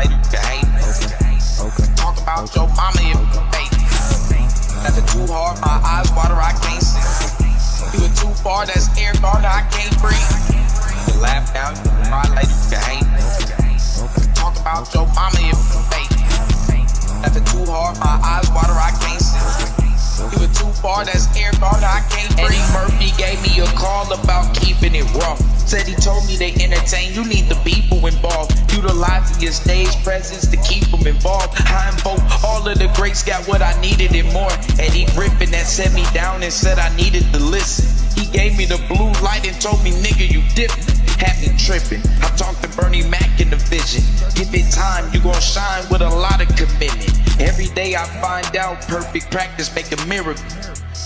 later you can hate. Talk about your mama if you hate. Nothing too hard, my eyes water, I can't see. You were too far, that's air guard, I can't breathe. You laugh now, you cry later you can hate. Talk about your mama if you hate. Nothing too hard, my eyes water, I can't see. You were too far, that's air guard, I can't breathe. Eddie Murphy gave me a call about keeping it rough. Said he told me they entertain, you need the people involved. Utilizing your stage presence to keep them involved. I invoke all of the greats, got what I needed and more. Eddie Griffin that set me down and said I needed to listen. He gave me the blue light and told me, nigga, you different. Had me tripping. I talked to Bernie Mac in the vision. Give it time, you gon' shine with a lot of commitment. Every day I find out perfect practice make a miracle.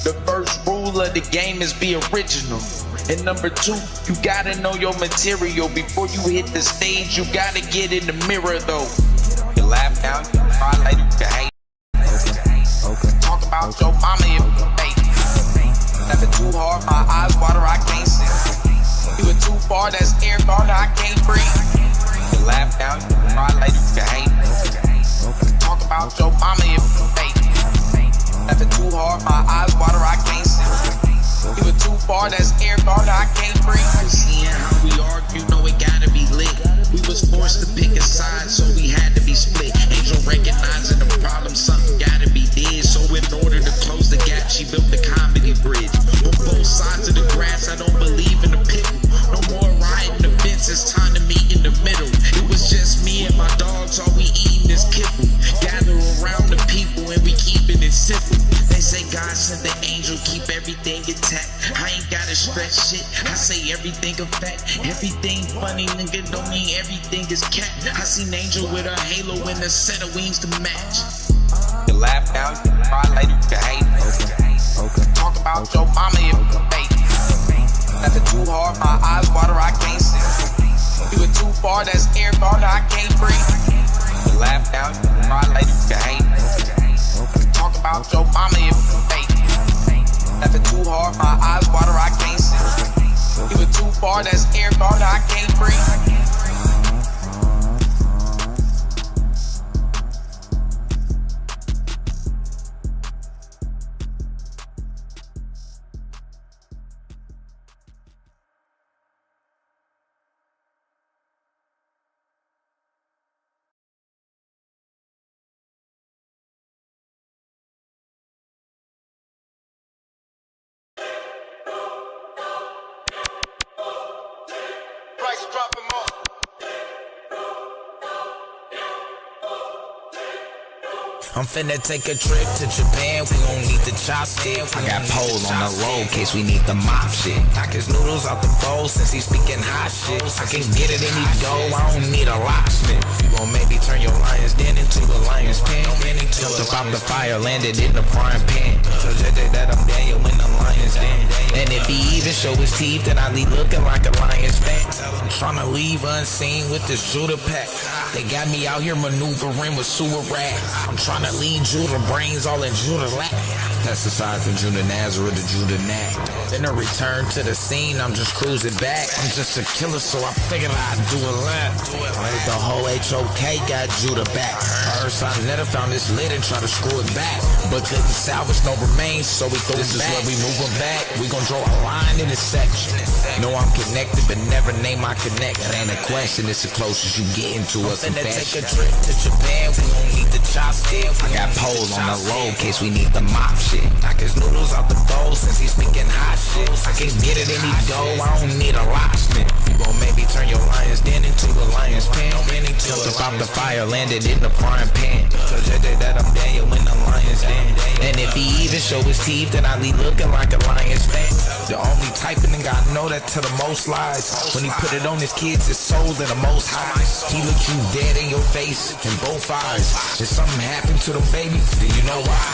The first rule of the game is be original. And number 2, you gotta know your material. Before you hit the stage, you gotta get in the mirror though. You laugh now, you cry later, you can hate. Talk about your mama if you hate. Nothing too hard, my eyes water, I can't see. You were too far, that's air guard, I can't breathe. You laugh now, you cry later, you can hate. Talk about your mama if you hate. Nothing too hard, my eyes water, I can't see. You were too far, that's air guard, I can't breathe. Seeing how we argue, know it gotta be lit. We was forced to pick a side, so we had to be split. Angel recognizing the problem, something gotta be did. So in order to close the gap, she built the comedy bridge. On both sides of the grass, I don't believe in the pickle. No more riding the fence, it's time to meet in the middle. It was just me and my dogs, all we eating is kibble. Gather around the people and we keeping it simple. They say God sent the angel, keep everything intact. I ain't gotta stress shit, I say everything a fact. Everything funny, nigga, don't mean everything is cat. I seen Angel with a halo and a set of wings to match. You laugh now, you cry later, you can hate. Talk about your mama if you hate. Nothing too hard, my eyes water, I can't see. You were too far, that's air guard, I can't breathe. You laugh now, you cry later, you can hate. Talk about your mama if you hate. Nothing too hard, my eyes water, I can't see. You were too far, that's air guard, I can't breathe. Drop them off. I'm finna take a trip to Japan, we gon' need the chopstick. I got pole on the road, case we need the mop shit. Knock his noodles out the bowl since he's speaking hot shit. I can get it any dough, I don't need a locksmith. You gon' maybe turn your lion's den into a lion's pen. Jumped up out the fire, landed in the frying pan. So just that I'm Daniel in the lion's den. And if he even show his teeth, then I leave looking like a lion's fan. I'm tryna leave unseen with this Judah pack. They got me out here maneuvering with sewer rats. I'm tryna lead Judah brains all in Judah lap. That's aside from Judah Nazareth to Judah Knack. Then a return to the scene, I'm just cruising back. I'm just a killer, so I figured I'd do a lap. The whole HOK got Judah back. First, I never found this lid and try to screw it back, but couldn't salvage no remains, so we threw it back. This is where we move them back. We gon' draw a line in this section. Know I'm connected, but never name my connect. That ain't a question, it's the closest you get into a confession. Take a trip to Japan, we gon' need the chopstick. I got poles on the road, case we need the mop shit. Knock his noodles out the bowl since he's speaking hot shit. I can get it any dough, I don't need a locksmith. You gon' maybe turn your lion's den into a lion's pen. Jumped up out the fire, landed in the frying pan. So just that I'm Daniel in the lion's den. And if he even show his teeth, then I leave looking like a lion's fan. The only typing and God know that to the most lies. When he put it on his kids, his soul to the most high. He look you dead in your face, in both eyes. If something happened to the baby, do you know why?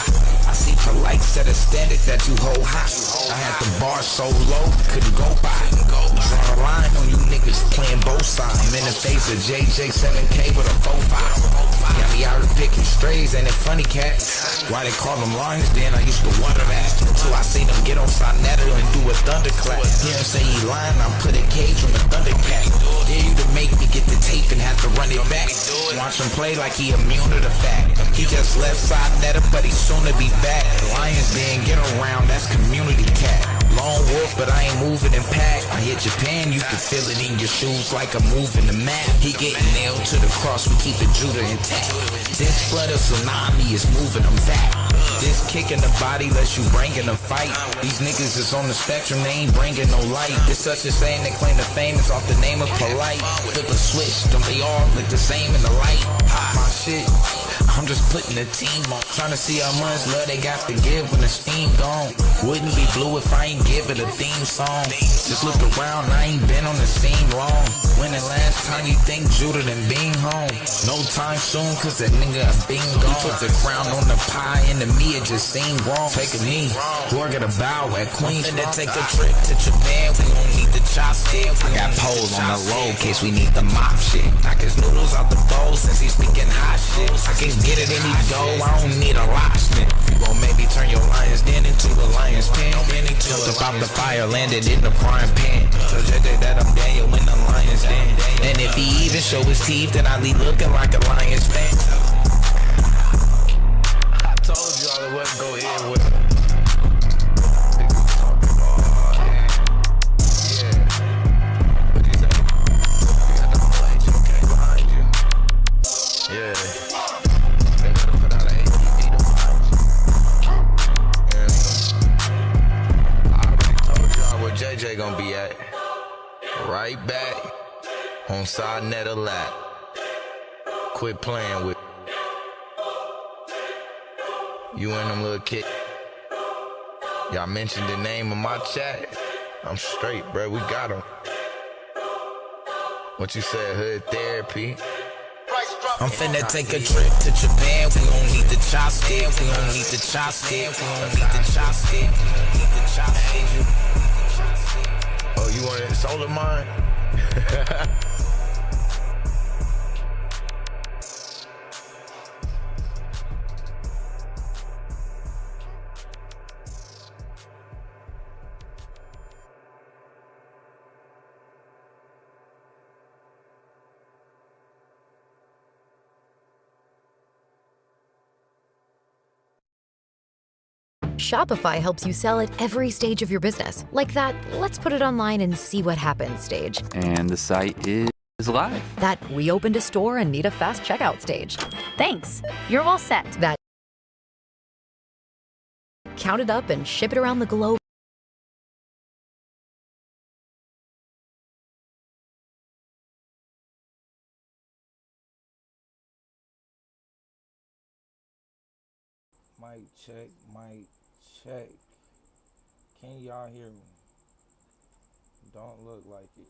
I see polite set a standard that you hold high. I had the bar so low, couldn't go by. Draw a line on you niggas playing both sides. I'm in the face of JJ7K with a 4-5. Got me out here picking strays, ain't it funny, cat? Why they call them lions then? I used to water that until I seen them get on outside netter and do a thunderclap. Hear him say he lying, I'm put a cage on the Thundercat. Dare you to make me get the tape and have to run it back. Watch him play like he immune to the fact. He just left side netter, but he soon to be back. Lions didn't get around, that's community cat. Lone wolf, but I ain't moving in pack. I hit Japan, you can feel it in your shoes like I'm moving the map. He getting nailed to the cross, we keep it Judah intact. This flood of tsunami is moving them back. This kick in the body lets you bring in a fight. These niggas is on the spectrum, they ain't bringing no light. It's such a saying they claim the fame is off the name of polite. Flip a switch, don't they all look the same in the light? My shit, I'm just putting the team on. Trying to see how much love they got to give when the steam gone. Wouldn't be blue if I ain't give it a theme song. Just look around, I ain't been on the scene long. When the last time you think Judah done been home? No time soon, cause that nigga been gone. He put the crown on the pie and to me it just seemed wrong. Take a knee, or get a bow at Queens. And then take a trip to Japan, we gon' need the chopstick. I got poles on the low, case we need the mop shit. Knock his noodles out the bowl since he's speaking hot shit. I can get it any dough, I don't need a lobster. You gon' maybe turn your lion's den into a lion's pen. Jumped up out the fire, landed in the frying pan. So that I'm Daniel in the lion's den. And if he even show his teeth, then I leave looking like a lion's fan. I told y'all it wasn't go in with him. Yeah. They better put out an ATV to find you. Yeah. I already told y'all where JJ gonna be at. Right back on side net of lap. Quit playing with you and them little kids. Y'all mentioned the name of my chat. I'm straight, bro. We got him. What you said, hood therapy? I'm finna take a trip to Japan. We gon' need the chopstick. We gon' need the chopstick. We gon' need the chopstick. We gon' need the chopstick. Oh, you want it solar mine? Shopify helps you sell at every stage of your business. Like that, let's put it online and see what happens stage. And the site is live. That we opened a store and need a fast checkout stage. Thanks. You're all set. That count it up and ship it around the globe. Mic check, mic check. Can y'all hear me? Don't look like it.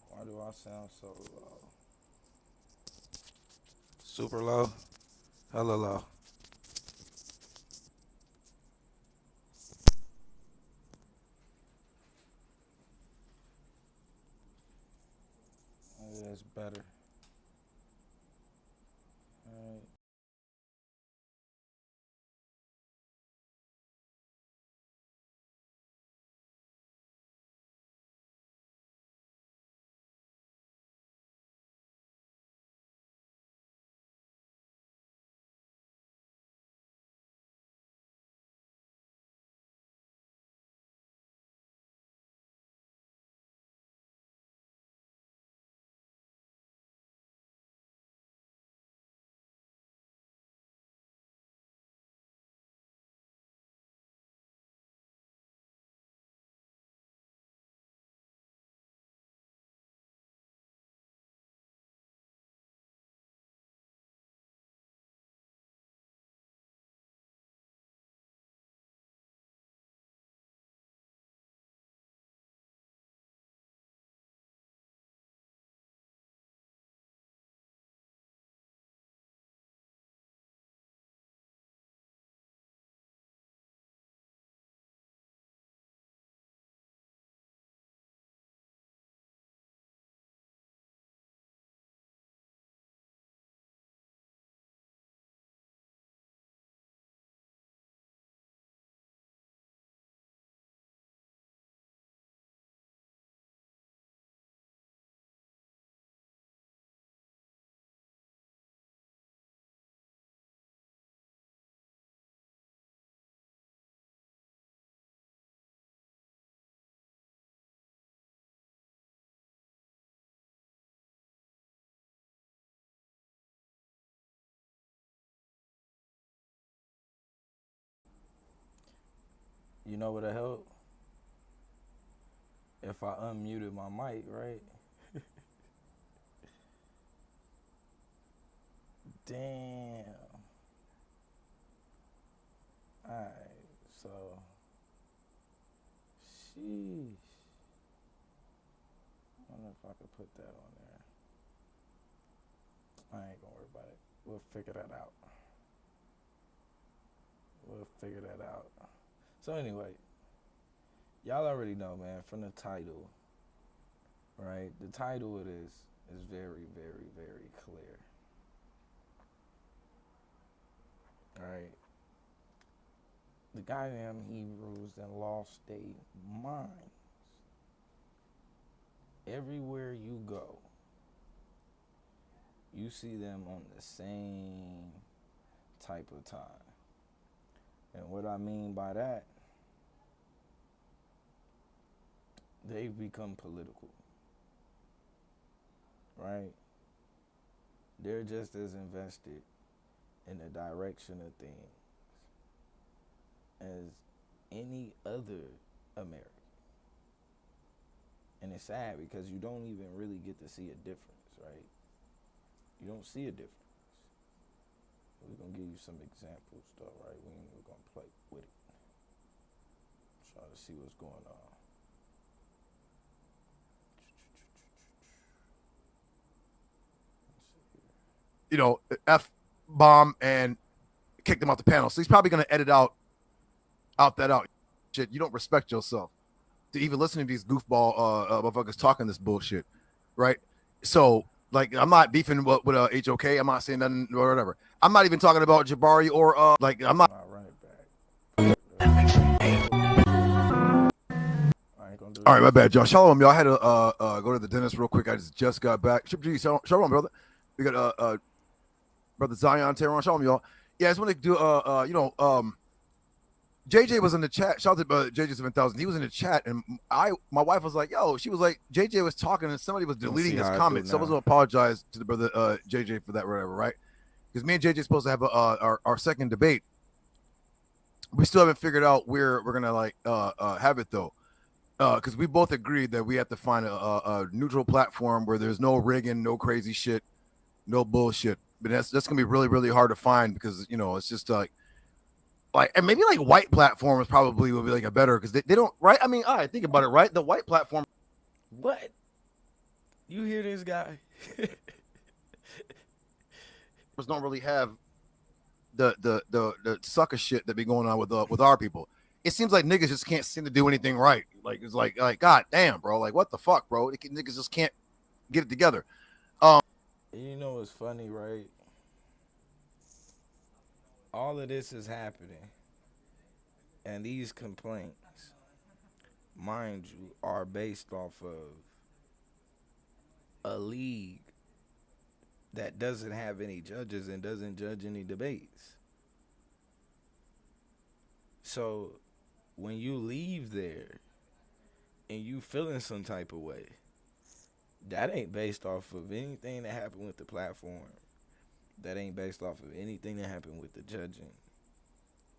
Why do I sound so low? Super low? Hella low. Oh, yeah, it's better. You know what'll help? If I unmuted my mic, right? Damn. Alright, so. Sheesh. I wonder if I could put that on there. I ain't gonna worry about it. We'll figure that out. So anyway, y'all already know, man, from the title, right? The title of this is very, very, very clear. Alright. The goddamn Hebrewz then lost their minds. Everywhere you go, you see them on the same type of time. And what I mean by that, they've become political, right? They're just as invested in the direction of things as any other American. And it's sad because you don't even really get to see a difference, right? You don't see a difference. We're going to give you some examples, though, right? We're going to play with it. Try to see what's going on. You know, F-bomb and kicked him off the panel. So he's probably going to edit out. Shit, you don't respect yourself to even listen to these goofball motherfuckers talking this bullshit, right? So, like, I'm not beefing with HOK. I'm not saying nothing or whatever. I'm not even talking about Jabari or I'm not. I'll run it back. All right, my bad, y'all. Shalom, y'all. I had to go to the dentist real quick. I just got back. Shalom, brother. We got brother Zion Tehran. Shalom, y'all. Yeah, I just want to do JJ was in the chat. Shout out to JJ 7000. He was in the chat, and my wife was like, "Yo," she was like, JJ was talking, and somebody was deleting his comments. So I was gonna apologize to the brother JJ for that, whatever, right? Because me and JJ supposed to have our second debate. We still haven't figured out where we're gonna have it though, because we both agreed that we have to find a neutral platform where there's no rigging, no crazy shit, no bullshit. But that's gonna be really, really hard to find because it's just and maybe white platforms probably would be a better because they don't, right? I mean, all right, think about it, right? The white platform. What? You hear this guy? Don't really have the sucker shit that be going on with our people. It seems like niggas just can't seem to do anything right. Like it's like god damn, bro. Like what the fuck, bro? Niggas just can't get it together. You know what's funny, right? All of this is happening, and these complaints, mind you, are based off of a league that doesn't have any judges and doesn't judge any debates. So when you leave there and you feeling some type of way, that ain't based off of anything that happened with the platform. That ain't based off of anything that happened with the judging.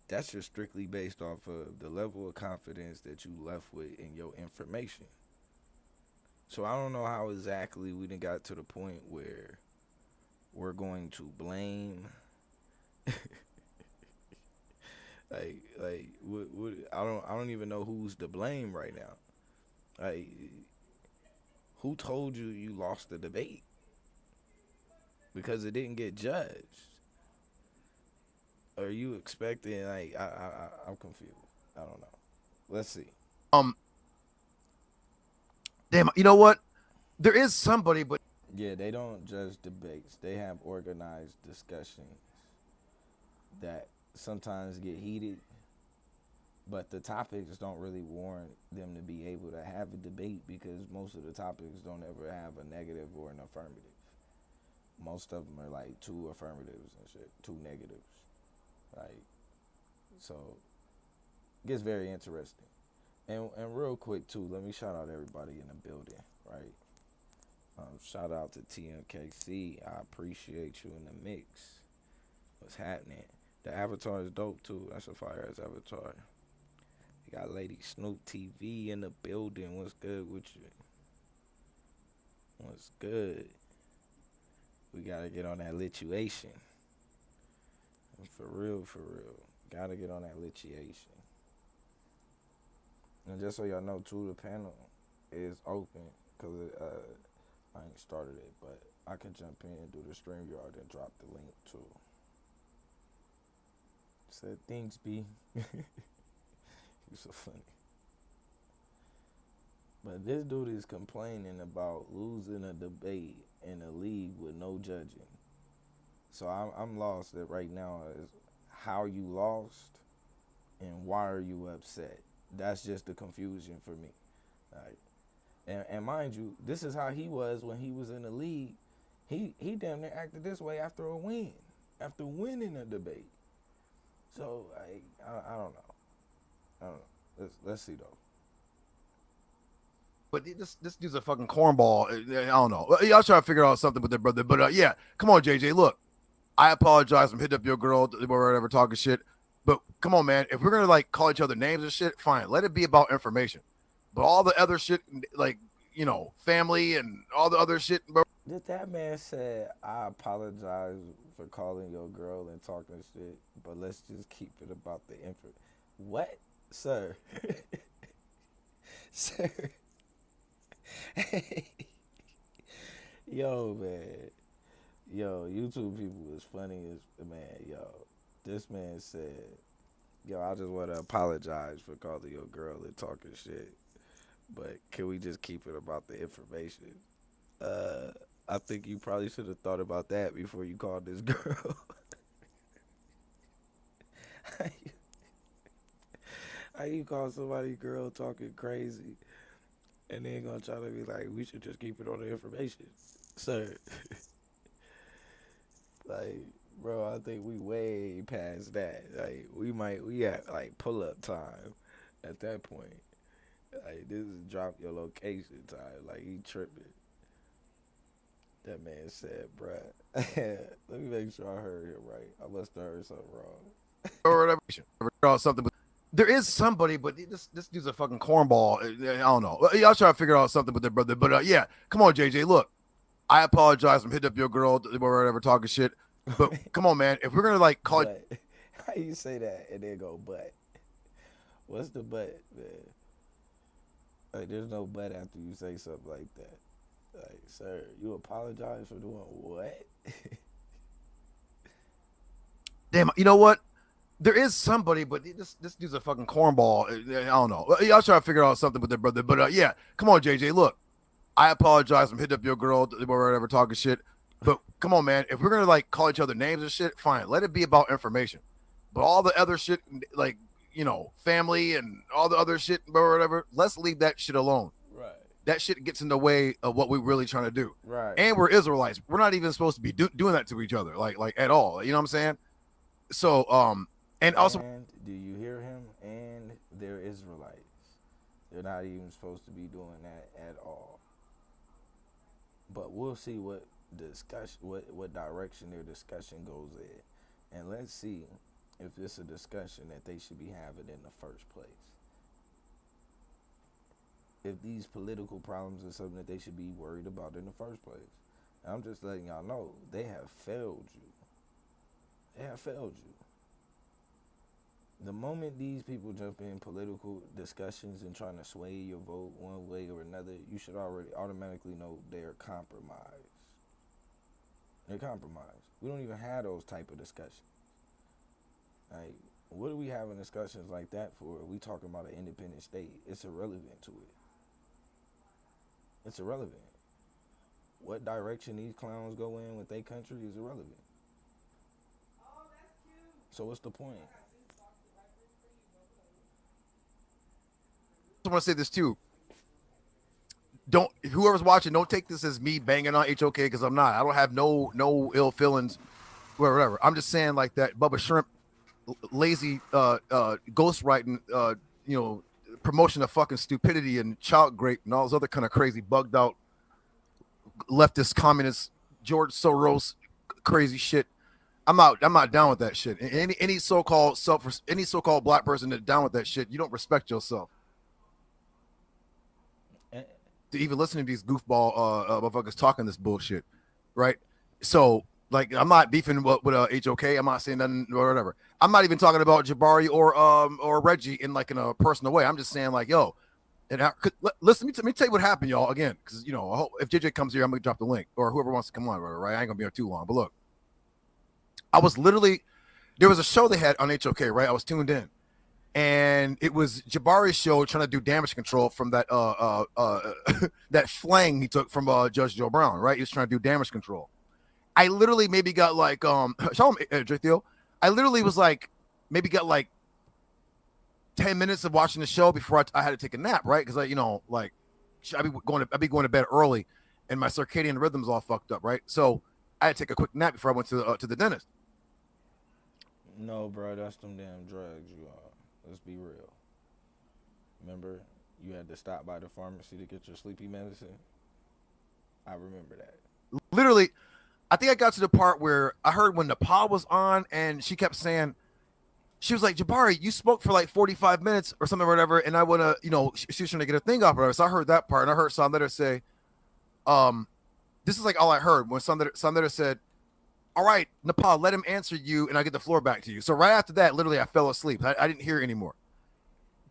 That's just strictly based off of the level of confidence that you left with in your information. So I don't know how exactly we done got to the point where we're going to blame what I don't even know who's to blame right now. Like, who told you lost the debate? Because it didn't get judged. Are you expecting I'm confused. I don't know. Let's see. Damn, you know what? There is somebody, but yeah, they don't judge debates. They have organized discussions that sometimes get heated, but the topics don't really warrant them to be able to have a debate because most of the topics don't ever have a negative or an affirmative. Most of them are two affirmatives and shit, two negatives. So it gets very interesting. And real quick too, let me shout out everybody in the building, right? Shout out to TMKC. I appreciate you in the mix. What's happening? The avatar is dope too. That's a fire ass avatar. We got Lady Snoop TV in the building. What's good with you? What's good? We gotta get on that lituation. For real, for real. Gotta get on that lituation. And just so y'all know, too, the panel is open because I ain't started it, but I can jump in and do the StreamYard and drop the link too. Said thanks, B. You so funny. But this dude is complaining about losing a debate in a league with no judging. So I'm lost at right now is how you lost and why are you upset. That's just the confusion for me. Like, and mind you, this is how he was when he was in the league. He damn near acted this way after a win, after winning a debate. So I don't know. I don't know. Let's see though. But this dude's a fucking cornball. I don't know. Y'all trying to figure out something with their brother. But yeah, come on, JJ. Look, I apologize for hitting up your girl or whatever, talking shit. But come on, man. If we're gonna like call each other names and shit, fine. Let it be about information. But all the other shit, like family and all the other shit, bro. That man said, I apologize for calling your girl and talking shit, but let's just keep it about the info. What, sir? Sir. Yo, man. Yo, YouTube people is funny as, man, yo. This man said, yo, I just want to apologize for calling your girl and talking shit, but can we just keep it about the information? I think you probably should have thought about that before you called this girl. How you call somebody girl talking crazy and then gonna try to be like, we should just keep it on the information, sir? Like, bro, I think we way past that. Like, we at like pull up time at that point. Like, this is drop your location time. Like, he tripping. That man said, bruh. Let me make sure I heard him right. I must have heard something wrong. Or whatever. Something. There is somebody, but this dude's a fucking cornball. I don't know. Y'all trying to figure out something with their brother. But yeah, come on, JJ. Look, I apologize for hitting up your girl or whatever, talking shit. But come on, man. If we're gonna like call it, how you say that and then go but? What's the but, man? Like, there's no but after you say something like that. Like, sir, you apologize for doing what? Damn, you know what? There is somebody, but this dude's a fucking cornball. I don't know. Y'all trying to figure out something with their brother. But yeah, come on, JJ. Look, I apologize for hitting up your girl or whatever, talking shit. But come on, man. If we're gonna like call each other names and shit, fine. Let it be about information. But all the other shit, like family and all the other shit or whatever, let's leave that shit alone. Right. That shit gets in the way of what we're really trying to do. Right. And we're Israelites. We're not even supposed to be doing that to each other, like at all. You know what I'm saying? So and also, do you hear him? And they're Israelites. They're not even supposed to be doing that at all. But we'll see what discussion, what direction their discussion goes in, and let's see if it's a discussion that they should be having in the first place. If these political problems are something that they should be worried about in the first place. And I'm just letting y'all know they have failed you. They have failed you. The moment these people jump in political discussions and trying to sway your vote one way or another, you should already automatically know they're compromised. They're compromised. We don't even have those type of discussions. Like, what are we having discussions like that for? We talking about an independent state. It's irrelevant to it. It's irrelevant. What direction these clowns go in with their country is irrelevant. So what's the point? I want to say this too. Whoever's watching, don't take this as me banging on HOK because I'm not. I don't have no ill feelings, whatever. I'm just saying like that Bubba Shrimp, lazy ghostwriting, promotion of fucking stupidity and child grape and all those other kind of crazy bugged out leftist communist George Soros crazy shit. I'm not down with that shit. Any so-called black person that's down with that shit, you don't respect yourself. To even listen to these goofball motherfuckers talking this bullshit, right? So, like, I'm not beefing with HOK. I'm not saying nothing or whatever. I'm not even talking about Jabari or Reggie in a personal way. I'm just saying, like, yo, and listen, let me tell you what happened, y'all. Again, because I hope if JJ comes here, I'm gonna drop the link, or whoever wants to come on, right? I ain't gonna be here too long. But look, I was literally there was a show they had on HOK, right? I was tuned in. And it was Jabari's show trying to do damage control from that that flang he took from Judge Joe Brown, right? He was trying to do damage control. I literally maybe got like show him Theo. I literally was like maybe got like 10 minutes of watching the show before I had to take a nap, right? Because I'd be going to bed early, and my circadian rhythm's all fucked up, right? So I had to take a quick nap before I went to the dentist. No, bro, that's them damn drugs you are. Let's be real. Remember, you had to stop by the pharmacy to get your sleepy medicine? I remember that. Literally, I think I got to the part where I heard when Nepal was on, and she kept saying, she was like, Jabari, you spoke for like 45 minutes or something or whatever, and I want to, she was trying to get a thing off of her. So I heard that part, and I heard Sandra say, this is like all I heard when Sandra said, all right, Nepal, let him answer you, and I get the floor back to you. So right after that, literally, I fell asleep. I didn't hear it anymore.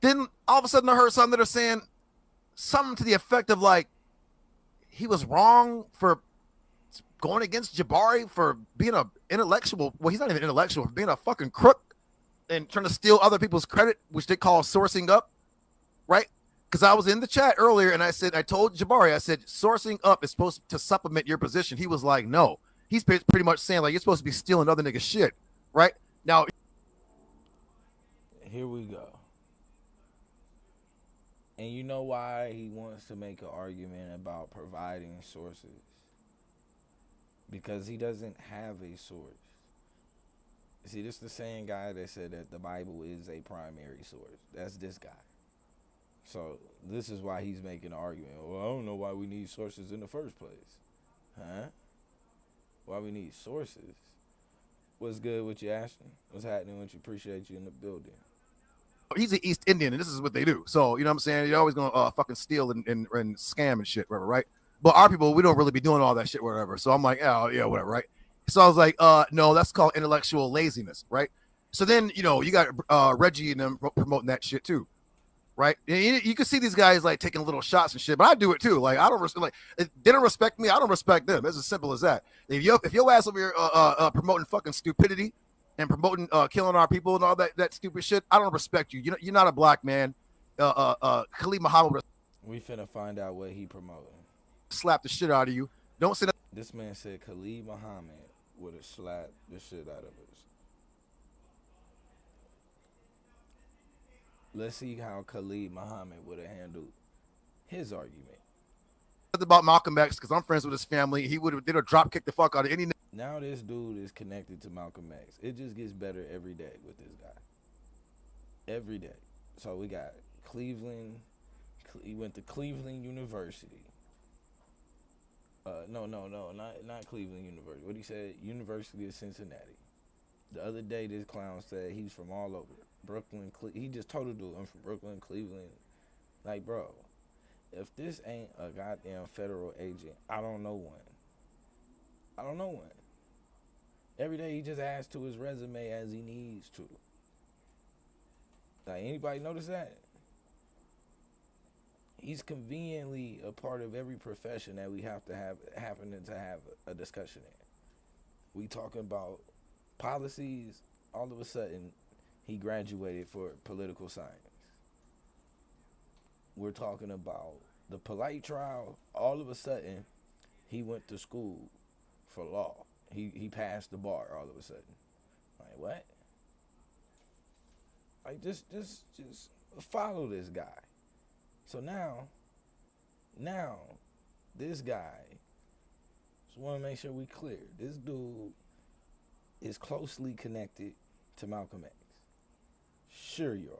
Then all of a sudden, I heard something that are saying something to the effect of like, he was wrong for going against Jabari for being an intellectual. Well, he's not even intellectual, for being a fucking crook and trying to steal other people's credit, which they call sourcing up, right? Because I was in the chat earlier, and I told Jabari, I said, sourcing up is supposed to supplement your position. He was like, no. He's pretty much saying, like, you're supposed to be stealing other niggas' shit, right? Now, here we go. And you know why he wants to make an argument about providing sources? Because he doesn't have a source. See, this is the same guy that said that the Bible is a primary source. That's this guy. So this is why he's making an argument. Well, I don't know why we need sources in the first place. Huh? Why we need sources? What's good with you, Ashton? What's happening with you? Appreciate you in the building. He's an East Indian, and this is what they do. So, you know what I'm saying? You're always going to fucking steal and scam and shit, whatever, right? But our people, we don't really be doing all that shit, whatever. So I'm like, oh, yeah, whatever, right? So I was like, no, that's called intellectual laziness, right? So then, you got Reggie and them promoting that shit too, right? And you can see these guys like taking little shots and shit, but I do it too. Like, I don't they don't respect me. I don't respect them. It's as simple as that. If your ass over here promoting fucking stupidity and promoting killing our people and all that stupid shit, I don't respect you. You're not a black man. Khalid Muhammad. We finna find out what he promoting. Slap the shit out of you. Don't say that. This man said Khalid Muhammad would have slapped the shit out of us. Let's see how Khalid Muhammad would have handled his argument. About Malcolm X, because I'm friends with his family. They'd have drop kicked the fuck out of any. Now this dude is connected to Malcolm X. It just gets better every day with this guy. Every day. So we got Cleveland. He went to Cleveland University. No, not Cleveland University. What he said, University of Cincinnati. The other day, this clown said he's from all over. Brooklyn, he just told the dude, I'm from Brooklyn, Cleveland. Like, bro, if this ain't a goddamn federal agent, I don't know one. Every day he just adds to his resume as he needs to. Like, anybody notice that? He's conveniently a part of every profession that we have to have a discussion in. We talking about policies, all of a sudden he graduated for political science. We're talking about the polite trial, all of a sudden he went to school for law. He passed the bar all of a sudden. Like, what? Like, just follow this guy. So now, this guy, just want to make sure we clear. This dude is closely connected to Malcolm X. Sure you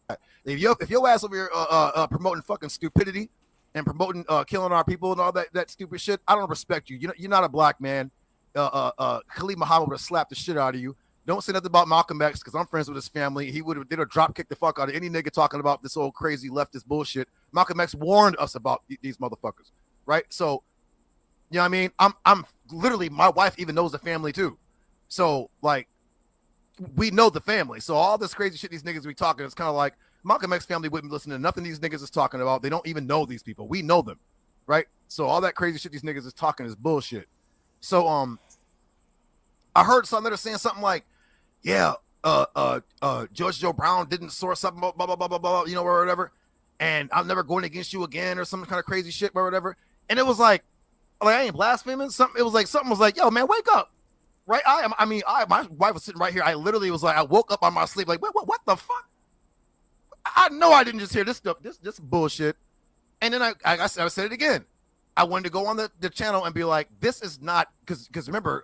are. If your ass over here promoting fucking stupidity and promoting killing our people and all that stupid shit, I don't respect you. You're not a black man. Khalid Muhammad would have slapped the shit out of you. Don't say nothing about Malcolm X because I'm friends with his family. They'd have drop kicked the fuck out of any nigga talking about this old crazy leftist bullshit. Malcolm X warned us about these motherfuckers, right? So, you know what I mean? I'm literally, my wife even knows the family too. So like, we know the family. So all this crazy shit these niggas be talking, it's kind of like Malcolm X family wouldn't listen to nothing these niggas is talking about. They don't even know these people. We know them, right? So all that crazy shit these niggas is talking is bullshit. So I heard something that are saying something like, yeah, George Joe Brown didn't source something, blah, blah, blah, blah, blah, you know, or whatever. And I'm never going against you again or some kind of crazy shit or whatever. And it was like I ain't blaspheming. Something was like, yo, man, wake up. Right? My wife was sitting right here. I literally was like, I woke up on my sleep, like, what the fuck? I know I didn't just hear this stuff, this bullshit. And then I said it again. I wanted to go on the channel and be like, this is not, because remember,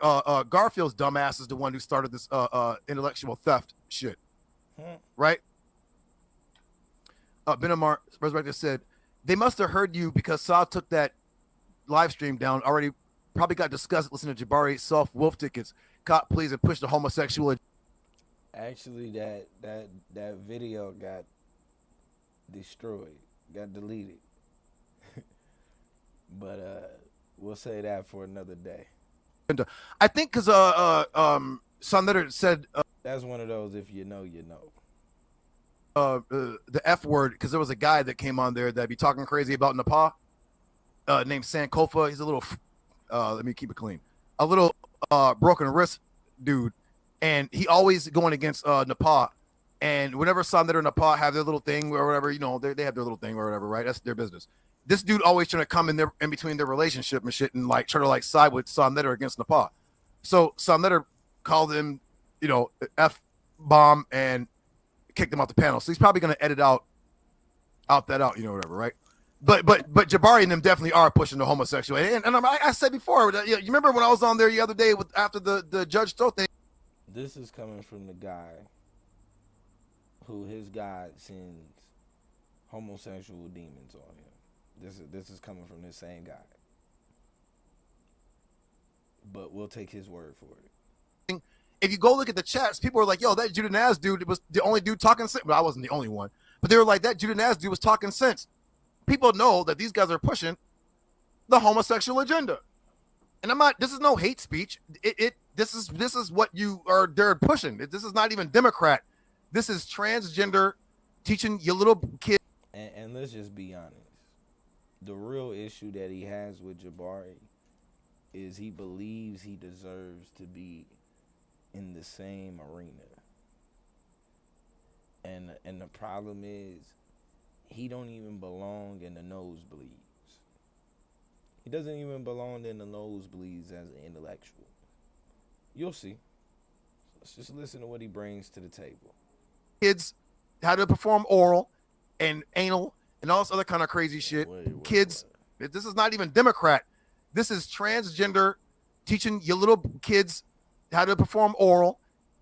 Garfield's dumbass is the one who started this intellectual theft shit, right? Benamar Resurrected said, they must have heard you because Saad took that live stream down, already probably got disgusted listening to Jabari soft wolf tickets, cop please and push the homosexual. Actually, that video got destroyed, got deleted. But we'll say that for another day. I think because Sonnetter said that's one of those, if you know, you know. The F word, because there was a guy that came on there that be talking crazy about Nepal, named Sankofa. He's a little let me keep it clean, a little broken wrist dude, and he always going against Nepal. And whenever Sonnetter and Nepal have their little thing or whatever, you know, they have their little thing or whatever, right? That's their business. This dude always trying to come in between their relationship and shit and like try to like side with Sonnetter against Nepal. So Sonnetter called him, you know, F bomb and kicked him out the panel. So he's probably gonna edit out, you know, whatever, right? But Jabari and them definitely are pushing the homosexual. And I said before, that, you remember when I was on there the other day after the Judge Stowe thing? This is coming from the guy who his God sends homosexual demons on him. This is coming from this same guy. But we'll take his word for it. If you go look at the chats, people are like, yo, that Judah Naz dude was the only dude talking sense. But I wasn't the only one. But they were like, that Judah Naz dude was talking sense. People know that these guys are pushing the homosexual agenda. And this is no hate speech. This is what they're pushing. This is not even Democrat. This is transgender teaching your little kid. And let's just be honest. The real issue that he has with Jabari is he believes he deserves to be in the same arena. And the problem is he don't even belong in the nosebleeds. He doesn't even belong in the nosebleeds as an intellectual. You'll see. Let's just listen to what he brings to the table. Kids how to perform oral and anal and all this other kind of crazy shit. Kids, this is not even Democrat. This is transgender teaching your little kids how to perform oral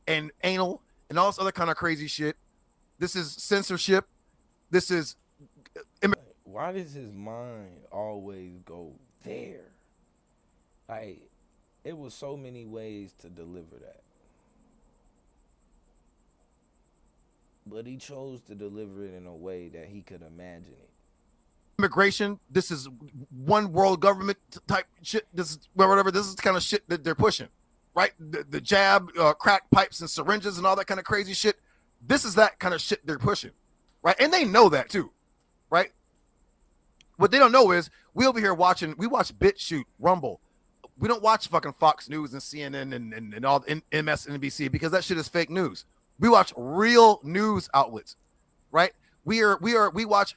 and anal and all this other kind of crazy shit. This is censorship. This is... Why does his mind always go there? Like, it was so many ways to deliver that. But he chose to deliver it in a way that he could imagine it. Immigration, this is one world government type shit. This is whatever. This is the kind of shit that they're pushing, right? The jab, crack pipes and syringes and all that kind of crazy shit. This is that kind of shit they're pushing, right? And they know that too, right? What they don't know is we over here watching. We watch BitChute, Rumble. We don't watch fucking Fox News and CNN and all MSNBC because that shit is fake news. We watch real news outlets, right? We watch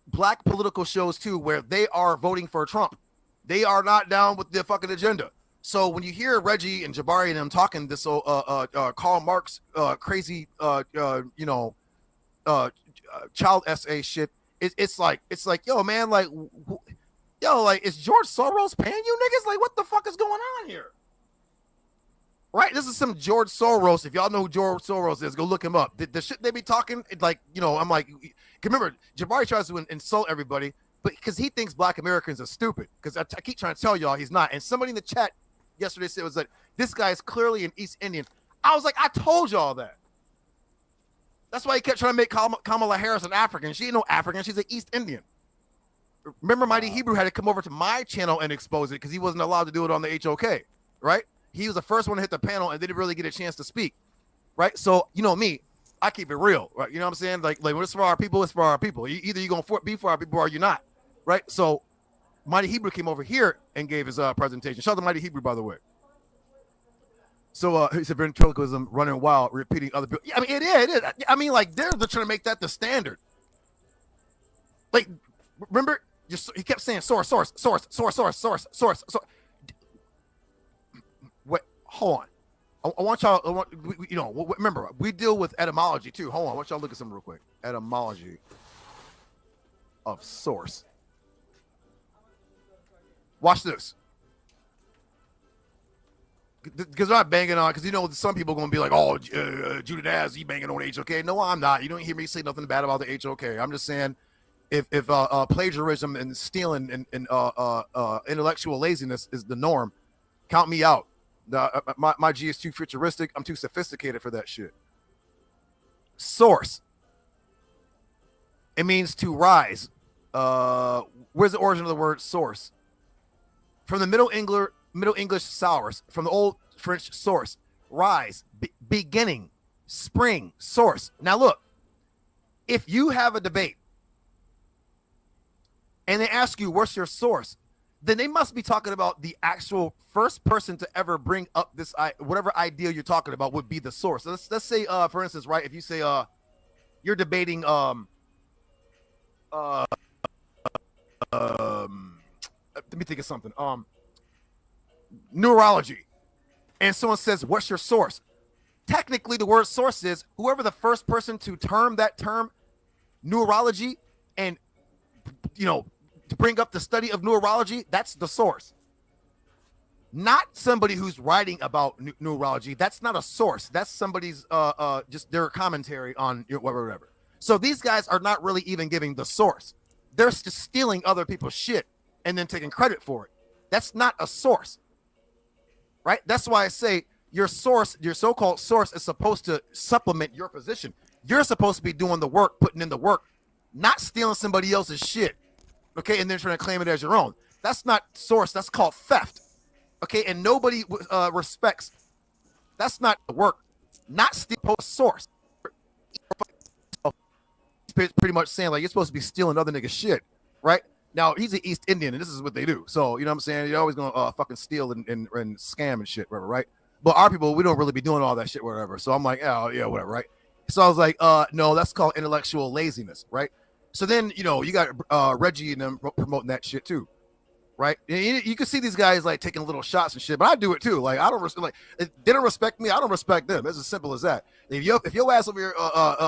black political shows too, where they are voting for Trump. They are not down with the fucking agenda. So when you hear Reggie and Jabari and them talking this Karl Marx crazy child essay shit, it's like yo man, like is George Soros paying you niggas? Like what the fuck is going on here? Right, this is some George Soros. If y'all know who George Soros is, go look him up. The shit they be talking, like, you know, I'm like, remember, Jabari tries to insult everybody, but because he thinks black Americans are stupid. Because I keep trying to tell y'all he's not. And somebody in the chat yesterday said was that this guy is clearly an East Indian. I was like, I told y'all that. That's why he kept trying to make Kamala Harris an African. She ain't no African. She's an East Indian. Remember, Mighty Hebrew had to come over to my channel and expose it because he wasn't allowed to do it on the HOK, right? He was the first one to hit the panel and didn't really get a chance to speak, right? So, you know me, I keep it real, right? You know what I'm saying? Like when it's for our people, it's for our people. Either you're going to be for our people or you're not, right? So Mighty Hebrew came over here and gave his presentation. Shout out to Mighty Hebrew, by the way. So he said ventriloquism running wild, repeating other people. Yeah, I mean, it is. I mean, like, they're trying to make that the standard. Like, remember, he kept saying source. Wait, hold on. I want y'all, remember, we deal with etymology, too. Hold on, I want y'all to look at something real quick. Etymology of source. Watch this. Because I'm not banging on, because some people are going to be like, oh, Judah Naz, he banging on HOK. No, I'm not. You don't hear me say nothing bad about the HOK. I'm just saying if plagiarism and stealing and intellectual laziness is the norm, count me out. My G is too futuristic. I'm too sophisticated for that shit. Source. It means to rise. Where's the origin of the word source? From the Middle English source, from the Old French source, rise, beginning, spring, source. Now look, if you have a debate and they ask you what's your source, then they must be talking about the actual first person to ever bring up this whatever idea you're talking about would be the source. So let's say, for instance, right, if you say you're debating let me think of something. Neurology. And someone says, what's your source? Technically, the word source is whoever the first person to term that term neurology and, to bring up the study of neurology, that's the source. Not somebody who's writing about neurology. That's not a source. That's somebody's just their commentary on whatever. So these guys are not really even giving the source. They're just stealing other people's shit and then taking credit for it. That's not a source, right? That's why I say your source, your so-called source, is supposed to supplement your position. You're supposed to be doing the work, putting in the work, not stealing somebody else's shit, okay, and then trying to claim it as your own. That's not source. That's called theft, okay? And nobody respects. That's not the work. Not steal source. Pretty much saying like you're supposed to be stealing other niggas' shit, right? Now he's an East Indian, and this is what they do. So you know what I'm saying? You're always gonna fucking steal and scam and shit, whatever, right? But our people, we don't really be doing all that shit, whatever. So I'm like, oh yeah, whatever, right? So I was like, no, that's called intellectual laziness, right? So then you got Reggie and them promoting that shit too, right? And you can see these guys like taking little shots and shit, but I do it too. Like I don't like they don't respect me, I don't respect them. It's as simple as that. If your ass over here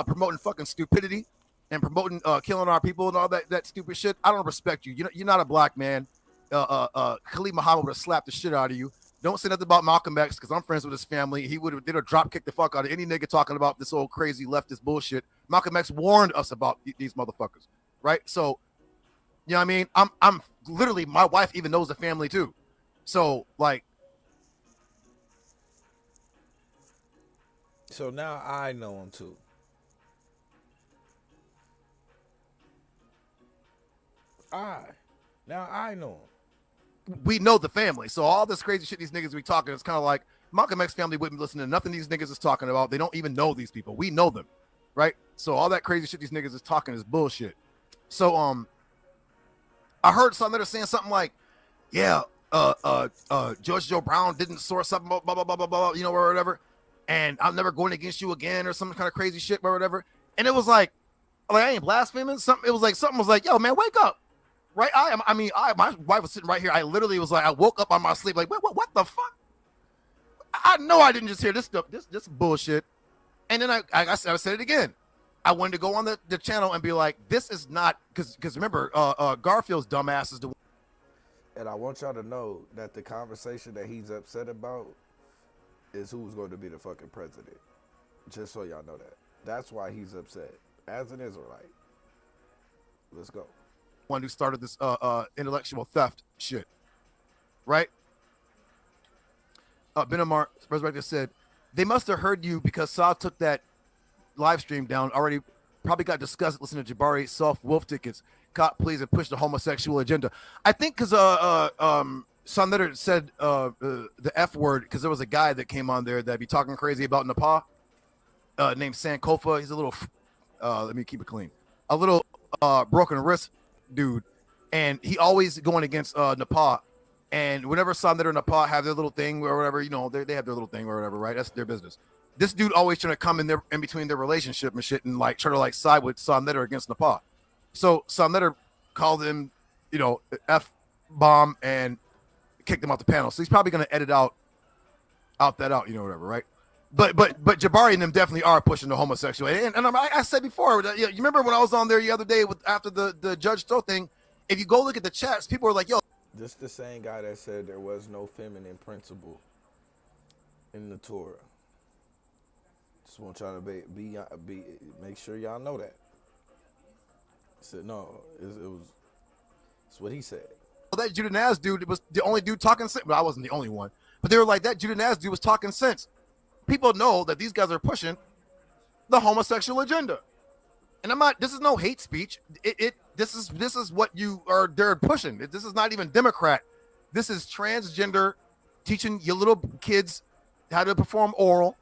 promoting fucking stupidity and promoting killing our people and all that stupid shit, I don't respect you. You're not a black man. Khalid Muhammad would have slapped the shit out of you. Don't say nothing about Malcolm X because I'm friends with his family. They'd have drop kicked the fuck out of any nigga talking about this old crazy leftist bullshit. Malcolm X warned us about these motherfuckers, right? So, you know what I mean? I'm literally, my wife even knows the family too. So like, so now I know him too. Now I know him. We know the family. So all this crazy shit these niggas be talking, it's kind of like Malcolm X family wouldn't listen to nothing these niggas is talking about. They don't even know these people. We know them, right? So all that crazy shit these niggas is talking is bullshit. So I heard something that are saying something like, yeah, George Joe Brown didn't source something, blah, blah, blah, blah, blah, or whatever. And I'm never going against you again or some kind of crazy shit or whatever. And it was like I ain't blaspheming. Something was like, yo, man, wake up. Right? My wife was sitting right here. I literally was like, I woke up on my sleep like, what the fuck? I know I didn't just hear this stuff, this bullshit. And then I said it again. I wanted to go on the channel and be like, this is not, because remember, Garfield's dumbass is the one. And I want y'all to know that the conversation that he's upset about is who's going to be the fucking president. Just so y'all know that. That's why he's upset. As an Israelite. Let's go. One who started this intellectual theft shit, right? Benamar Resurrected said, they must have heard you because Saad took that live stream down. Already probably got disgusted listening to Jabari soft wolf tickets. Cop, please, and push the homosexual agenda. I think because Son Leonard said the F word because there was a guy that came on there that be talking crazy about Nepal named Sankofa. He's a little, let me keep it clean, a little broken wrist dude. And he always going against Nepal. And whenever Son Leonard and Nepal have their little thing or whatever, you know, they have their little thing or whatever, right? That's their business. This dude always trying to come in between their relationship and shit and like try to like side with Son Leonard against Nepal. So Son Leonard called him, you know, F bomb and kicked him out the panel. So he's probably gonna edit out, you know, whatever, right? But Jabari and them definitely are pushing the homosexuality. And I said before, you remember when I was on there the other day after the Judge Stowe thing? If you go look at the chats, people are like, "Yo, this the same guy that said there was no feminine principle in the Torah." Just want y'all to be make sure y'all know that. He said no, it's what he said. Well, that Judah Naz dude was the only dude talking sense. But I wasn't the only one. But they were like, that Judah Naz dude was talking sense. People know that these guys are pushing the homosexual agenda. And I'm not, this is no hate speech. This is what they're pushing. This is not even Democrat. This is transgender, teaching your little kids how to perform oral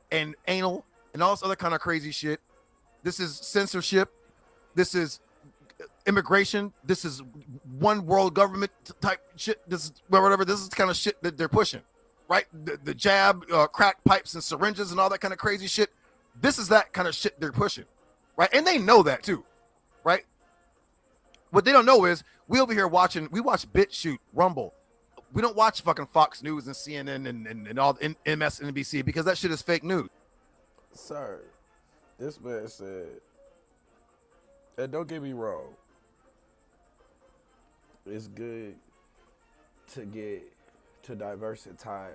and anal and all this other kind of crazy shit. This is censorship. This is immigration. This is one world government type shit. This is whatever. This is the kind of shit that they're pushing, right? The jab, crack pipes and syringes and all that kind of crazy shit. This is that kind of shit they're pushing, right? And they know that too, right? What they don't know is we over here watch BitChute, Rumble. We don't watch fucking Fox News and CNN and all MSNBC because that shit is fake news. Sir, this man said, and don't get me wrong, it's good to diversify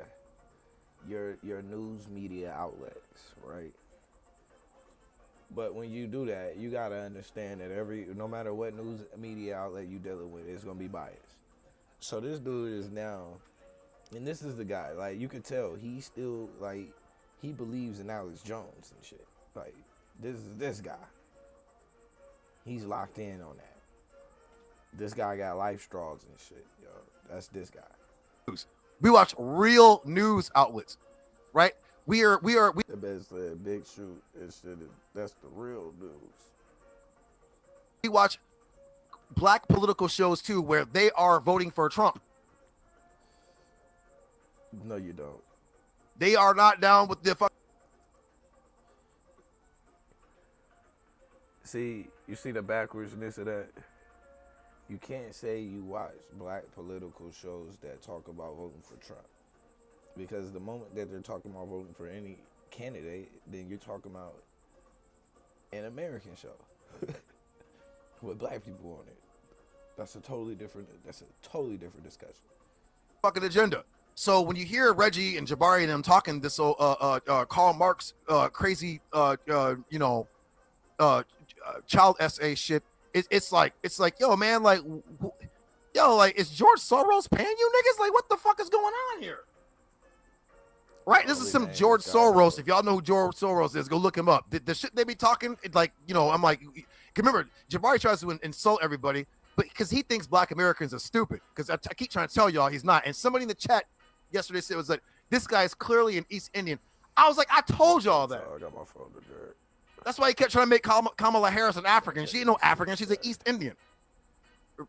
your news media outlets, right? But when you do that, you gotta understand that no matter what news media outlet you dealing with, it's gonna be biased. So this dude is now, and this is the guy, like you could tell he's still like he believes in Alex Jones and shit. Like this is this guy. He's locked in on that. This guy got life straws and shit, yo. That's this guy. We watch real news outlets, right? We the best big shoot and shit. That's the real news. We watch black political shows too, where they are voting for Trump. No, you don't. They are not down with the fuck. See, you see the backwardsness of that? You can't say you watch black political shows that talk about voting for Trump. Because the moment that they're talking about voting for any candidate, then you're talking about an American show with black people on it. That's a totally different discussion. Fucking agenda. So when you hear Reggie and Jabari and them talking this Karl Marx crazy child SA shit, it's like yo man, like is George Soros paying you niggas? Like what the fuck is going on here? Right, this is some George Soros. If y'all know who George Soros is, go look him up. The shit they be talking, like, you know, I'm like, remember, Jabari tries to insult everybody, but because he thinks black Americans are stupid. Because I keep trying to tell y'all he's not. And somebody in the chat yesterday said, was like, this guy is clearly an East Indian. I was like, I told y'all that. I got my phone to dirt. That's why he kept trying to make Kamala Harris an African. She ain't no African. She's an East Indian.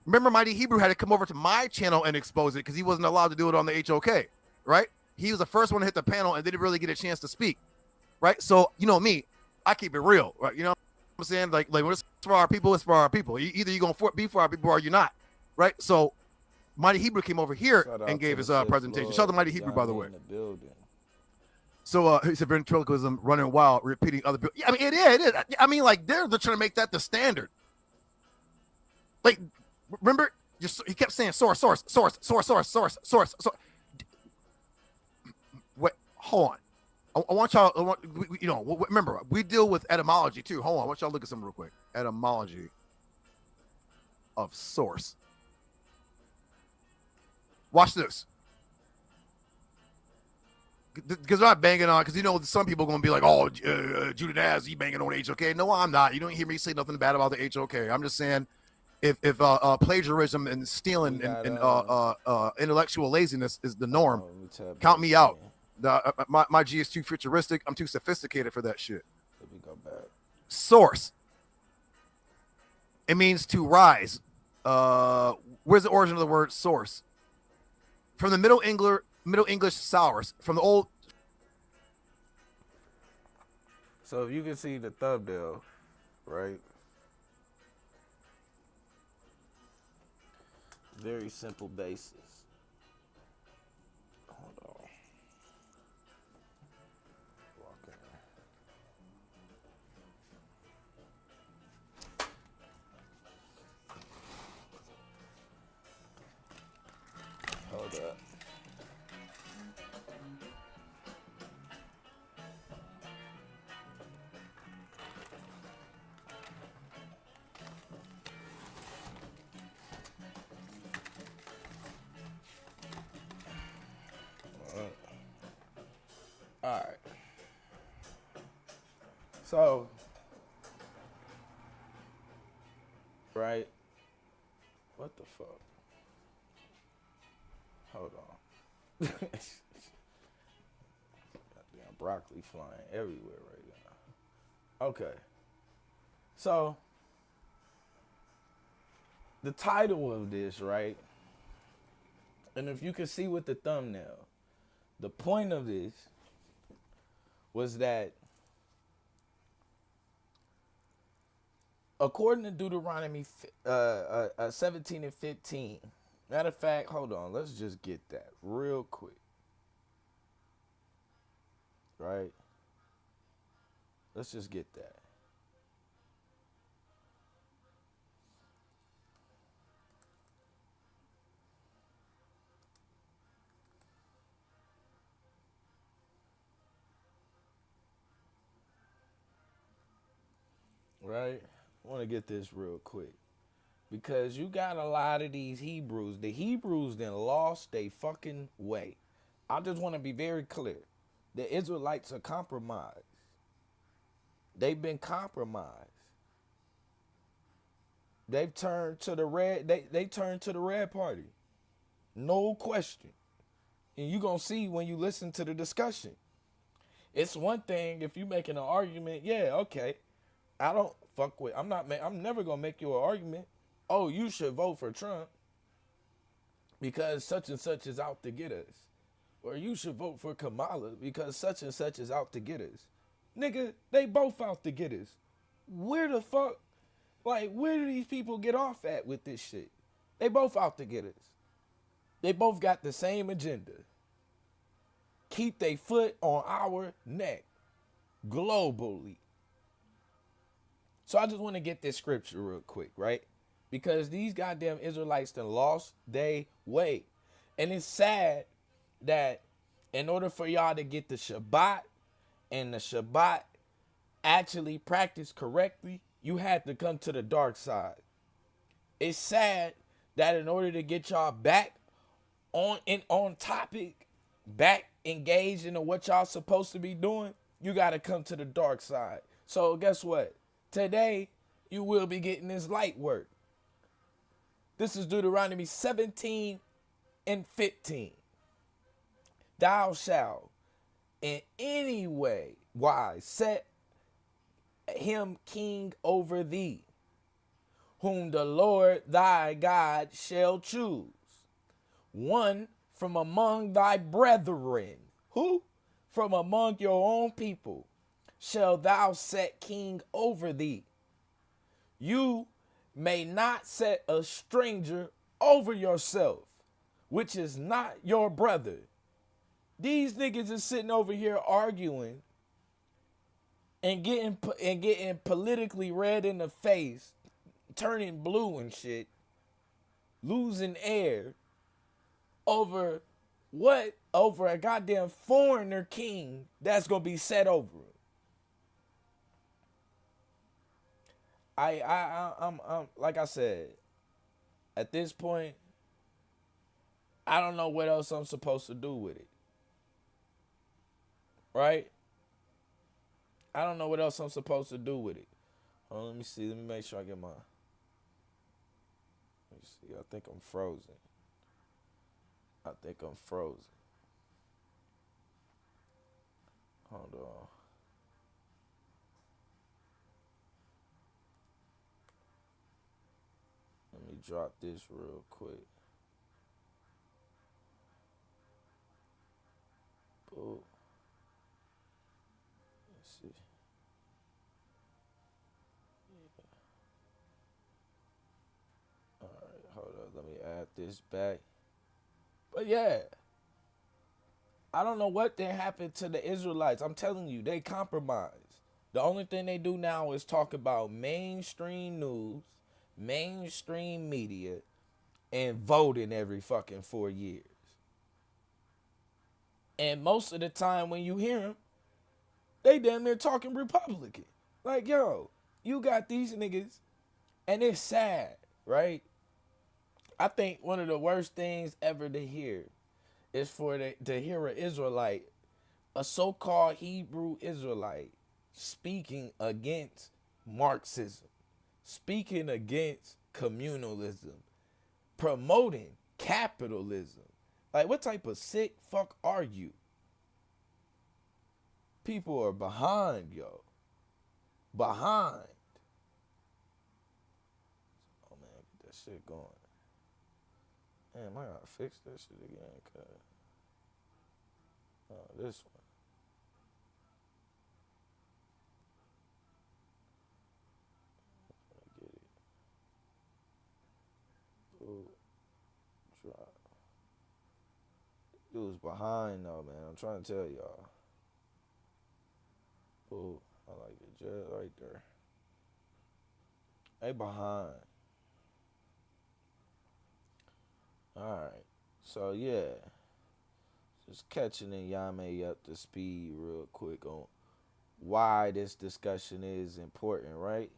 Remember, Mighty Hebrew had to come over to my channel and expose it because he wasn't allowed to do it on the HOK, right? He was the first one to hit the panel and didn't really get a chance to speak, right? So, you know me, I keep it real, right? You know what I'm saying? Like when it's for our people, it's for our people. Either you're going to be for our people or you're not, right? So Mighty Hebrew came over here and gave his presentation. Shout out to Mighty Hebrew, by the way. So he said ventriloquism, running wild, repeating other people. Yeah, I mean, it is. I mean, like they're trying to make that the standard. Like, remember, he kept saying source. Wait, hold on. I want y'all. Remember, we deal with etymology too. Hold on, I want y'all to look at something real quick. Etymology of source. Watch this. because I'm not banging on, because you know some people are gonna be like, oh, Judah Naz, he banging on HOK. No, I'm not. You don't hear me say nothing bad about the HOK. I'm just saying, if plagiarism and stealing and intellectual laziness is the norm, count me out. My G is too futuristic. I'm too sophisticated for that shit. Let me go back. Source. It means to rise. Where's the origin of the word source? From the Middle English source, from the old. So if you can see the thumbnail, right? Very simple basis. Hold on. Walk in. Hold up. All right. So, right? What the fuck? Hold on. Goddamn broccoli flying everywhere right now. Okay. So, the title of this, right? And if you can see with the thumbnail, the point of this was that according to Deuteronomy 17 and 15, matter of fact, hold on, let's just get that real quick. Right? Let's just get that. Right? I want to get this real quick. Because you got a lot of these Hebrewz. The Hebrewz then lost their fucking way. I just want to be very clear. The Israelites are compromised. They've been compromised. They've turned to the red. They turned to the red party. No question. And you're going to see when you listen to the discussion. It's one thing if you're making an argument. Yeah, okay. I don't fuck with. I'm never gonna make you an argument. Oh, you should vote for Trump because such and such is out to get us, or you should vote for Kamala because such and such is out to get us. Nigga, they both out to get us. Where the fuck? Like, where do these people get off at with this shit? They both out to get us. They both got the same agenda. Keep their foot on our neck globally. So I just want to get this scripture real quick, right? Because these goddamn Israelites done lost their way. And it's sad that in order for y'all to get the Shabbat and the Shabbat actually practiced correctly, you had to come to the dark side. It's sad that in order to get y'all back on topic, back engaged into what y'all supposed to be doing, you got to come to the dark side. So guess what? Today, you will be getting this light work. This is Deuteronomy 17 and 15. Thou shalt in any way wise set him king over thee, whom the Lord thy God shall choose, one from among thy brethren. Who? From among your own people. Shall thou set king over thee. You may not set a stranger over yourself, which is not your brother. These niggas is sitting over here arguing and getting politically red in the face, turning blue and shit, losing air over what? Over a goddamn foreigner king that's gonna be set over him. I'm like I said, at this point, I don't know what else I'm supposed to do with it. right? I don't know what else I'm supposed to do with it. Let me see. Let me make sure I get my. Let me see. I think I'm frozen. Hold on. Let me drop this real quick. Boom. Let's see. All right, hold up. Let me add this back. But yeah, I don't know what then happened to the Israelites. I'm telling you, they compromised. The only thing they do now is talk about mainstream news, mainstream media, and voting every fucking 4 years. And most of the time when you hear them, they damn near talking Republican. Like, yo, you got these niggas, and it's sad, right? I think one of the worst things ever to hear is to hear an Israelite, a so-called Hebrew Israelite, speaking against Marxism, speaking against communalism, promoting capitalism. Like, what type of sick fuck are you? People are behind, yo. Behind. Oh, man, get that shit going. Damn, I gotta fix that shit again, cuz. Oh, this one. I get it. Ooh, drop. You was behind though, man. I'm trying to tell y'all. Ooh, I like it just right there. They behind. Alright. So yeah. Just catching in Yame up to speed real quick on why this discussion is important, right?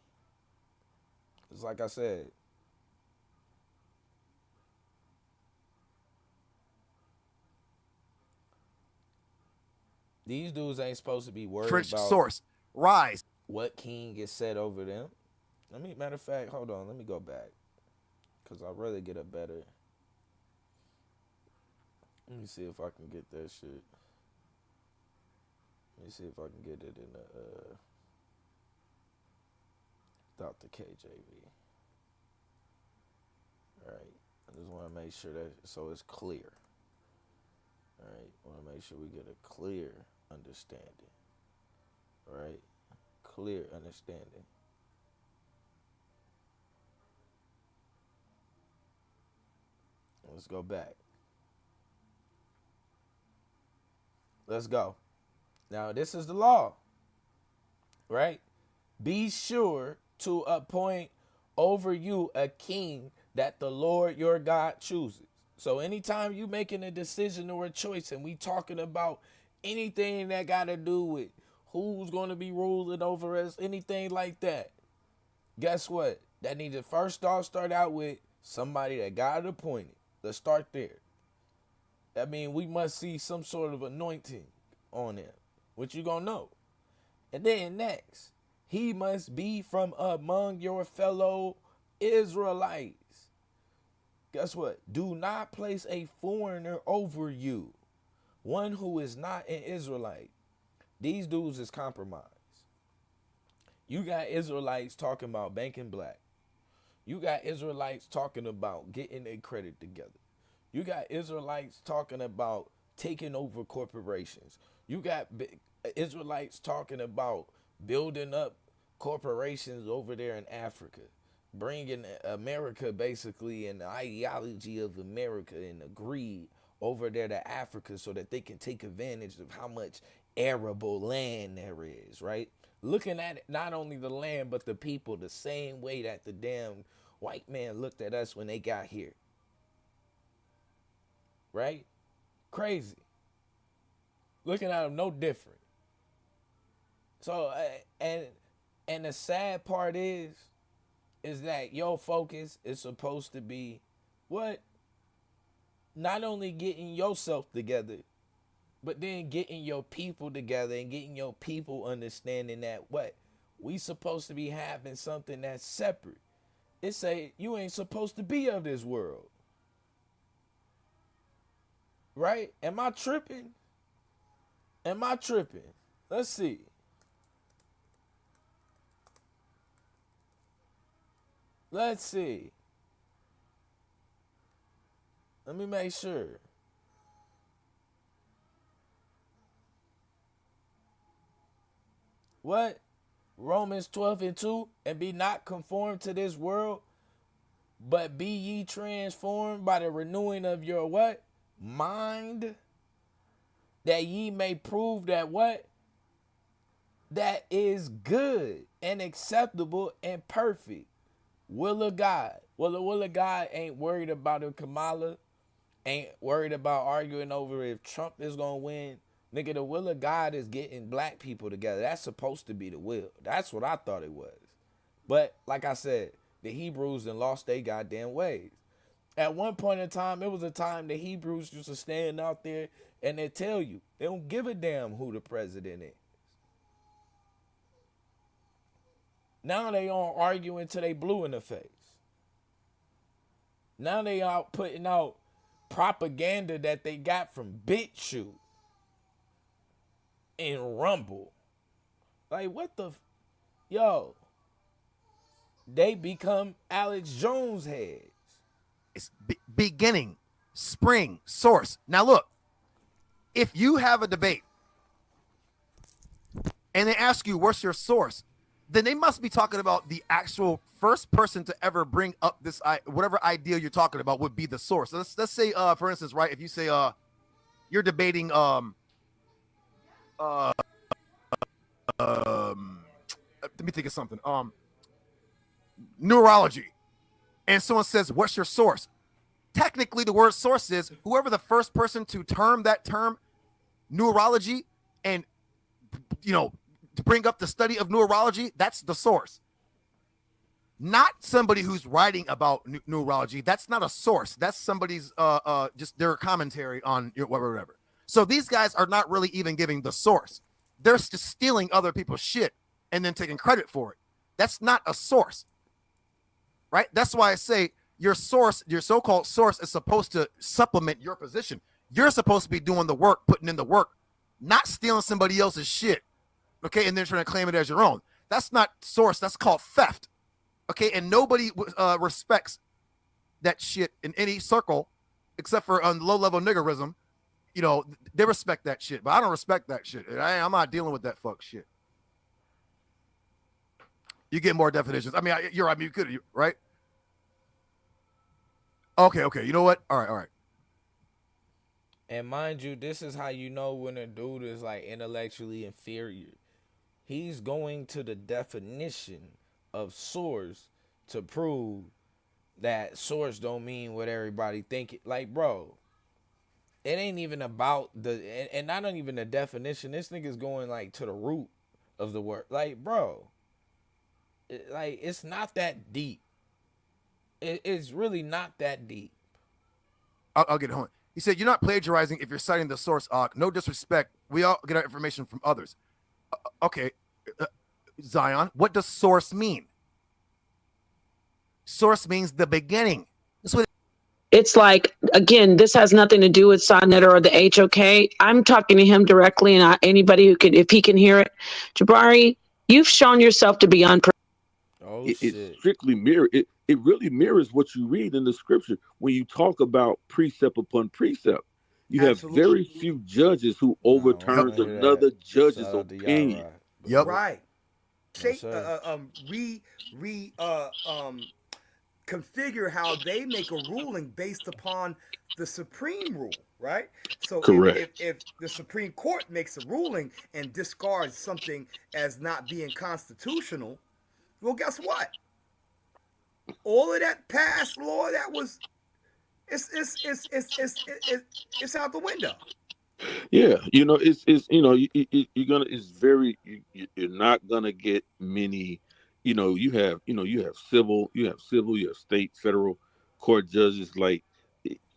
It's like I said, these dudes ain't supposed to be worried French about source. Rise. what king gets set over them. Matter of fact, hold on, let me go back. Because I'd rather get a better. Let me see if I can get that shit. Let me see if I can get it in the without the KJV. Alright. I just want to make sure that so it's clear. Alright. I want to make sure we get a clear understanding. Alright. Clear understanding. Let's go back. Let's go. Now, this is the law, right? Be sure to appoint over you a king that the Lord your God chooses. So anytime you making a decision or a choice and we talking about anything that got to do with who's going to be ruling over us, anything like that, guess what? That need to first off start out with somebody that got appointed. Let's start there. I mean, we must see some sort of anointing on him, which you gonna know. And then next, he must be from among your fellow Israelites. Guess what? Do not place a foreigner over you, one who is not an Israelite. These dudes is compromised. You got Israelites talking about banking black. You got Israelites talking about getting their credit together. You got Israelites talking about taking over corporations. You got Israelites talking about building up corporations over there in Africa, bringing America basically and the ideology of America and the greed over there to Africa so that they can take advantage of how much arable land there is, right? Looking at it, not only the land, but the people the same way that the damn white man looked at us when they got here. Right? Crazy. Looking at them no different. So, and the sad part is that your focus is supposed to be what? Not only getting yourself together, But then getting your people together and getting your people understanding that what we supposed to be having something that's separate. It say you ain't supposed to be of this world. Right? Am I tripping? Am I tripping? Let's see. Let's see. Let me make sure. What? Romans 12:2, and be not conformed to this world, but be ye transformed by the renewing of your what? Mind, that ye may prove that what? That is good and acceptable and perfect will of God. Well, the will of God ain't worried about if Kamala, ain't worried about arguing over if Trump is going to win. Nigga, the will of God is getting black people together. That's supposed to be the will. That's what I thought it was. But like I said, the Hebrewz done lost their goddamn ways. At one point in time, it was a time the Hebrewz used to stand out there and they tell you they don't give a damn who the president is. Now they all arguing till they blue in the face. Now they out putting out propaganda that they got from BitChute and Rumble. Like, what the... Yo. They become Alex Jones heads. It's beginning, spring, source. Now look, if you have a debate and they ask you what's your source, then they must be talking about the actual first person to ever bring up this, whatever idea you're talking about would be the source. So let's say, for instance, right, if you say you're debating let me think of something. Neurology. And someone says, what's your source? Technically, the word source is whoever the first person to term that term neurology and, you know, to bring up the study of neurology, that's the source. Not somebody who's writing about neurology. That's not a source. That's somebody's just their commentary on whatever. So these guys are not really even giving the source. They're just stealing other people's shit and then taking credit for it. That's not a source. Right? That's why I say your source, your so-called source, is supposed to supplement your position. You're supposed to be doing the work, putting in the work, not stealing somebody else's shit. Okay, and then trying to claim it as your own. That's not source. That's called theft. Okay, and nobody respects that shit in any circle, except for on low-level niggerism. You know, they respect that shit, but I don't respect that shit. I'm not dealing with that fuck shit. You get more definitions. I mean, you're right. I mean, you could, right? Okay. You know what? All right. And mind you, this is how you know when a dude is like intellectually inferior. He's going to the definition of source to prove that source don't mean what everybody think it. Like, bro, it ain't even about and not even the definition. This nigga's going like to the root of the word. Like, bro, it's not that deep. It's really not that deep. I'll get it home. He said, you're not plagiarizing if you're citing the source, no disrespect. We all get our information from others. Okay, Zion, what does source mean? Source means the beginning. That's what it's like, again, this has nothing to do with Sonnet or the HOK. I'm talking to him directly, and anybody who can, if he can hear it. Jabari, you've shown yourself to be unprofessional. It strictly mirror it. It really mirrors what you read in the scripture when you talk about precept upon precept. You Absolutely. Have very few judges who overturns another judge's opinion. Yep. Right. Configure how they make a ruling based upon the Supreme rule, right? So if the Supreme Court makes a ruling and discards something as not being constitutional, well, guess what? All of that past law that was, it's out the window. Yeah, you're not gonna get many. You have civil, you have state, federal court judges. Like,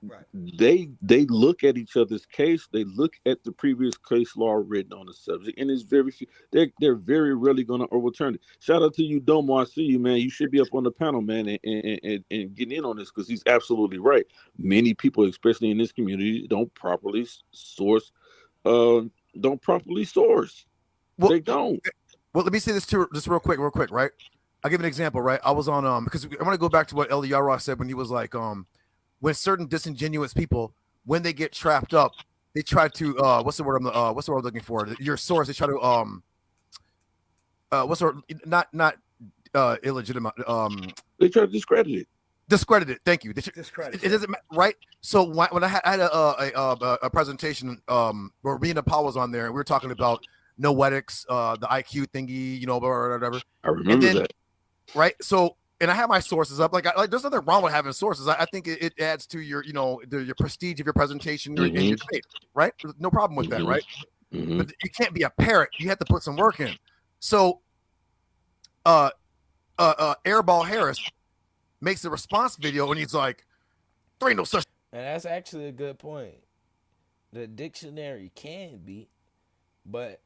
Right. They look at each other's case. They look at the previous case law written on the subject, and it's very few. They're very rarely going to overturn it. Shout out to you, Domo. I see you, man. You should be up on the panel, man, and getting in on this because he's absolutely right. Many people, especially in this community, don't properly source. Don't properly source. Well, they don't. Well, let me say this too, just real quick, right? I'll give an example, right? I was on because I want to go back to what Eliyahu said when he was like, when certain disingenuous people, when they get trapped up, they try to what's the word I'm looking for? Your source. They try to what's the word? Not illegitimate. They try to discredit it. Discredit it. Thank you. Discredit it doesn't matter, right? So when I had a presentation, where me and Paul was on there, and we were talking about noetics, the IQ thingy, whatever. I remember that. Right. So, and I have my sources up. Like there's nothing wrong with having sources. I think it adds to your, your prestige of your presentation and your debate. Right. There's no problem with that. Right. But you can't be a parrot. You have to put some work in. So, Airball Harris makes a response video, and he's like, "There ain't no such." And that's actually a good point. The dictionary can be, but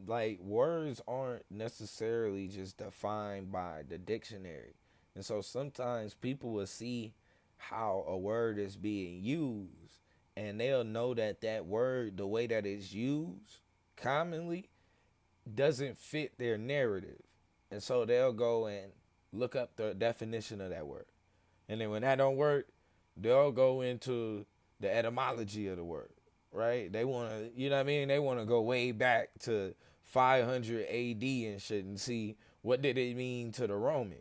like words aren't necessarily just defined by the dictionary. And so sometimes people will see how a word is being used, and they'll know that that word, the way that it's used commonly, doesn't fit their narrative. And so they'll go and look up the definition of that word. And then when that don't work, they'll go into the etymology of the word, right? They want to, they want to go way back to 500 AD and shit and see what did it mean to the Romans?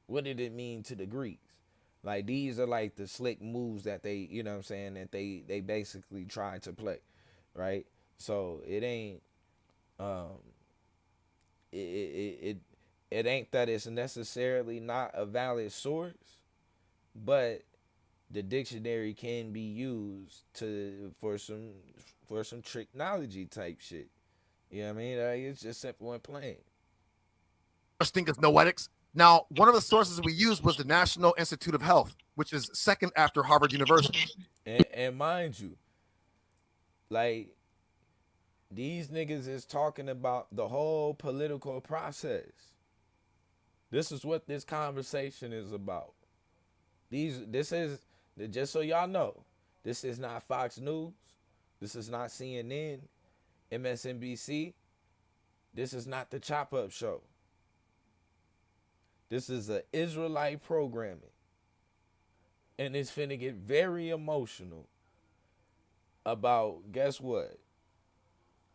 What did it mean to the Greeks? Like, these are like the slick moves that they, that they basically try to play, right? So it ain't, it ain't that it's necessarily not a valid source, but the dictionary can be used for some technology type shit. You know what I mean? It's just simple and plain. I think it's noetics. Now, one of the sources we used was the National Institute of Health, which is second after Harvard University. And mind you, like, these niggas is talking about the whole political process. This is what this conversation is about. This is, just so y'all know, this is not Fox News. This is not CNN, MSNBC. This is not the Chop Up Show. This is an Israelite programming. And it's finna get very emotional about, guess what?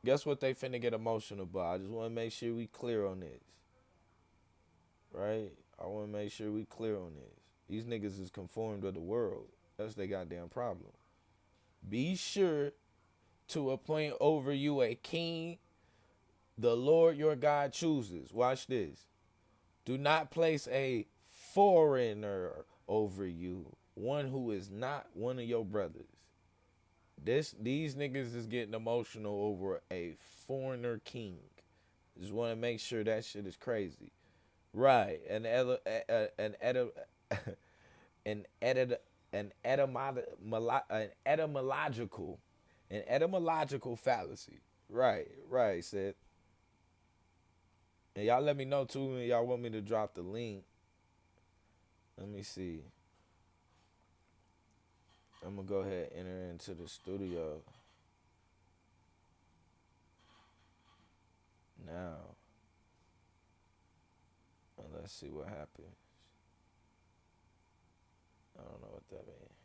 Guess what they finna get emotional about? I just want to make sure we clear on this. Right? I want to make sure we clear on this. These niggas is conformed to the world. That's their goddamn problem. Be sure to appoint over you a king the Lord your God chooses. Watch this. Do not place a foreigner over you, one who is not one of your brothers. These niggas is getting emotional over a foreigner king. Just want to make sure that shit is crazy. Right. An etymological fallacy. Right, Seth. And y'all let me know too when y'all want me to drop the link. Let me see. I'm gonna go ahead and enter into the studio now. And let's see what happens. I don't know what that means.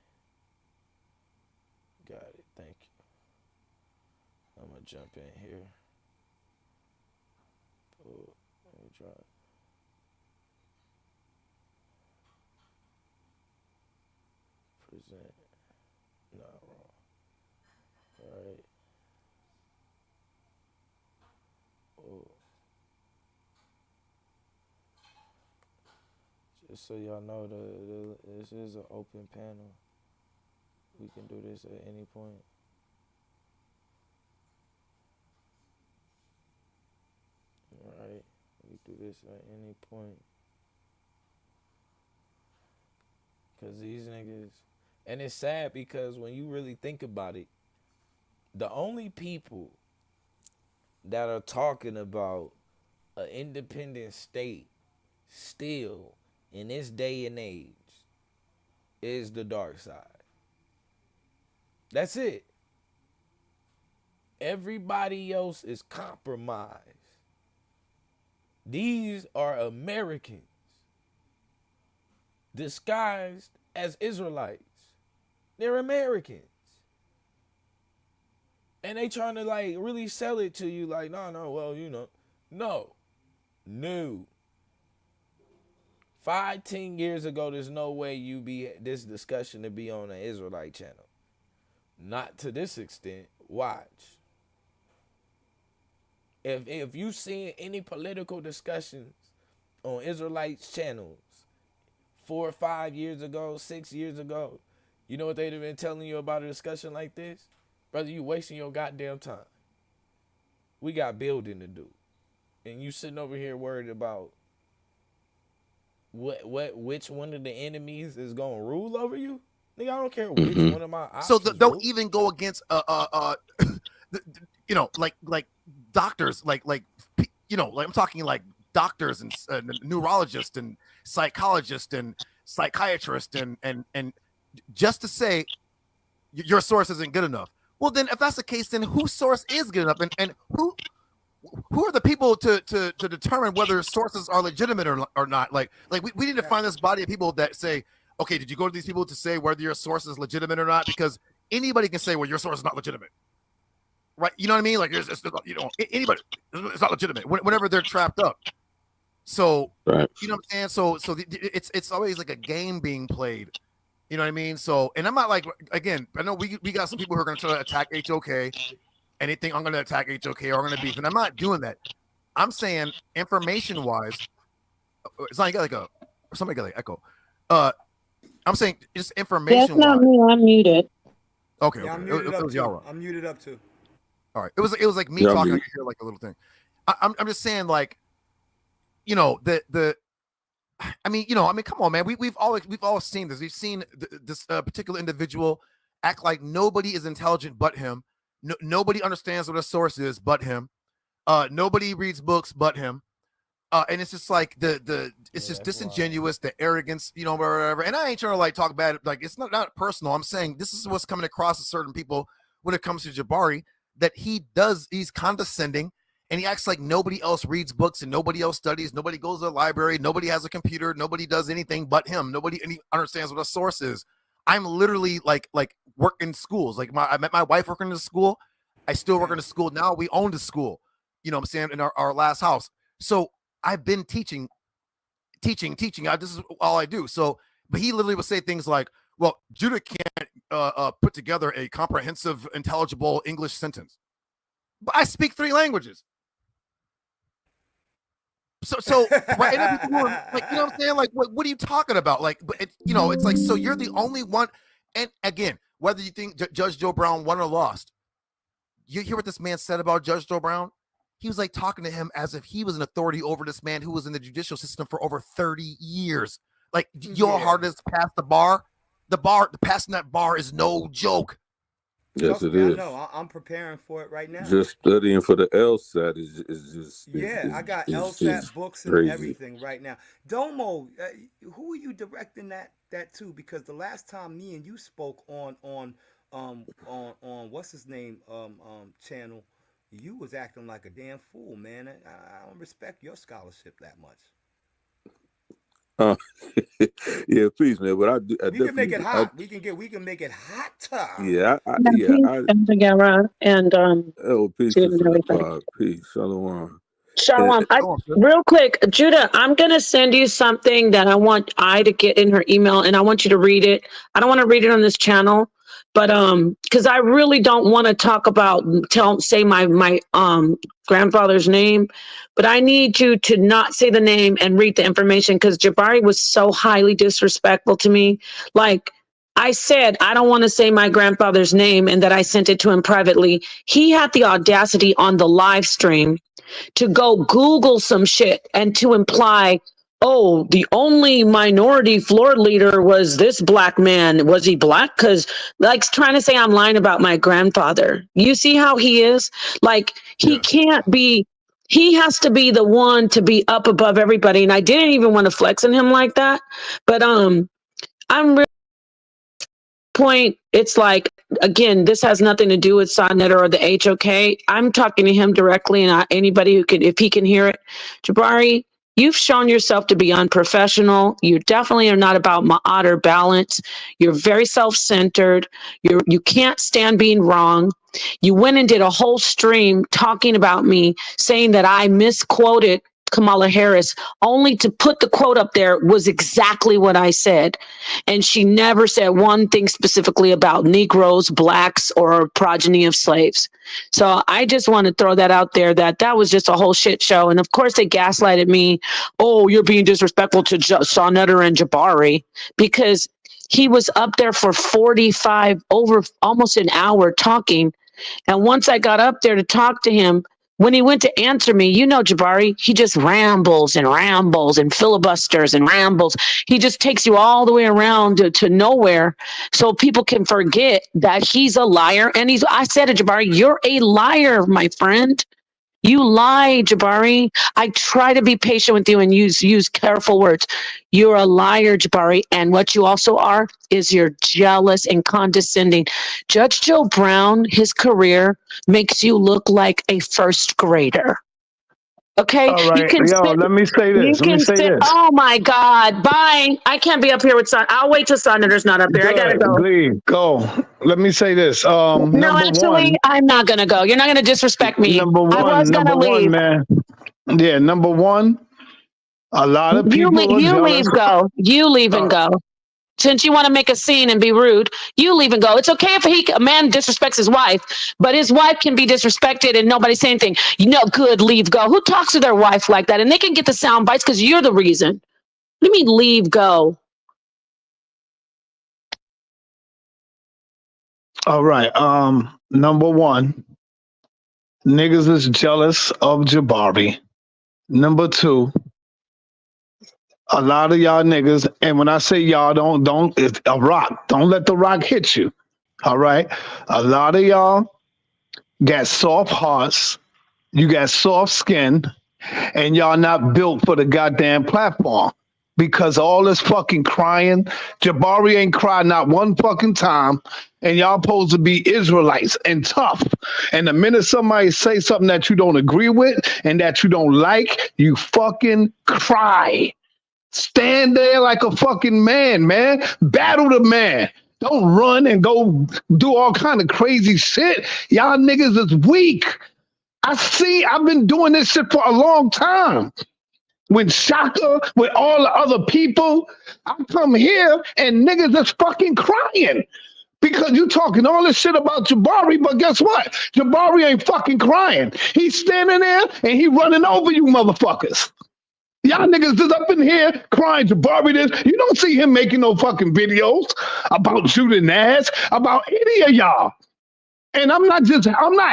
Got it. Thank you. I'm gonna jump in here. Oh, let me drop. Present. No, wrong. All right. Oh. Just so y'all know, this is an open panel. We can do this at any point. Alright, we do this at any point. Cause these niggas, And it's sad because when you really think about it, the only people that are talking about an independent state still in this day and age is the dark side. That's it. Everybody else is compromised. These are Americans disguised as Israelites. They're Americans. And they trying to like really sell it to you like, no, well, you know. No. 5-10 years ago, there's no way you be this discussion to be on an Israelite channel. Not to this extent. Watch. If you seen any political discussions on Israelites channels 4 or 5 years ago, 6 years ago, you know what they'd have been telling you about a discussion like this? Brother, you wasting your goddamn time. We got building to do. And you sitting over here worried about which one of the enemies is gonna rule over you? Nigga, I don't care which one of my options. So don't even go against you know, like doctors, like you know, like I'm talking like doctors and neurologists and psychologists and psychiatrists and just to say your source isn't good enough. Well, then if that's the case, then whose source is good enough, and who are the people to determine whether sources are legitimate or not? Like we need to find this body of people that say, okay, did you go to these people to say whether your source is legitimate or not? Because anybody can say, well, your source is not legitimate. Right, you know what I mean? Like, you know, anybody, it's not legitimate whenever they're trapped up. So, right. You know what I'm saying? So it's always like a game being played. You know what I mean? So, and I'm not like, again, I know we got some people who are going to try to attack HOK, and they think I'm going to attack HOK or I'm going to beef, and I'm not doing that. I'm saying information wise, it's not like somebody got like echo. I'm saying just information. That's not me. I'm muted. Okay, yeah, okay. I'm muted It was y'all wrong. I'm muted up too. All right, it was like me talking. I could hear like a little thing. I'm just saying, like, you know, I mean, come on, man. We've all seen this. We've seen this particular individual act like nobody is intelligent but him. Nobody understands what a source is but him. Nobody reads books but him. And it's just like it's just disingenuous, the arrogance, you know, whatever. And I ain't trying to like talk bad. Like, it's not personal. I'm saying this is what's coming across to certain people when it comes to Jabari. That he's condescending and he acts like nobody else reads books and nobody else studies, nobody goes to the library, nobody has a computer, nobody does anything but him. Nobody understands what a source is. I'm literally like work in schools. Like I met my wife working in the school. I still work in the school now. We own the school, you know what I'm saying, in our last house. So I've been teaching. This is all I do. So, but he literally would say things like, well, Judah can't put together a comprehensive, intelligible English sentence. But I speak 3 languages. So right, like, you know what I'm saying? Like, what are you talking about? Like, but you know, it's like, so you're the only one. And again, whether you think Judge Joe Brown won or lost, you hear what this man said about Judge Joe Brown? He was like talking to him as if he was an authority over this man who was in the judicial system for over 30 years. Like, your hardest to pass the bar. Passing that bar is no joke. Yes, it is. No, I'm preparing for it right now. Just studying for the LSAT is just. I got LSAT books and everything right now. Domo, who are you directing that to? Because the last time me and you spoke on what's his name channel, you was acting like a damn fool, man. I don't respect your scholarship that much. Yeah, please, man. But we can make it hot. We can make it hotter. Yeah, peace, peace, shalom. Shalom. Real quick, Judah, I'm gonna send you something that I want to get in her email, and I want you to read it. I don't want to read it on this channel, but because I really don't want to talk about say my grandfather's name, but I need you to not say the name and read the information, because Jabari was so highly disrespectful to me. Like I said, I don't want to say my grandfather's name, and that I sent it to him privately. He had the audacity on the live stream to go Google some shit and to imply, oh, the only minority floor leader was this black man. Was he black? Because like trying to say I'm lying about my grandfather. You see how he is? Like he can't be, he has to be the one to be up above everybody. And I didn't even want to flex on him like that. But I'm really point, it's like, again, this has nothing to do with Sonnet or the HOK. I'm talking to him directly, and anybody who can, if he can hear it, Jabari, you've shown yourself to be unprofessional. You definitely are not about ma'at or balance. You're very self-centered. You can't stand being wrong. You went and did a whole stream talking about me, saying that I misquoted Kamala Harris, only to put the quote up there was exactly what I said. And she never said one thing specifically about Negroes, blacks, or progeny of slaves. So I just want to throw that out there, that was just a whole shit show. And of course they gaslighted me. Oh, you're being disrespectful to Sonetter and Jabari, because he was up there for 45, over almost an hour talking. And once I got up there to talk to him, when he went to answer me, you know, Jabari, he just rambles and filibusters and rambles. He just takes you all the way around to nowhere, so people can forget that he's a liar. And I said to Jabari, you're a liar, my friend. You lie, Jabari. I try to be patient with you and use careful words. You're a liar, Jabari. And what you also are is you're jealous and condescending. Judge Joe Brown, his career makes you look like a first grader. Okay? All right. Let me say this. Oh my God. Bye. I can't be up here with Son. I'll wait till Sonetter's not up here. I gotta go. Please go. Let me say this. No, actually, I'm not gonna go. You're not gonna disrespect me. I was gonna leave. Man. Yeah, number one. A lot of people. You leave, go. You leave and go. Since you want to make a scene and be rude, you leave and go. It's okay if a man disrespects his wife, but his wife can be disrespected and nobody say anything. You know, good, leave, go. Who talks to their wife like that? And they can get the sound bites because you're the reason. What do you mean, leave, go? All right. Number one, niggas is jealous of Jabari. Number two, a lot of y'all niggas, and when I say y'all, don't it's a rock. Don't let the rock hit you. All right. A lot of y'all got soft hearts. You got soft skin, and y'all not built for the goddamn platform. Because all this fucking crying, Jabari ain't cried not one fucking time, and y'all supposed to be Israelites and tough. And the minute somebody say something that you don't agree with and that you don't like, you fucking cry. Stand there like a fucking man. Battle the man. Don't run and go do all kind of crazy shit. Y'all niggas is weak. I've been doing this shit for a long time. When Shaka, with all the other people, I come here and niggas is fucking crying. Because you talking all this shit about Jabari, but guess what? Jabari ain't fucking crying. He's standing there and he running over you motherfuckers. Y'all niggas is up in here crying Jabari this. You don't see him making no fucking videos about Judah Nash, about any of y'all. And I'm not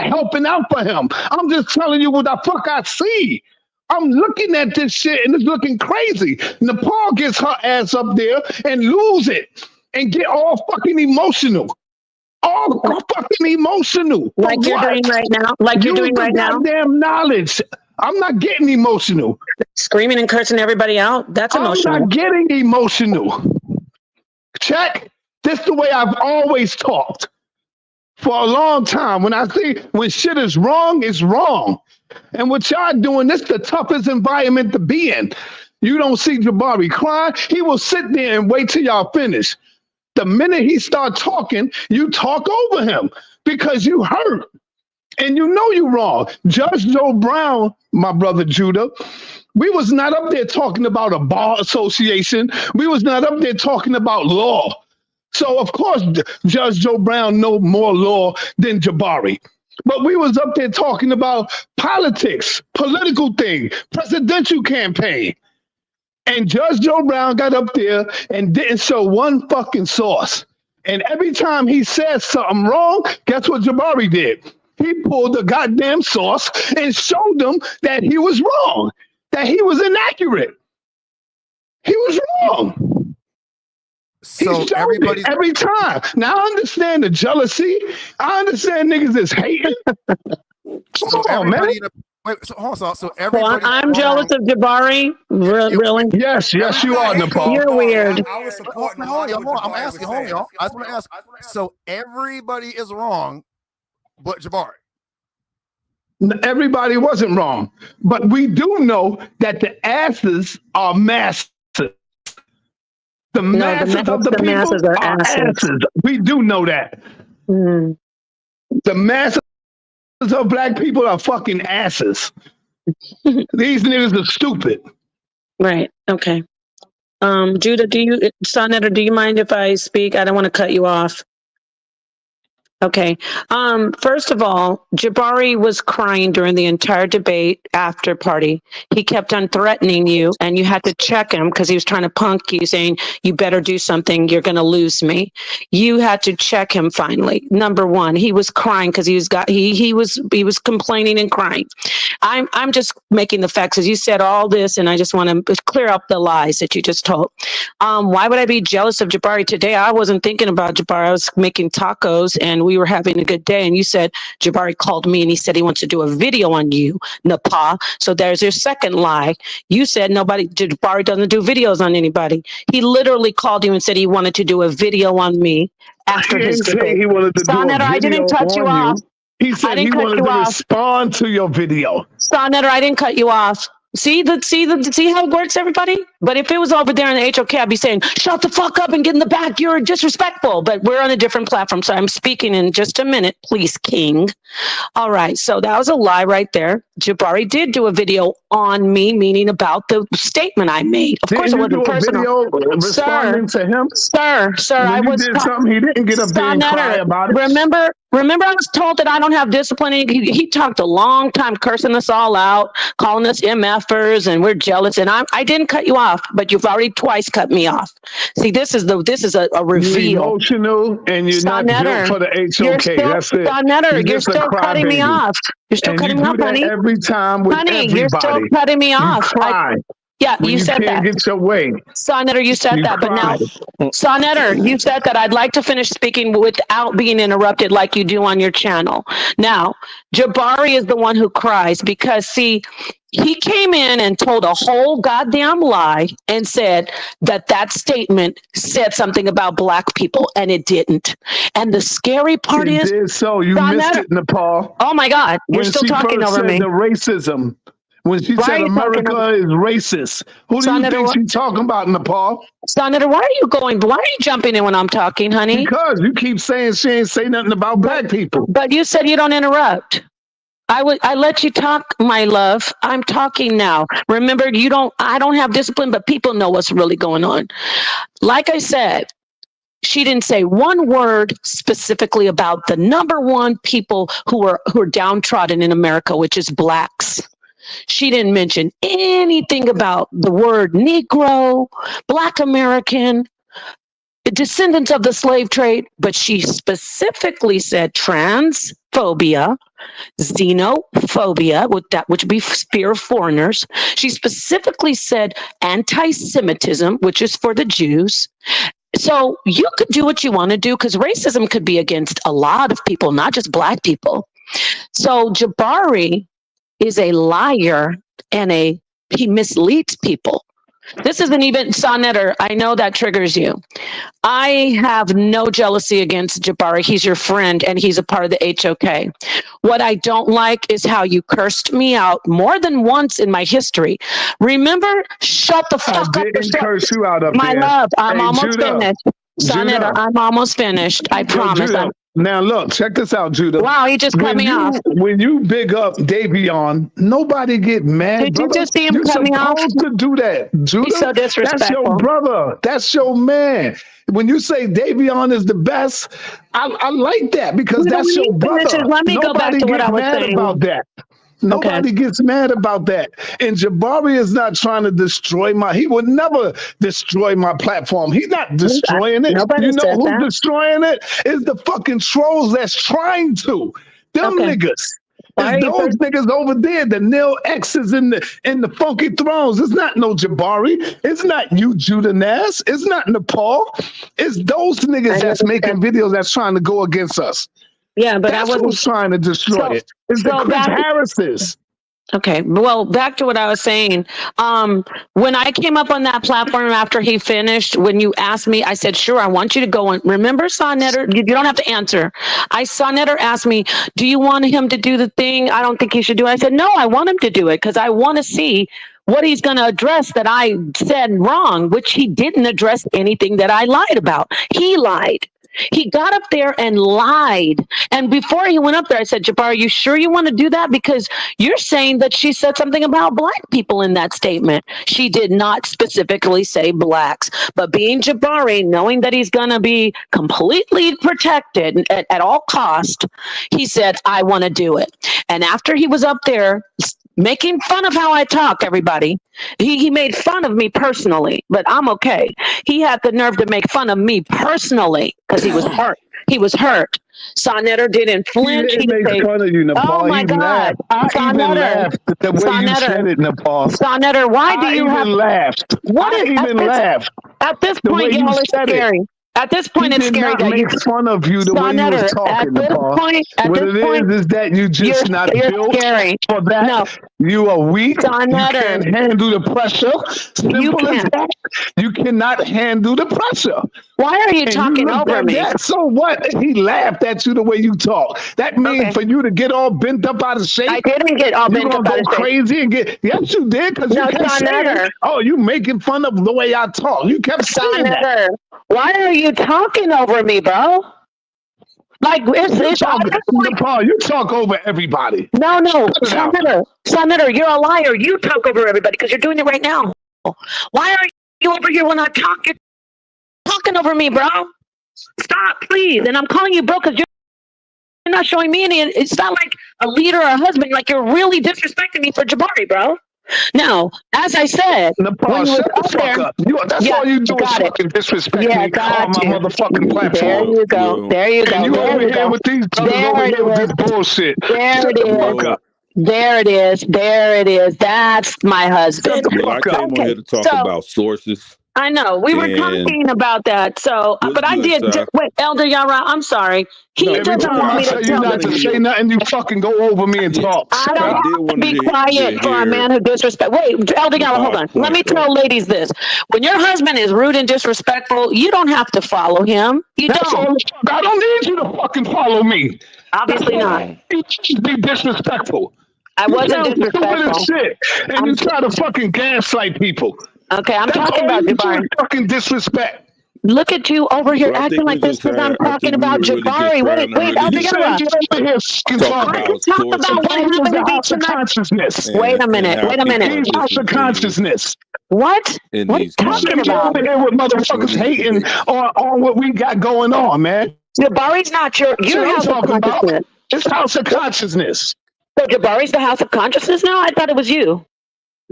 helping out for him. I'm just telling you what the fuck I see. I'm looking at this shit and it's looking crazy. Nepal gets her ass up there and lose it and get all fucking emotional. All fucking emotional. Like you're doing right now? Like you're doing right now? Goddamn knowledge. I'm not getting emotional. Screaming and cursing everybody out? That's emotional. I'm not getting emotional. Check. This is the way I've always talked. For a long time. When shit is wrong, it's wrong. And what y'all doing, this is the toughest environment to be in. You don't see Jabari crying. He will sit there and wait till y'all finish. The minute he start talking, you talk over him because you hurt. And you know you wrong. Judge Joe Brown, my brother Judah, we was not up there talking about a bar association. We was not up there talking about law. So, of course, Judge Joe Brown know more law than Jabari. But we was up there talking about politics, political thing, presidential campaign. And Judge Joe Brown got up there and didn't show one fucking source. And every time he said something wrong, guess what Jabari did? He pulled the goddamn source and showed them that he was wrong, that he was inaccurate. He was wrong. So everybody every time. Now I understand the jealousy. I understand niggas is hating. So everybody, wait, so hold on. So everybody. I'm jealous of Jabari. Really? Yes, you are, Nepal. You're weird. I was supporting. Hold on, I'm asking, y'all. I just want to ask. So everybody is wrong, but Jabari. Everybody wasn't wrong, but we do know that the asses are masses. The masses of the people are asses. We do know that. Mm. The masses of black people are fucking asses. These niggas are stupid. Right. Okay. Judah, Sonetta, do you mind if I speak? I don't want to cut you off. Okay. First of all, Jabari was crying during the entire debate after party. He kept on threatening you, and you had to check him because he was trying to punk you, saying, you better do something. You're going to lose me. You had to check him finally. Number one, he was crying because he was complaining and crying. I'm just making the facts, as you said all this, and I just want to clear up the lies that you just told. Why would I be jealous of Jabari today? I wasn't thinking about Jabari. I was making tacos, and we were having a good day. And you said Jabari called me and he said he wants to do a video on you, Nepal. So there's your second lie. You said Jabari doesn't do videos on anybody. He literally called you and said he wanted to do a video on me after his debate. He wanted to do a video I didn't cut you off. He said he wanted to respond to your video. Sonetta, I didn't cut you off. See how it works, everybody? But if it was over there in the HOK, I'd be saying, shut the fuck up and get in the back. You're disrespectful. But we're on a different platform, so I'm speaking in just a minute. Please, King. All right, so that was a lie right there. Jabari did do a video on me, meaning about the statement I made. Of course, it wasn't personal. Responding to him? Sir, when I was did something, he didn't get up there and cry about it. Remember, I was told that I don't have discipline. He talked a long time cursing us all out, calling us MFers, and we're jealous. And I didn't cut you off, but you've already twice cut me off. See, this is a reveal. You're emotional, and you're not built for the HOK. That's it. Sonetta, you're still cutting me off. You're still cutting me off, honey. Every time with everybody. You're still cutting me off. Yeah, you said that. Get your way. Sonetta, you said that, but now, Sonetta, you said that. I'd like to finish speaking without being interrupted like you do on your channel. Now, Jabari is the one who cries because, see, he came in and told a whole goddamn lie and said that statement said something about black people, and it didn't. And the scary part is... Did so. You missed it, Nepal. Oh, my God. You're still talking over me. The racism. When she said America is racist, who do you think she's talking about, Nepal? Sonetta, why are you jumping in when I'm talking, honey? Because you keep saying she ain't say nothing about black people. But you said you don't interrupt. I let you talk, my love. I'm talking now. Remember, I don't have discipline, but people know what's really going on. Like I said, she didn't say one word specifically about the number one people who are downtrodden in America, which is blacks. She didn't mention anything about the word Negro, Black American, descendants of the slave trade, but she specifically said transphobia, xenophobia, which would be fear of foreigners. She specifically said anti-Semitism, which is for the Jews. So you could do what you want to do because racism could be against a lot of people, not just black people. So Jabari is a liar and he misleads people. This isn't even Sonetta. I know that triggers you. I have no jealousy against Jabari. He's your friend and he's a part of the HOK. What I don't like is how you cursed me out more than once in my history. Remember, shut the fuck up. I didn't curse you out up my there. Love, I'm almost Judah. finished. Sonetta, I'm almost finished. I promise. Now look, check this out, Judah. Wow, he just cut me off. When you big up Davion, nobody get mad. Did you just see him cut me off? You're supposed to do that, Judah. He's so disrespectful. That's your brother. That's your man. When you say Davion is the best, I like that because that's your brother. Let me go back to what I was saying. About that. Nobody gets mad about that. And Jabari is not trying to destroy he would never destroy my platform. He's not destroying it. You know who's destroying it? Is the fucking trolls that's trying to. Them niggas. It's those niggas over there, the Nil X's and the Funky Thrones. It's not no Jabari. It's not you, Judah Nass. It's not Nepal. It's those niggas that's making videos that's trying to go against us. Yeah, but that's I wasn't who's trying to destroy it. It's the Chris Harrises. Okay, well, back to what I was saying. When I came up on that platform after he finished, when you asked me, I said, sure, I want you to go and remember Sonnetter. You don't have to answer. Sonnetter asked me, do you want him to do the thing? I don't think he should do it. I said, no, I want him to do it because I want to see what he's going to address that I said wrong, which he didn't address anything that I lied about. He lied. He got up there and lied. And before he went up there, I said, Jabbar, are you sure you want to do that? Because you're saying that she said something about black people in that statement. She did not specifically say blacks. But being Jabari, knowing that he's going to be completely protected at all cost, he said, I want to do it. And after he was up there making fun of how I talk, everybody. He made fun of me personally, but I'm okay. He had the nerve to make fun of me personally because he was hurt. He was hurt. Sonnetter didn't flinch. He didn't make fun of you, Nepal. Oh my God. I even laughed the way you said it, Nepal. Sonnetter, why do you have laughed? What I even laughed. At this point, y'all are scary. At this point, it's scary that you make fun of you the way you was talking. What it is that you just not built for that. No. You are weak. You can't handle the pressure. Simple as that. You cannot handle the pressure. Why are you talking over me? So what? He laughed at you the way you talk. That means for you to get all bent up out of shape. I didn't get all bent up out of shape. Crazy and get. Yes, you did. Because you kept saying, "Oh, you making fun of the way I talk." You kept saying that. Why are you talking over me, bro? Like, Paul, you talk over everybody. No, Sonnetter, you're a liar. You talk over everybody because you're doing it right now. Why are you over here when I talk? You're talking over me, bro. Stop, please. And I'm calling you bro because you're not showing me any. It's not like a leader or a husband. Like, you're really disrespecting me for Jabari, bro. Now, as I said, Nepal, shut the fuck up. That's all you do is fucking disrespect me on my motherfucking platform. There you go. There you go. And you over here with these brothers over here with this bullshit. There it is. There it is. There it is. That's my husband. Well, I came on here to talk about sources. I know. We were talking about that. So, but I did. Wait, Elder Yara, I'm sorry. He doesn't want me to tell not to say nothing. You fucking go over me and talk. I don't want to be quiet for a man who disrespects. Wait, Elder Yara, hold on. Let me tell ladies this. When your husband is rude and disrespectful, you don't have to follow him. You don't. I don't need you to fucking follow me. Obviously not. You should be disrespectful. I wasn't disrespectful. Shit, and you try to fucking gaslight people. Okay, I'm talking about Jabari. Fucking disrespect. Look at you over here acting like this because I'm talking about Jabari. Wait, Elder Yara. Talk about what happened to consciousness. Wait a minute. House of consciousness. What? What are you talking about? Over here with motherfuckers hating on what we got going on, man. Jabari's not your house of consciousness. It's house of consciousness. So Jabari's the house of consciousness now? I thought it was you.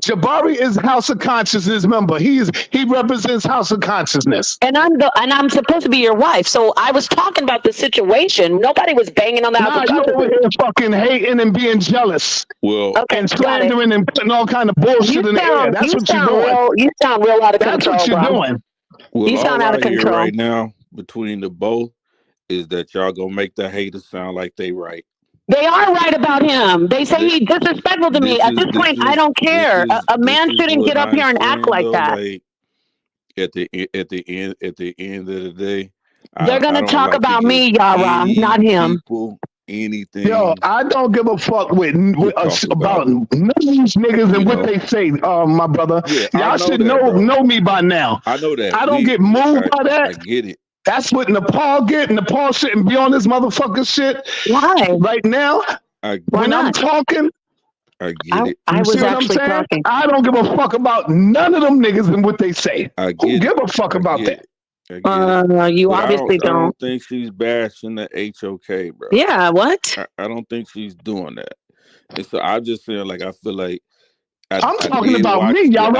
Jabari is House of Consciousness member. He represents House of Consciousness. And I'm supposed to be your wife. So I was talking about the situation. Nobody was banging on the House of Consciousness. You're over here fucking hating and being jealous. Well, and slandering and putting all kind of bullshit in the air. That's what you're doing. You sound real out of control. That's what you're doing. Well, you sound out of control right now between the both is that y'all gonna make the haters sound like they right. They are right about him. They say he's disrespectful to me. At this point, I don't care. A man shouldn't get up here and act like that. At the end of the day, they're gonna talk about me, Yara, not him. Anything. Yo, I don't give a fuck about none of these niggas and what they say, my brother. Y'all should know me by now. I know that. I don't get moved by that. I get it. That's what Nepal get. Nepal shouldn't be on this motherfucking shit. Why? Right now, when I'm talking, I get it. I was actually talking. I don't give a fuck about none of them niggas and what they say. Who give a fuck about that? You obviously don't. I don't think she's bashing the HOK, bro. Yeah, what? I don't think she's doing that. And so I'm just saying, like, I feel like I'm talking about me, y'all.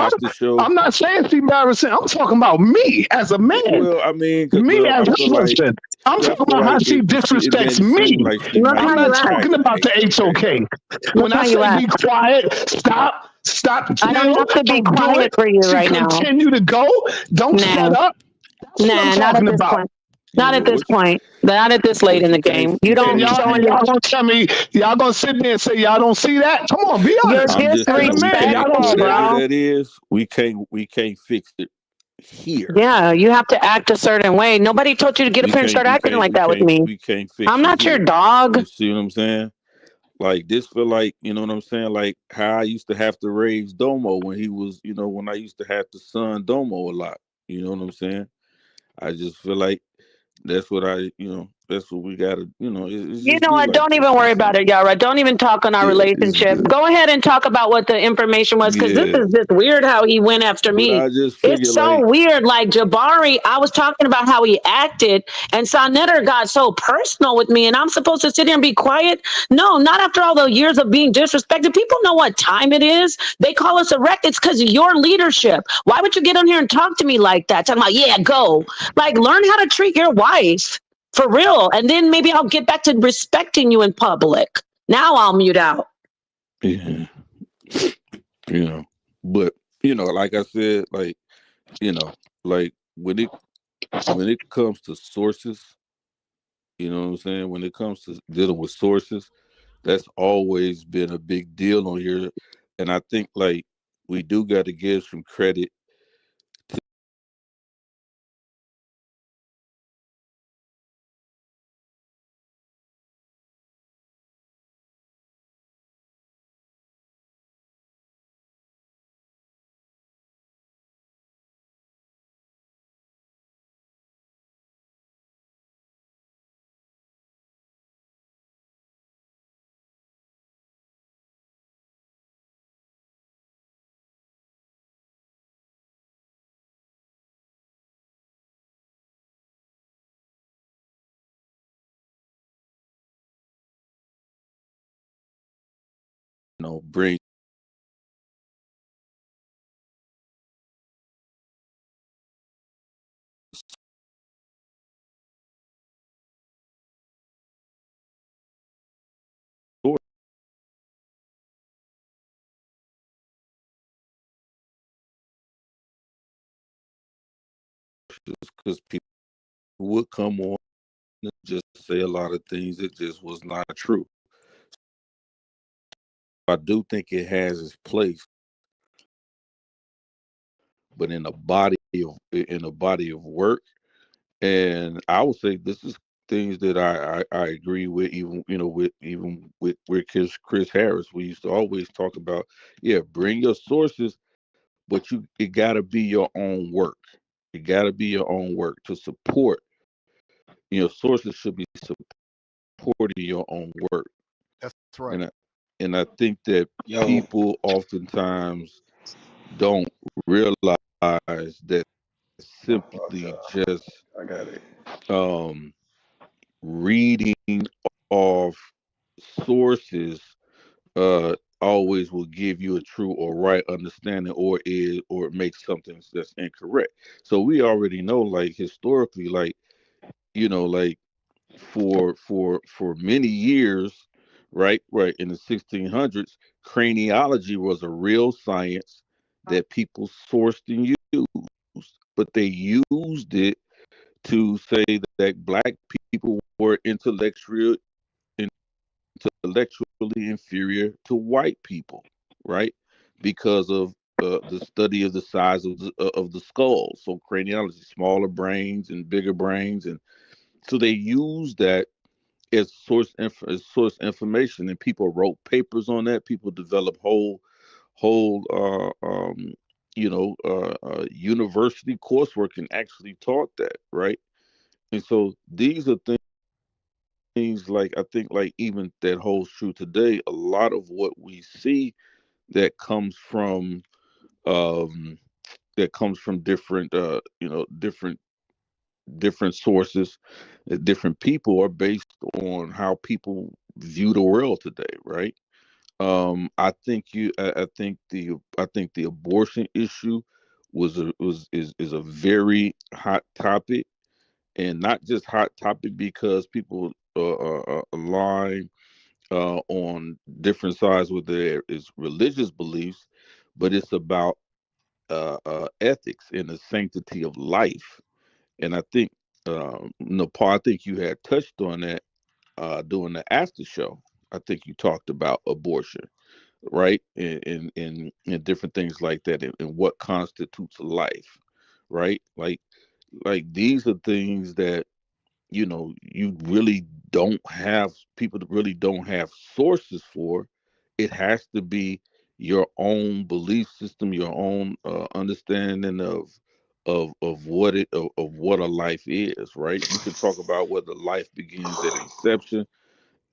I'm not saying it's embarrassing. I'm talking about me as a man. Well, I mean, me well, as a person. I'm talking about how she disrespects me. I'm not talking about the HOK. When I say be quiet, stop. I don't have to be quiet for you right now. Continue to go. Don't shut up. That's what I'm talking about. Not at this point. Not at this late in the game. You don't. Y'all gonna tell me? Y'all gonna sit there and say y'all don't see that? Come on, be honest. You're disrespectful, bro. That is, we can't fix it here. Yeah, you have to act a certain way. Nobody told you to get up here and start acting like that with me. We can't fix I'm not your dog. You see what I'm saying? Like this feel like, you know what I'm saying? Like how I used to have to raise Domo when he was, when I used to have to son Domo a lot. You know what I'm saying? I just feel like that's what that's what we gotta, You know what? Don't even worry about it, Yara. Don't even talk on our relationship. Go ahead and talk about what the information was, because this is just weird how he went after me. It's so weird. Like Jabari, I was talking about how he acted, and Sonetter got so personal with me, and I'm supposed to sit here and be quiet? No, not after all the years of being disrespected. People know what time it is. They call us a wreck. It's because of your leadership. Why would you get on here and talk to me like that? Talking about, yeah, go. Like, learn how to treat your wife. For real. And then maybe I'll get back to respecting you in public. Now I'll mute out. Yeah. But, like I said, like when it comes to sources, you know what I'm saying? When it comes to dealing with sources, that's always been a big deal on here. And I think like we do got to give some credit to bring because people would come on and just say a lot of things that just was not true. I do think it has its place, but in a body of work, and I would say this is things that I agree with, even with Chris Harris. We used to always talk about, bring your sources, but it got to be your own work. It got to be your own work to support. Sources should be supporting your own work. That's right. And I think that people oftentimes don't realize that simply just reading off sources always will give you a true or right understanding, or it makes something that's incorrect. So we already know, like historically, like like for many years, right in the 1600s, craniology was a real science that people sourced and used, but they used it to say that black people were intellectually inferior to white people, right? Because of the study of the size of the skull. So craniology, smaller brains and bigger brains, and so they used that as source information, and people wrote papers on that. People developed whole university coursework and actually taught that, right? And so these are things like, I think, like, even that holds true today. A lot of what we see that comes from different different sources, different people, are based on how people view the world today, right? I think the abortion issue is a very hot topic, and not just hot topic because people align on different sides with their is religious beliefs, but it's about ethics and the sanctity of life. And I think, Nepal, I think you had touched on that during the after show. I think you talked about abortion, right? And different things like that, and what constitutes life, right? Like these are things that you really don't have people that really don't have sources for. It has to be your own belief system, your own understanding of what a life is, right? You can talk about whether life begins at inception,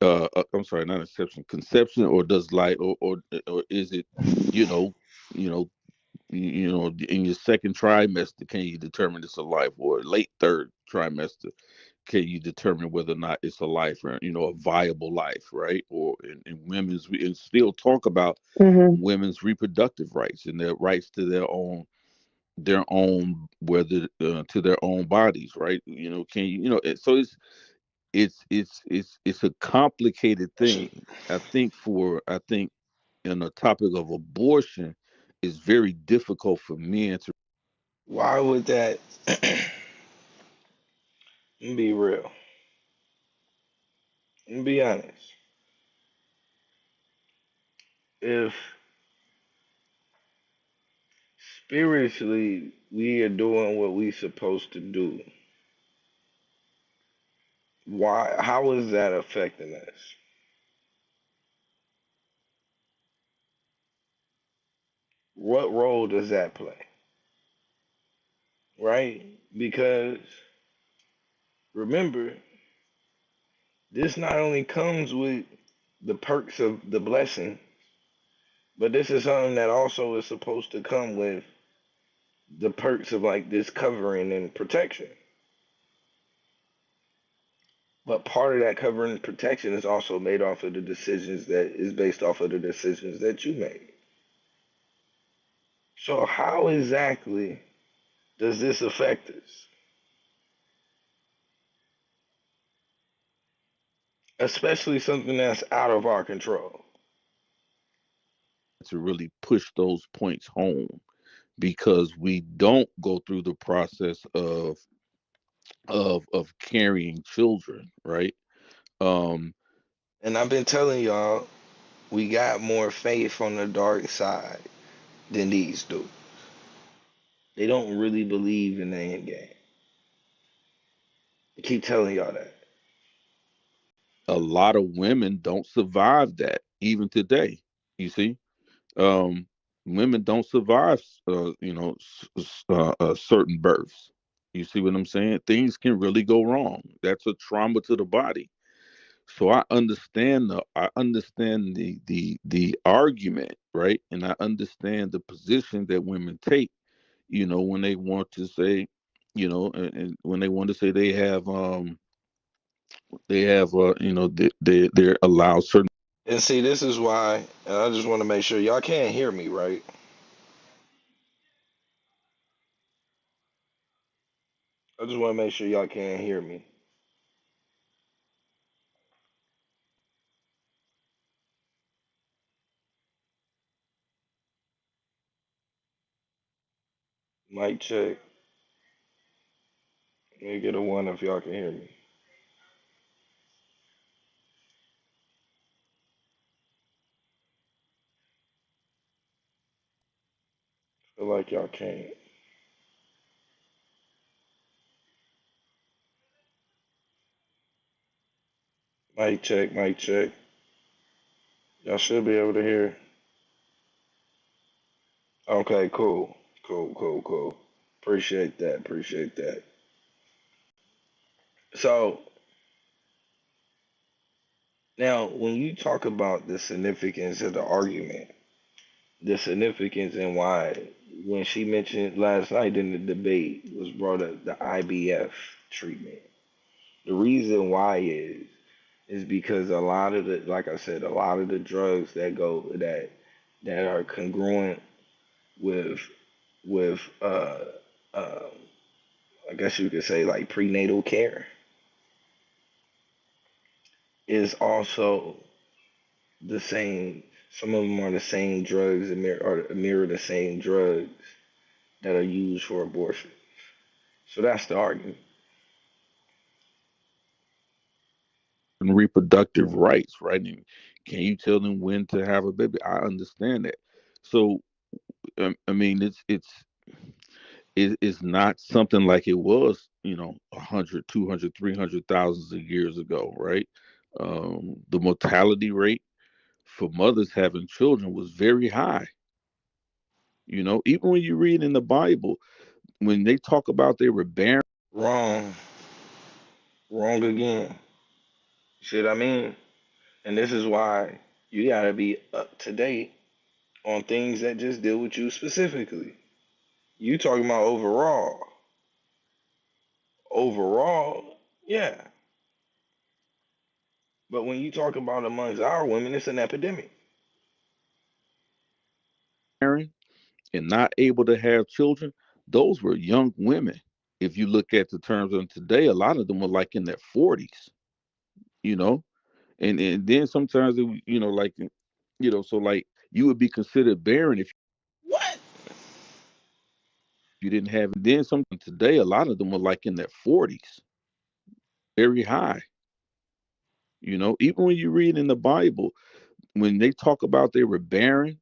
I'm sorry, not inception, conception, or does life, or is it, you know you know in your second trimester, can you determine it's a life, or late third trimester, can you determine whether or not it's a life, or a viable life, right? Or in women's, we and still talk about women's reproductive rights and their rights to their own whether to their own bodies, right? Can so it's a complicated thing. I think in the topic of abortion, it's very difficult for men to. Why would that be real? And be honest. If spiritually we are doing what we supposed to do, why how is that affecting us? What role does that play? Right? Because remember, this not only comes with the perks of the blessing, but this is something that also is supposed to come with the perks of like this covering and protection. But part of that covering and protection is also made off of the decisions that is based off of the decisions that you made. So how exactly does this affect us? Especially something that's out of our control. To really push those points home, because we don't go through the process of carrying children, right? um And I've been telling y'all, we got more faith on the dark side than these do. They don't really believe in the end game. I keep telling y'all that. a lot of women don't survive that even today, you see. um Women don't survive certain births. You see what I'm saying? Things can really go wrong. That's a trauma to the body. So I understand the argument, right? And I understand the position that women take, when they want to say, and when they want to say they're allowed certain. And see, this is why, and I just want to make sure y'all can't hear me, right? I just want to make sure y'all can't hear me. Mic check. Let me get a one if y'all can hear me. Feel like y'all can't. Mic check, mic check. Y'all should be able to hear. Okay, cool. Cool, cool, cool. Appreciate that. Appreciate that. So, now when you talk about the significance of the argument, the significance and why, when she mentioned last night in the debate, was brought up the IBF treatment. The reason why is is because a lot of the, like I said, a lot of the drugs that are congruent with with uh, I guess you could say like prenatal care is also the same. Some of them are the same drugs and mirror the same drugs that are used for abortion. So that's the argument. And reproductive rights, right? And can you tell them when to have a baby? I understand that. So I mean, it's not something like it was, 100, 200, 300,000 of years ago, right? The mortality rate for mothers having children was very high. Even when you read in the Bible, when they talk about they were barren. Wrong. Wrong again. See what I mean? And this is why you gotta be up to date on things that just deal with you specifically. You talking about overall. Overall, yeah. But when you talk about amongst our women, it's an epidemic. And not able to have children, those were young women. If you look at the terms of today, a lot of them were like in their 40s, you know, and then sometimes it, like, so like you would be considered barren if What? you didn't have. Then sometimes today, a lot of them were like in their 40s, very high. Even when you read in the Bible, when they talk about they were barren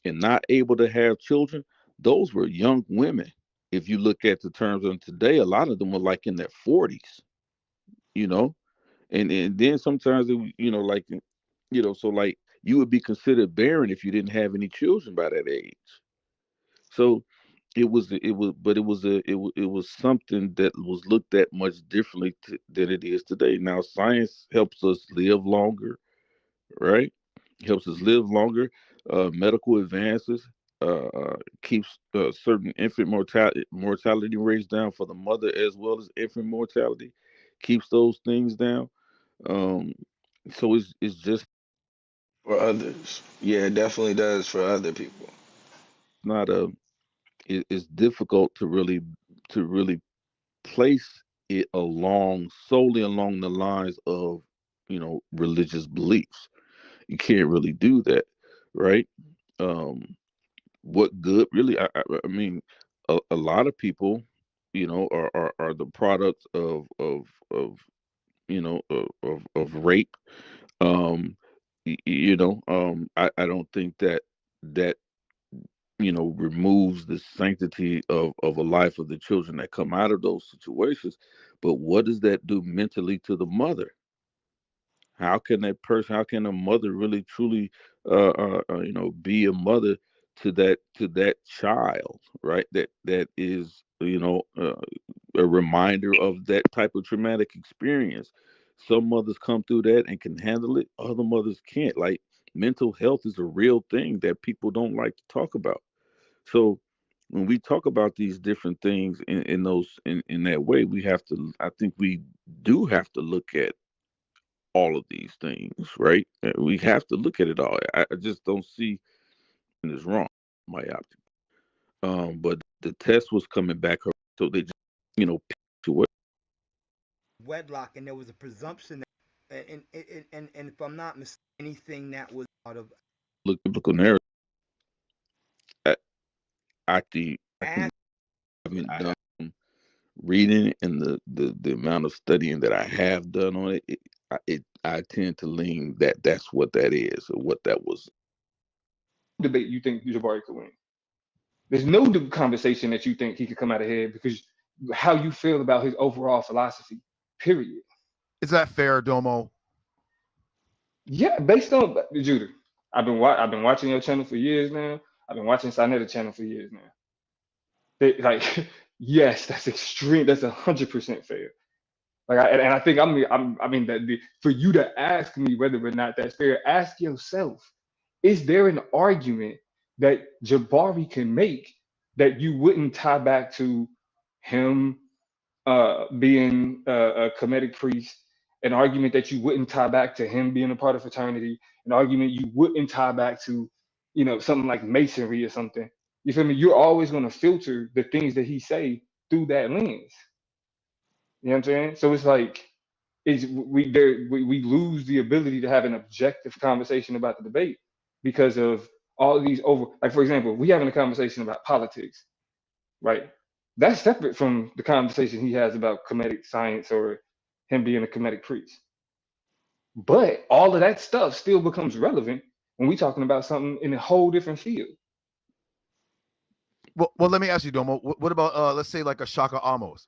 and not able to have children, those were young women. If you look at the terms of today, a lot of them were like in their 40s, you know, and then sometimes it, like, so like you would be considered barren if you didn't have any children by that age. So it was something that was looked at much differently than it is today. Now science helps us live longer, right? Helps us live longer. Medical advances keeps certain infant mortality rates down for the mother as well as infant mortality. Keeps those things down. So it's just For others. Yeah, it definitely does for other people. not a. It's difficult to really place it solely along the lines of religious beliefs. You can't really do that, right? What good really? I mean, a lot of people, are the products of of rape. I don't think that removes the sanctity of a life of the children that come out of those situations. But what does that do mentally to the mother? How can a mother really truly, be a mother to that child, right? That is, a reminder of that type of traumatic experience. Some mothers come through that and can handle it. Other mothers can't. Like mental health is a real thing that people don't like to talk about. So when we talk about these different things in that way, I think we do have to look at all of these things, right? We have to look at it all. I just don't see it's wrong, my optic. But the test was coming back, so they just, to what Wedlock, and there was a presumption that, and if I'm not mistaken, anything that was out of look biblical narrative. I haven't done reading and the amount of studying that I have done on it, I tend to lean that that's what that is or what that was. Debate you think Jabari could win? There's no conversation that you think he could come out ahead because how you feel about his overall philosophy. Period. Is that fair, Domo? Yeah, based on Judah. I've been watching your channel for years now. I've been watching Sinetta channel for years now. Like, yes, that's extreme. That's 100% fair. Like, I think I mean that for you to ask me whether or not that's fair, ask yourself: is there an argument that Jabari can make that you wouldn't tie back to him being a Kemetic priest an argument that you wouldn't tie back to him being a part of fraternity, an argument you wouldn't tie back to, something like masonry or something. You feel me? You're always going to filter the things that he say through that lens. You know what I'm saying? So it's like we lose the ability to have an objective conversation about the debate because of all of these like, for example, we having a conversation about politics, right? That's separate from the conversation he has about comedic science or him being a comedic priest. But all of that stuff still becomes relevant when we're talking about something in a whole different field. Well, let me ask you, Domo. What about let's say like a Shaka Amos?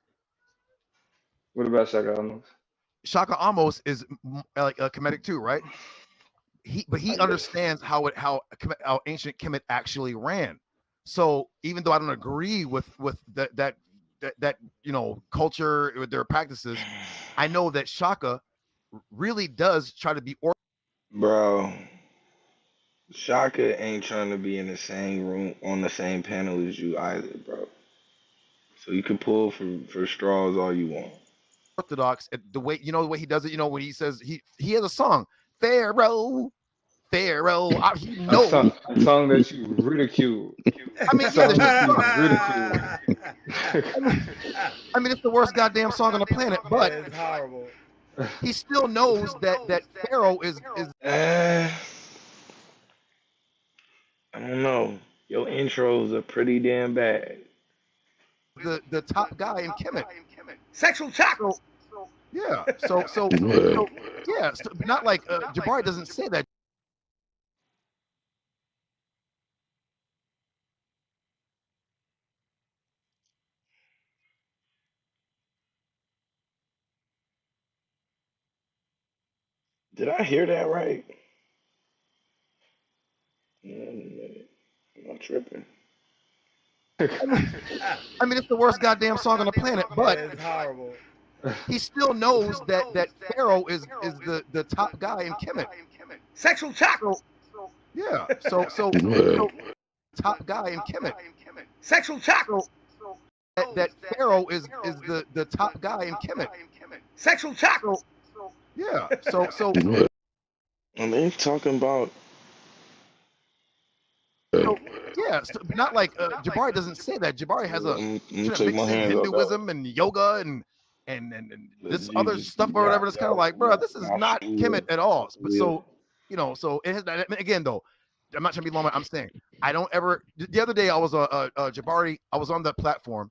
What about Shaka Amos? Shaka Amos is like a Kemetic too, right? He understands how ancient Kemet actually ran. So even though I don't agree with that culture with their practices, I know that Shaka really does try to be Bro, Shaka ain't trying to be in the same room on the same panel as you either, bro. So you can pull for straws all you want. Orthodox the way the way he does it. When he says he has a song, Pharaoh. He knows a song that you ridicule. I mean, I mean, it's the worst goddamn song on the planet, but it's horrible. He still knows that Pharaoh is. I don't know. Your intros are pretty damn bad. The top guy in Kemet. Sexual chocolate. Yeah. So yeah. So, not like Jabari doesn't say that. Did I hear that right? I'm not tripping. I mean, it's the worst goddamn song on the planet, but it's horrible. He still knows that Pharaoh is the top guy in Kemet. Sexual chocolate. Yeah. So top guy in Kemet. Sexual chocolate. That Pharaoh is the top guy in Kemet. Sexual chocolate. Yeah. So And they talking about. Yeah, not like Jabari doesn't say that. Jabari has a mix in Hinduism and yoga and this other stuff or whatever. It's kind of like, bro, this is not Kemet at all. But so it has, again though, I'm not trying to be long. I'm saying I don't ever. The other day I was Jabari. I was on that platform,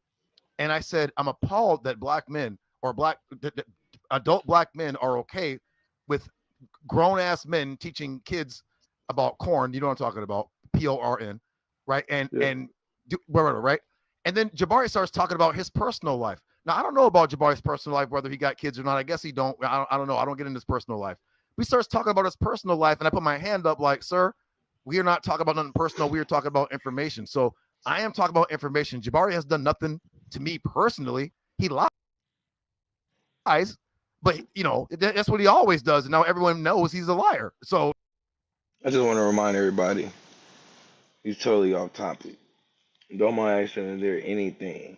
and I said I'm appalled that black men or adult black men are okay with grown ass men teaching kids about corn. You know what I'm talking about? PORN, right? Right? And then Jabari starts talking about his personal life. Now, I don't know about Jabari's personal life, whether he got kids or not. I guess he don't. I don't know. I don't get into his personal life. We starts talking about his personal life, and I put my hand up like, sir, we are not talking about nothing personal. We are talking about information. So I am talking about information. Jabari has done nothing to me personally. He lies, but that's what he always does. And now everyone knows he's a liar. So I just want to remind everybody. He's totally off topic. Don't mind asking, is there anything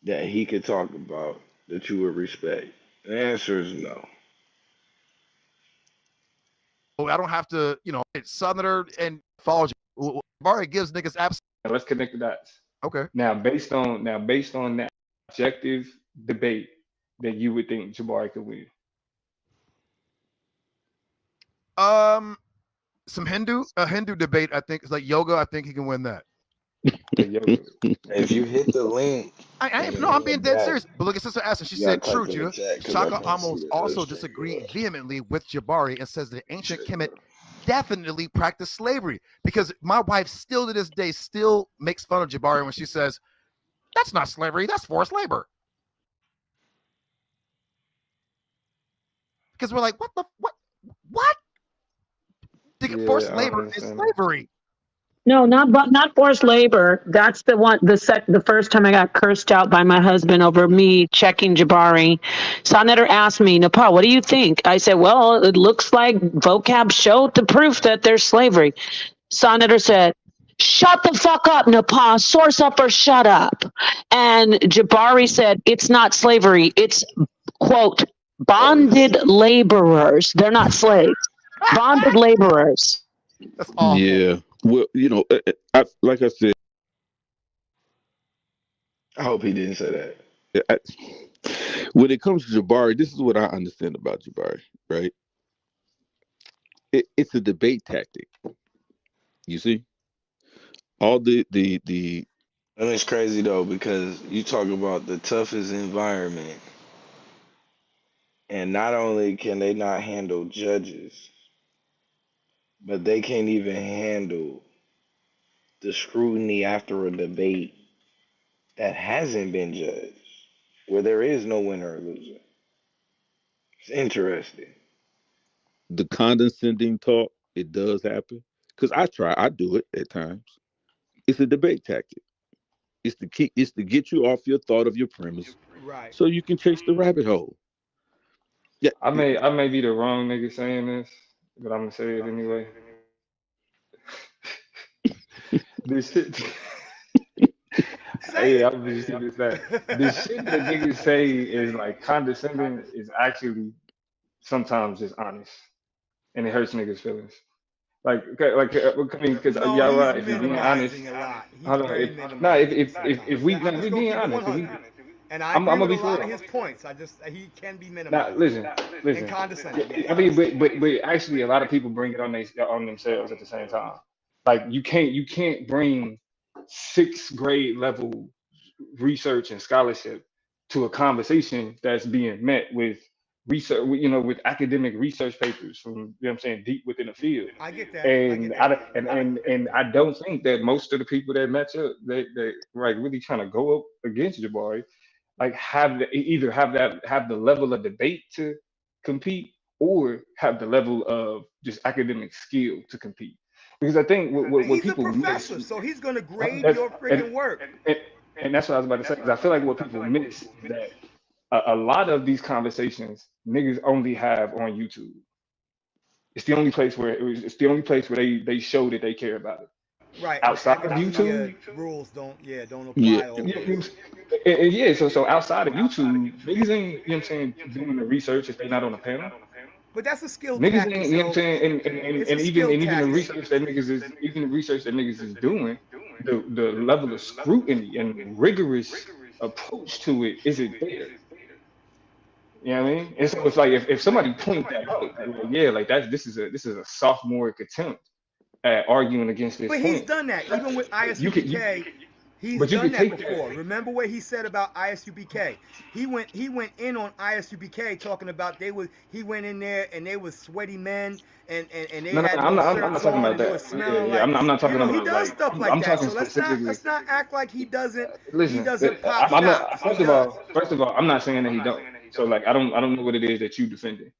that he could talk about that you would respect? The answer is no. I don't have to, it's Southerner and follow. Jabari gives niggas absolutely. Let's connect the dots. Okay. Now, based on that objective debate, that you would think Jabari could win. Some Hindu debate, I think it's like yoga. I think he can win that. If you hit the link, I'm being dead serious. But look at Sister Aston. She said, "True, Judah." Shaka almost also disagreed vehemently with Jabari and says that ancient Kemet definitely practiced slavery, because my wife still to this day still makes fun of Jabari when she says, "That's not slavery. That's forced labor." Because we're like, what? Forced labor is slavery. No, not forced labor. That's the one. The first time I got cursed out by my husband over me checking Jabari. Sonetter asked me, Nepal, what do you think? I said, well, it looks like vocab showed the proof that there's slavery. Sonetter said, shut the fuck up, Nepal. Source up or shut up. And Jabari said, it's not slavery. It's, quote, Bonded laborers. They're not slaves. Bonded laborers. That's awful. Yeah. Well, like I said, I hope he didn't say that. when it comes to Jabari, this is what I understand about Jabari, right? It's a debate tactic. You see, all the And it's crazy though, because you talk about the toughest environment, and not only can they not handle judges, but they can't even handle the scrutiny after a debate that hasn't been judged, where there is no winner or loser. It's interesting. the condescending talk, it does happen. Because I do it at times. It's a debate tactic. It's to get you off your thought of your premise, Right. so you can chase the rabbit hole. Yeah, I may be the wrong nigga saying this, but I'm gonna say it anyway. This shit. Yeah, I'm just keep it that. The shit that niggas say is like condescending is actually sometimes just honest, and it hurts niggas' feelings. Like, I mean, because No, y'all he's right. If you're being honest, minimizing a lot. He's hold on. very If minimizing. we I'm no, just we gonna being keep it honest, 100. And I I'm agree gonna with be a for lot real. of his points. he can be Now, minimized. listen. And condescending. I mean, but actually, a lot of people bring it on themselves at the same time. Like you can't bring sixth grade level research and scholarship to a conversation that's being met with research, with academic research papers from, what I'm saying, deep within the field. I get that. And I don't think that most of the people that match up, they like really trying to go up against Jabari, like either have the level of debate to compete, or have the level of just academic skill to compete. Because I think what He's a people miss, professor, so he's gonna grade that's your freaking work. and that's what I was about to say. Because I feel like what people miss is that a lot of these conversations niggas only have on YouTube. It's the only place where they show that they care about it. Right, and the Outside of academia YouTube, rules don't yeah. apply always. yeah. So outside of YouTube, niggas ain't, what I'm saying, doing the research if they not on a panel. But that's a skill Niggas tactic. ain't, you know what I'm saying, It's and a even skill the tactic. research that niggas is doing, the level of scrutiny and rigorous approach to it isn't there. You know what I mean? And so it's like if somebody point that out, like, yeah, like this is a sophomoric attempt at arguing against this But he's point. done that even with You could, ISUPK. He's but you done could that take before. that. Remember what he said about ISUPK? He went in on ISUPK talking about he went in there and they was sweaty men and they No, had I'm no not shirts talking on about and they were that. smelling Yeah, like I'm not talking he about does like stuff like I'm that. talking So specifically. let's not act like he doesn't Listen, pop I'm not. shots. He does. First of all, I'm not saying that he don't. So like, I don't know what it is that you defending.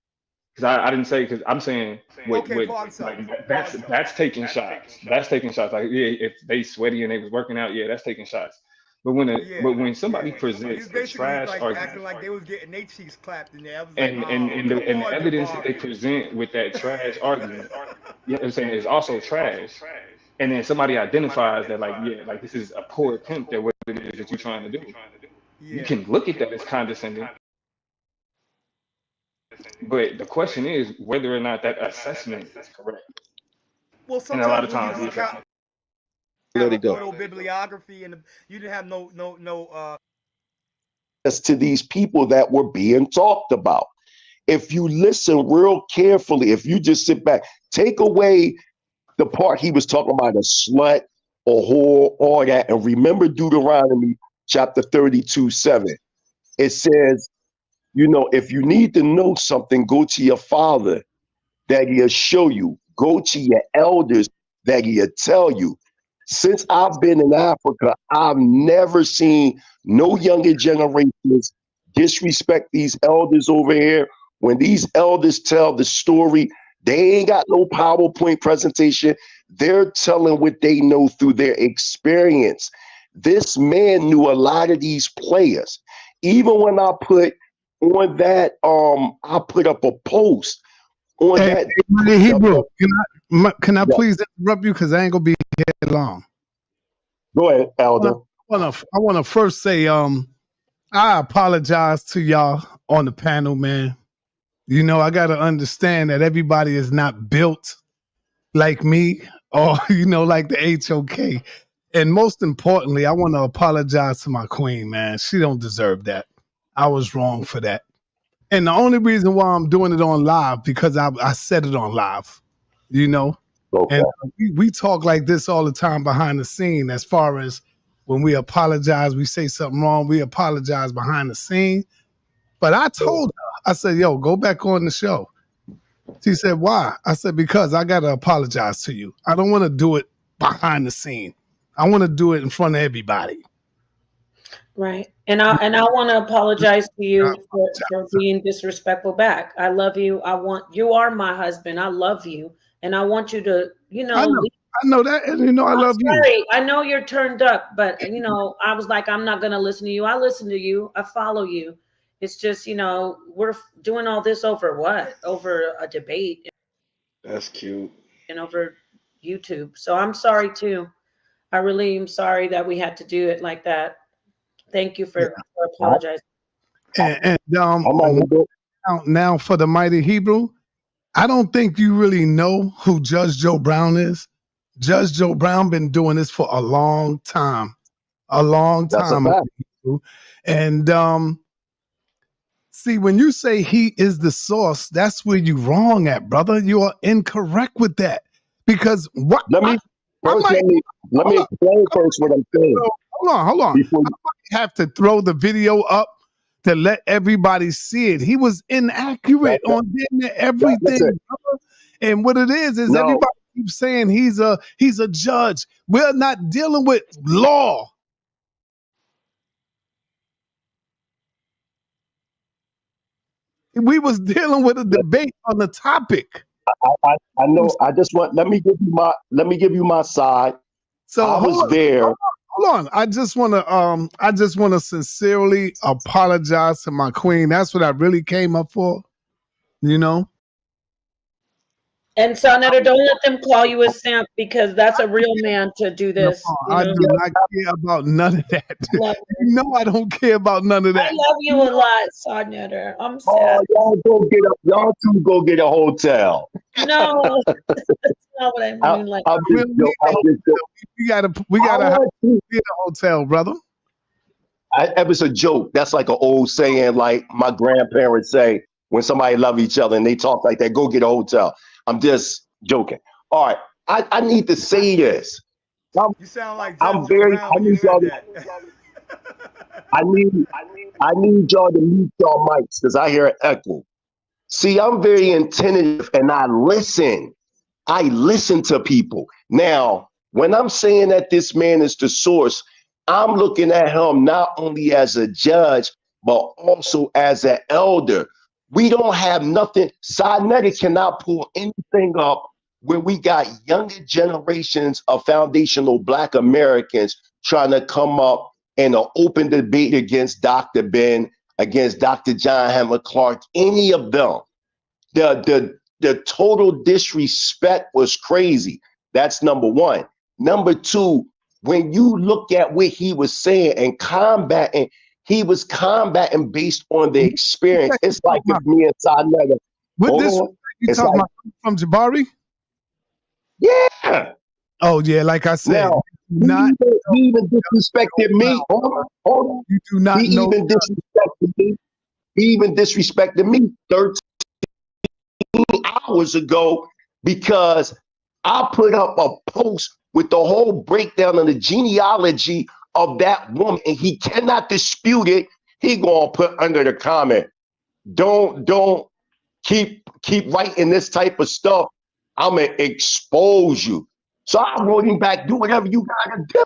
Because I didn't say, because I'm saying Okay, what pardon self. like that's taking shots. That's taking shots. Like, yeah, if they sweaty and they was working out, yeah, that's taking shots. But when somebody He presents was a basically trash like argument, acting like they was getting their cheeks clapped in there. I was like, and the come on, evidence that they Jabari. present with that trash argument, you know what I'm saying, is also trash. And then somebody identifies that, like, yeah, like this is a poor attempt at what it is that you're trying to do. You Yeah. can look at that as condescending, but the question is whether or not that assessment is correct. Well, And a lot sometimes of when you times the don't assessment. have Let a it go. photo bibliography and you didn't have no to these people that were being talked about. If you listen real carefully, if you just sit back, take away the part he was talking about a slut or whore, all that, and remember Deuteronomy chapter 32:7. It says, if you need to know something, go to your father that he'll show you. Go to your elders that he'll tell you. Since I've been in Africa, I've never seen no younger generations disrespect these elders over here. When these elders tell the story, they ain't got no PowerPoint presentation. They're telling what they know through their experience. This man knew a lot of these players. Even when I put on that, I put up a post on that. Hey, Hebrew, can I please interrupt you because I ain't gonna be here long. Go ahead, Elder. I wanna first say I apologize to y'all on the panel, man. You know, I got to understand that everybody is not built like me or, you know, like the HOK. And most importantly, I want to apologize to my queen, man. She don't deserve that. I was wrong for that. And the only reason why I'm doing it on live, because I said it on live, you know? Okay. And we talk like this all the time behind the scene. As far as when we apologize, we say something wrong, we apologize behind the scene. But I told her, I said, yo, go back on the show. She said, why? I said, because I got to apologize to you. I don't want to do it behind the scene. I want to do it in front of everybody. Right. And I want to apologize to you for being disrespectful back. I love you. You are my husband. I love you. And I want you to, you know. I know that. And you know, I love you. I know you're turned up, but you know, I was like, I'm not going to listen to you. I listen to you. I follow you. It's just, you know, we're doing all this over what? Over a debate. That's cute. And over YouTube. So I'm sorry too. I really am sorry that we had to do it like that. Thank you for apologizing. And now for the mighty Hebrew, I don't think you really know who Judge Joe Brown is. Judge Joe Brown been doing this for a long time. A long time. That's a fact. And see, when you say he is the source, that's where you're wrong at, brother. You are incorrect with that. Because what? Let me explain first what I'm saying. Hold on. I might have to throw the video up to let everybody see it. He was inaccurate on everything, brother. And what it is everybody keeps saying he's a judge. We're not dealing with law. We was dealing with a debate on the topic. I know. Let me give you my side. So I was there. Hold on. I just want to sincerely apologize to my queen. That's what I really came up for. You know? And Sonetter, don't let them call you a simp, because that's a real man to do this. No, I do not care about none of that. You know I don't care about none of that. I love you a lot, Sonetter. I'm sad. Y'all two go get a hotel. No, that's not what I mean. We gotta get a hotel, brother. It was a joke. That's like an old saying, like my grandparents say when somebody love each other and they talk like that. Go get a hotel. I'm just joking. All right, I need to say this. You sound like I'm very. I need y'all to. I need y'all to mute y'all mics because I hear an echo. See, I'm very attentive and I listen. I listen to people. Now, when I'm saying that this man is the source, I'm looking at him not only as a judge, but also as an elder. We don't have nothing. Sinetta cannot pull anything up where we got younger generations of foundational Black Americans trying to come up in an open debate against Dr. Ben, against Dr. John Hammer Clark, any of them. The total disrespect was crazy. That's number one. Number two, when you look at what he was saying and combating, he was combating based on the experience. It's like if me and Sinetta. What this you talking about from Jabari? Yeah. Oh yeah, like I said, now, he even disrespected me. Hold on. You do not he know. Even disrespected me. He even disrespected me 13 hours ago because I put up a post with the whole breakdown of the genealogy of that woman, and he cannot dispute it. He gonna put under the comment, don't keep writing this type of stuff. I'm gonna expose you. So I wrote him back, do whatever you gotta do.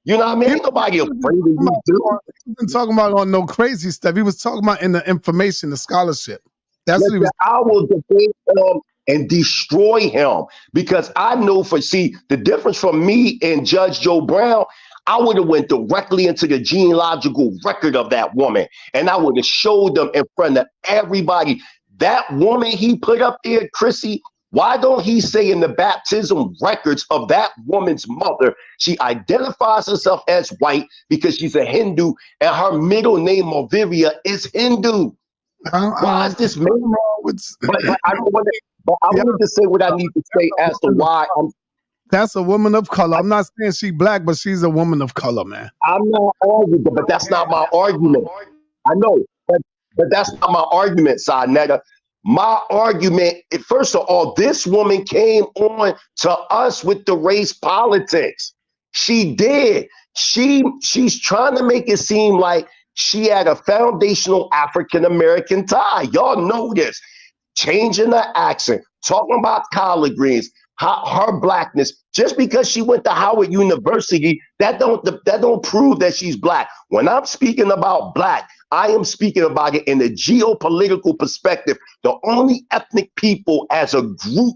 You know what I mean? Ain't nobody afraid of you, dude. He wasn't talking about on no crazy stuff. He was talking about in the information, the scholarship. That's what he was. I will debate him and destroy him because I know the difference from me and Judge Joe Brown, I would have went directly into the genealogical record of that woman and I would have showed them in front of everybody. That woman he put up there, Chrissy, why don't he say in the baptism records of that woman's mother, she identifies herself as white because she's a Hindu and her middle name, Maviria, is Hindu. Why is this man? But I don't want to. But I wanted to say what I need to say as to why I'm. That's a woman of color. I'm not saying she's black, but she's a woman of color, man. I'm not arguing, but that's not my argument. I know, but that's not my argument, Netta. My argument, first of all, this woman came on to us with the race politics. She did. She's trying to make it seem like she had a foundational African American tie. Y'all know this. Changing her accent, talking about collard greens, her blackness. Just because she went to Howard University, that don't prove that she's black. When I'm speaking about black, I am speaking about it in a geopolitical perspective. The only ethnic people as a group,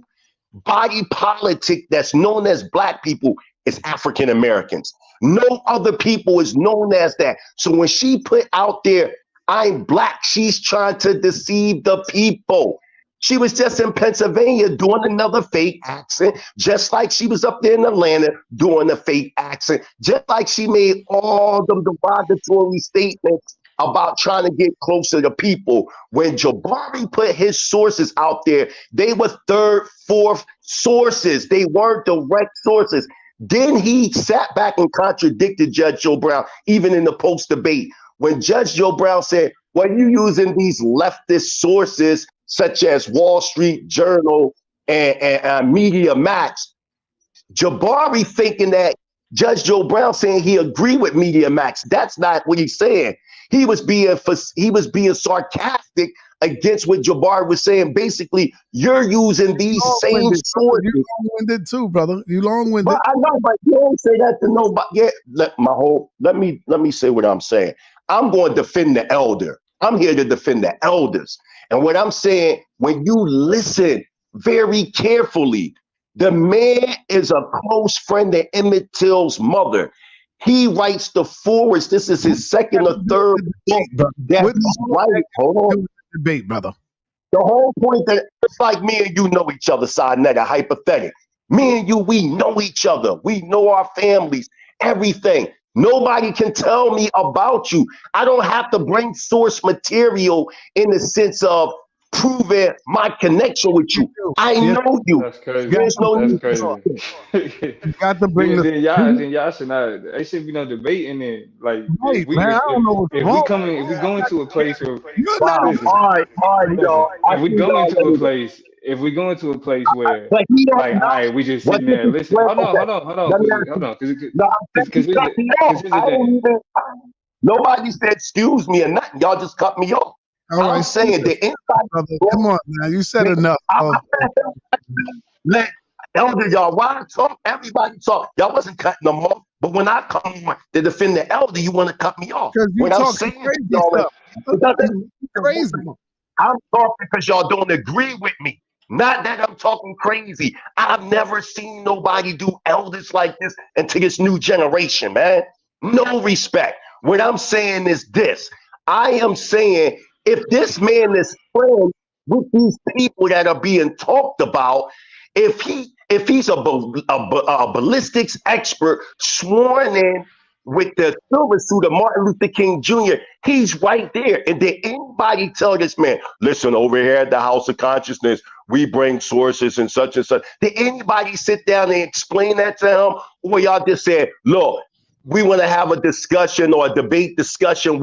body politic that's known as black people is African Americans. No other people is known as that. So when she put out there, I'm black, she's trying to deceive the people. She was just in Pennsylvania doing another fake accent, just like she was up there in Atlanta doing a fake accent, just like she made all the derogatory statements about trying to get closer to people. When Jabari put his sources out there, they were third, fourth sources. They weren't direct sources. Then he sat back and contradicted Judge Joe Brown, even in the post-debate. When Judge Joe Brown said, well, you using these leftist sources such as Wall Street Journal and Media Max, Jabari thinking that Judge Joe Brown saying he agreed with Media Max. That's not what he's saying. He was being sarcastic against what Jabari was saying. Basically, you're using these same sources. You long-winded too, brother. You long-winded. But I know, but you don't say that to nobody. Yeah, let me say what I'm saying. I'm going to defend the elder. I'm here to defend the elders. And what I'm saying, when you listen very carefully, the man is a close friend of Emmett Till's mother. He writes the forwards. This is his second or third book that he's writing. Hold on. Debate, brother. The whole point that it's like me and you know each other, Netta, hypothetical. Me and you, we know each other. We know our families, everything. Nobody can tell me about you. I don't have to bring source material in the sense of proving my connection with you. I know you. That's crazy. There's no need. You got to bring then y'all should not. They should be no debate in it. Like right, man, I don't know what's if wrong. we go into a place where All right, y'all. if we go into a place. If we go into a place where, like, all right, we just sitting there, listen. Hold on, because nobody said excuse me or nothing. Y'all just cut me off. I'm saying the inside. Brother, come on, man. You said enough. Let elder y'all. Why talk? Everybody talk. Y'all wasn't cutting them off. But when I come on to defend the elder, you want to cut me off. Because you when I'm talking saying crazy y'all, stuff. Crazy. I'm talking because y'all don't agree with me. Not that I'm talking crazy. I've never seen nobody do elders like this into this new generation, man. No respect. What I'm saying is this. I am saying if this man is friends with these people that are being talked about, if he's a ballistics expert sworn in with the silver suit of Martin Luther King Jr., he's right there. And did anybody tell this man, listen, over here at the House of Consciousness, we bring sources and such and such? Did anybody sit down and explain that to him? Or y'all just said, look, we want to have a discussion or a debate discussion,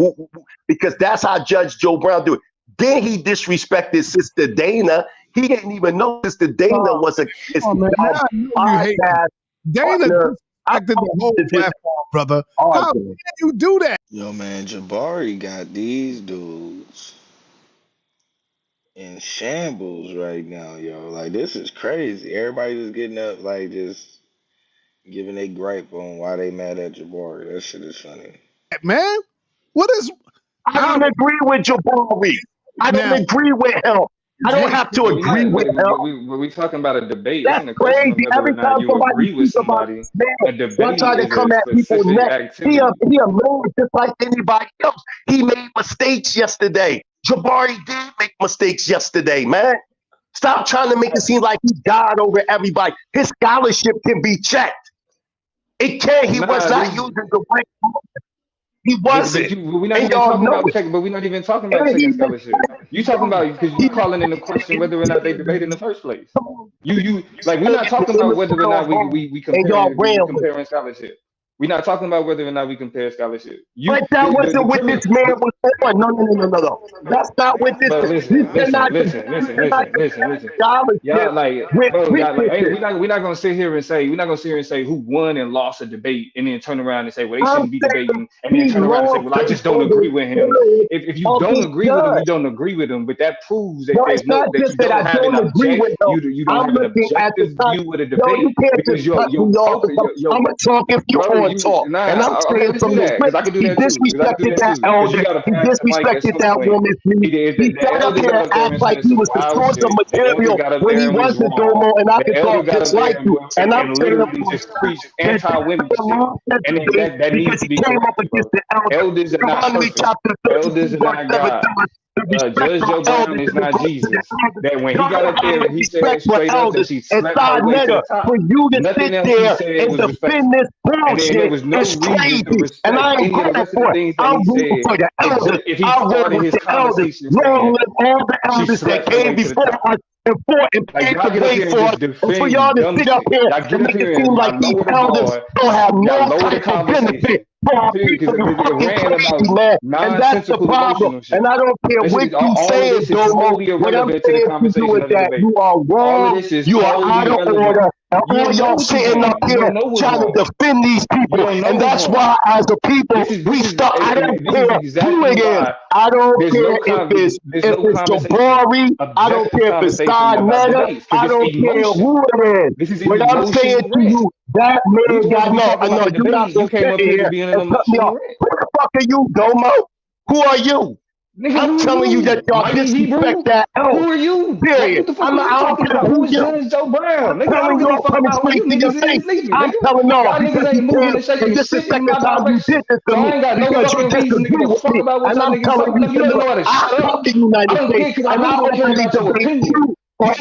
because that's how Judge Joe Brown do it. Then he disrespected Sister Dana. He didn't even know Sister Dana was a podcast. Dana acted the whole platform, brother. How can you do that? Yo, man, Jabari got these dudes in shambles right now, yo. Like, this is crazy. Everybody just getting up, like, just giving a gripe on why they mad at Jabari. That shit is funny. Man, what is... I don't agree with Jabari. I don't agree with him. I don't have to agree with him. We talking about a debate. That's crazy. Every time somebody speaks about this man, y'all try to come at people next. He a man just like anybody else. He made mistakes yesterday. Jabari did make mistakes yesterday, man. Stop trying to make it seem like he died over everybody. His scholarship can be checked. It can. He was not using the right. He wasn't. We're not even talking about check, but we're not even talking about checking scholarship. You talking about because you calling into question whether or not they debate in the first place. You like we're not talking about whether or not we comparing scholarship. We're not talking about whether or not we compare scholarship. But that wasn't what this man was on. No. That's not what this is. Listen. Y'all like, bro, we're not gonna sit here and say who won and lost a debate and then turn around and say, well, they shouldn't be debating, and then turn around and say, well, I just don't agree with him. If you don't agree with him, you don't agree with him. But that proves that you don't have an objective view of the debate because your I'm gonna talk if you want to talk. And I'm saying from the he disrespected that elder. He disrespected that woman's knee. He got up there and act like he was the source of material when he wasn't Domo, and I could talk just like you. And I'm saying just preach anti-women shit. And that needs to be corrected. Elders are not perfect. Elders are not God. Judge Joe Brown is not Jesus. That when he got up there, he said straight up that she slept her way to the top. For you to sit there and defend this bullshit is crazy. And I ain't going for it. I'm rooting for the elders. I'm rooting for the elders. Long live all the elders that came before us and fought and paved the way for us. And for y'all to sit up here and make it seem like these elders don't have no type of benefit. Man, and that's the problem. And I don't care what you say, Domo. What I'm saying to you is that you are wrong. You are out of order. And all y'all sitting up here trying to defend these people. And that's why, as a people, we start. I don't care who it is. I don't care if it's Jabari. I don't care if it's Sinetta. I don't care who it is. What I'm saying to you, that man got no. You're not going to sit here and cut me off. Who the fuck are you, Domo? Who are you? Nigga, I'm telling you that y'all disrespect that. Who are you? Period. I'm talking about who is Judge Joe Brown. Nigga, I don't give a fuck about who niggas is. I'm telling y'all, y'all niggas ain't moving and shaking this is the second time you did this to so me. I ain't got no fucking reason to give a fuck about what y'all niggas talking about. You don't know how to shut up. The United States, and I don't care about your opinion or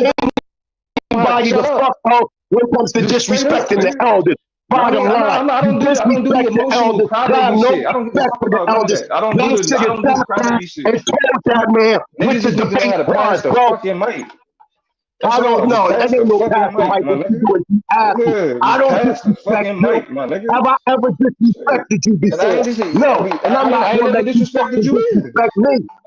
anybody to fuck out when it comes to disrespecting the elders. Bottom line, I don't do the emotional crybaby shit. I don't give a fuck about none of that. I don't do the crybaby shit. And told that man with the debate was, bro. I don't know. That ain't no pastor mic. I don't disrespect you. Have I ever disrespected you before? No. And I'm not going to disrespect me.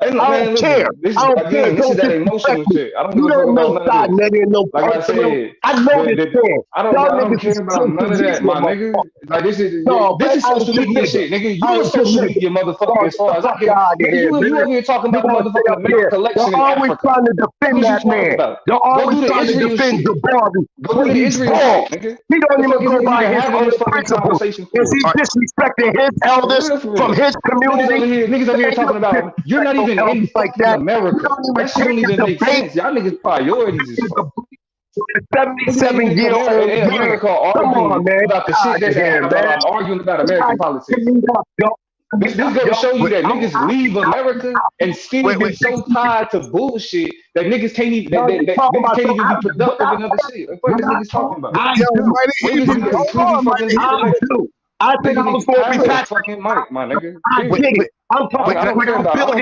I don't care. I don't care. Don't disrespect me. You don't know God, nigga, no personal. I know this thing. I don't care about none of that, my nigga. Like this is social media shit, nigga. You a social media motherfucker as far as I can. You over here talking about the motherfucking American collection in Africa. They're always trying to defend that man. They're always trying to defend Jabari. Go to the Israel shit, nigga. He don't even go by his own principles. Is he disrespecting his elders from his community? Niggas over here talking about you're not even in like that. America. That shit don't even make sense. Y'all niggas priorities is fuck. 77-year-old in America arguing about the shit that's happening. I'm arguing about American politics. This gonna show you that niggas leave America and still be so tied to bullshit that niggas can't even that niggas can't even be productive in other shit. What are these niggas talking about? I think I was going to be fucking mic, my nigga. I'm talking about hold on,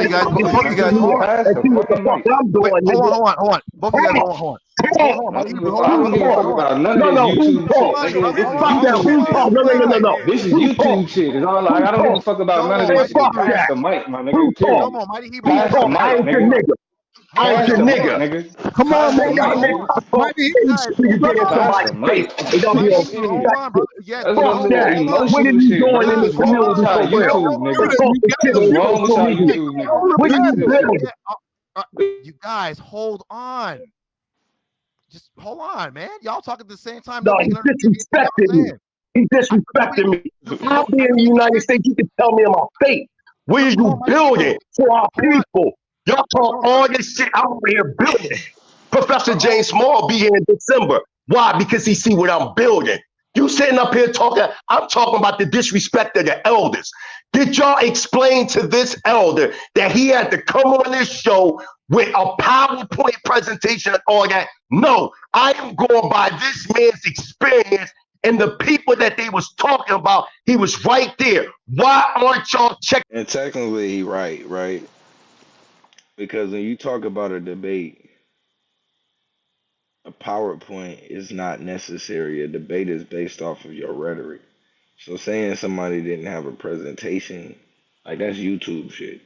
you guys. Hold on. Both of you guys, hold on. I don't give a fuck about none of this YouTube shit. This is YouTube shit. It's all like I don't give a fuck about none of this shit. Pass the mic, my nigga. Pass the mic, nigga. I ain't your nigga. Come on, man. Y'all niggas. What are you doing in the community for What are you doing? You guys, hold on. Just hold on, man. Y'all talking at the same time. No, he disrespected me. He disrespected me. I'll be in the United States. You can tell me in my face. Where are you building for our people? Y'all talk all this shit. I'm over here building. Professor James Small be here in December. Why? Because he see what I'm building. You sitting up here talking, I'm talking about the disrespect of the elders. Did y'all explain to this elder that he had to come on this show with a PowerPoint presentation and all that? No, I am going by this man's experience And the people that they was talking about, he was right there. Why aren't y'all checking? And technically, he right? Because when you talk about a debate, a PowerPoint is not necessary. A debate is based off of your rhetoric. So saying somebody didn't have a presentation, like that's YouTube shit.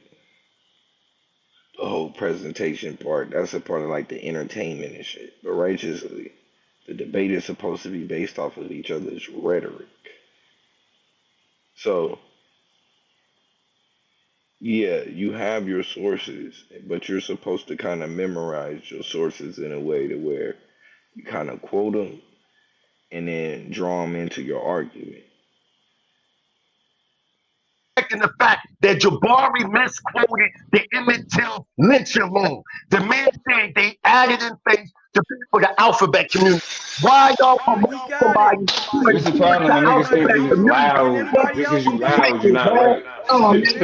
The whole presentation part, that's a part of like the entertainment and shit. But righteously, the debate is supposed to be based off of each other's rhetoric. So yeah, you have your sources, but you're supposed to kind of memorize your sources in a way to where you kind of quote them and then draw them into your argument. The fact that Jabari misquoted the Emmett Till lynching law. The man said they added in things to people the alphabet community. Why y'all promote somebody? This is the problem when niggas think they just loud. Just because you loud, you're not right. Just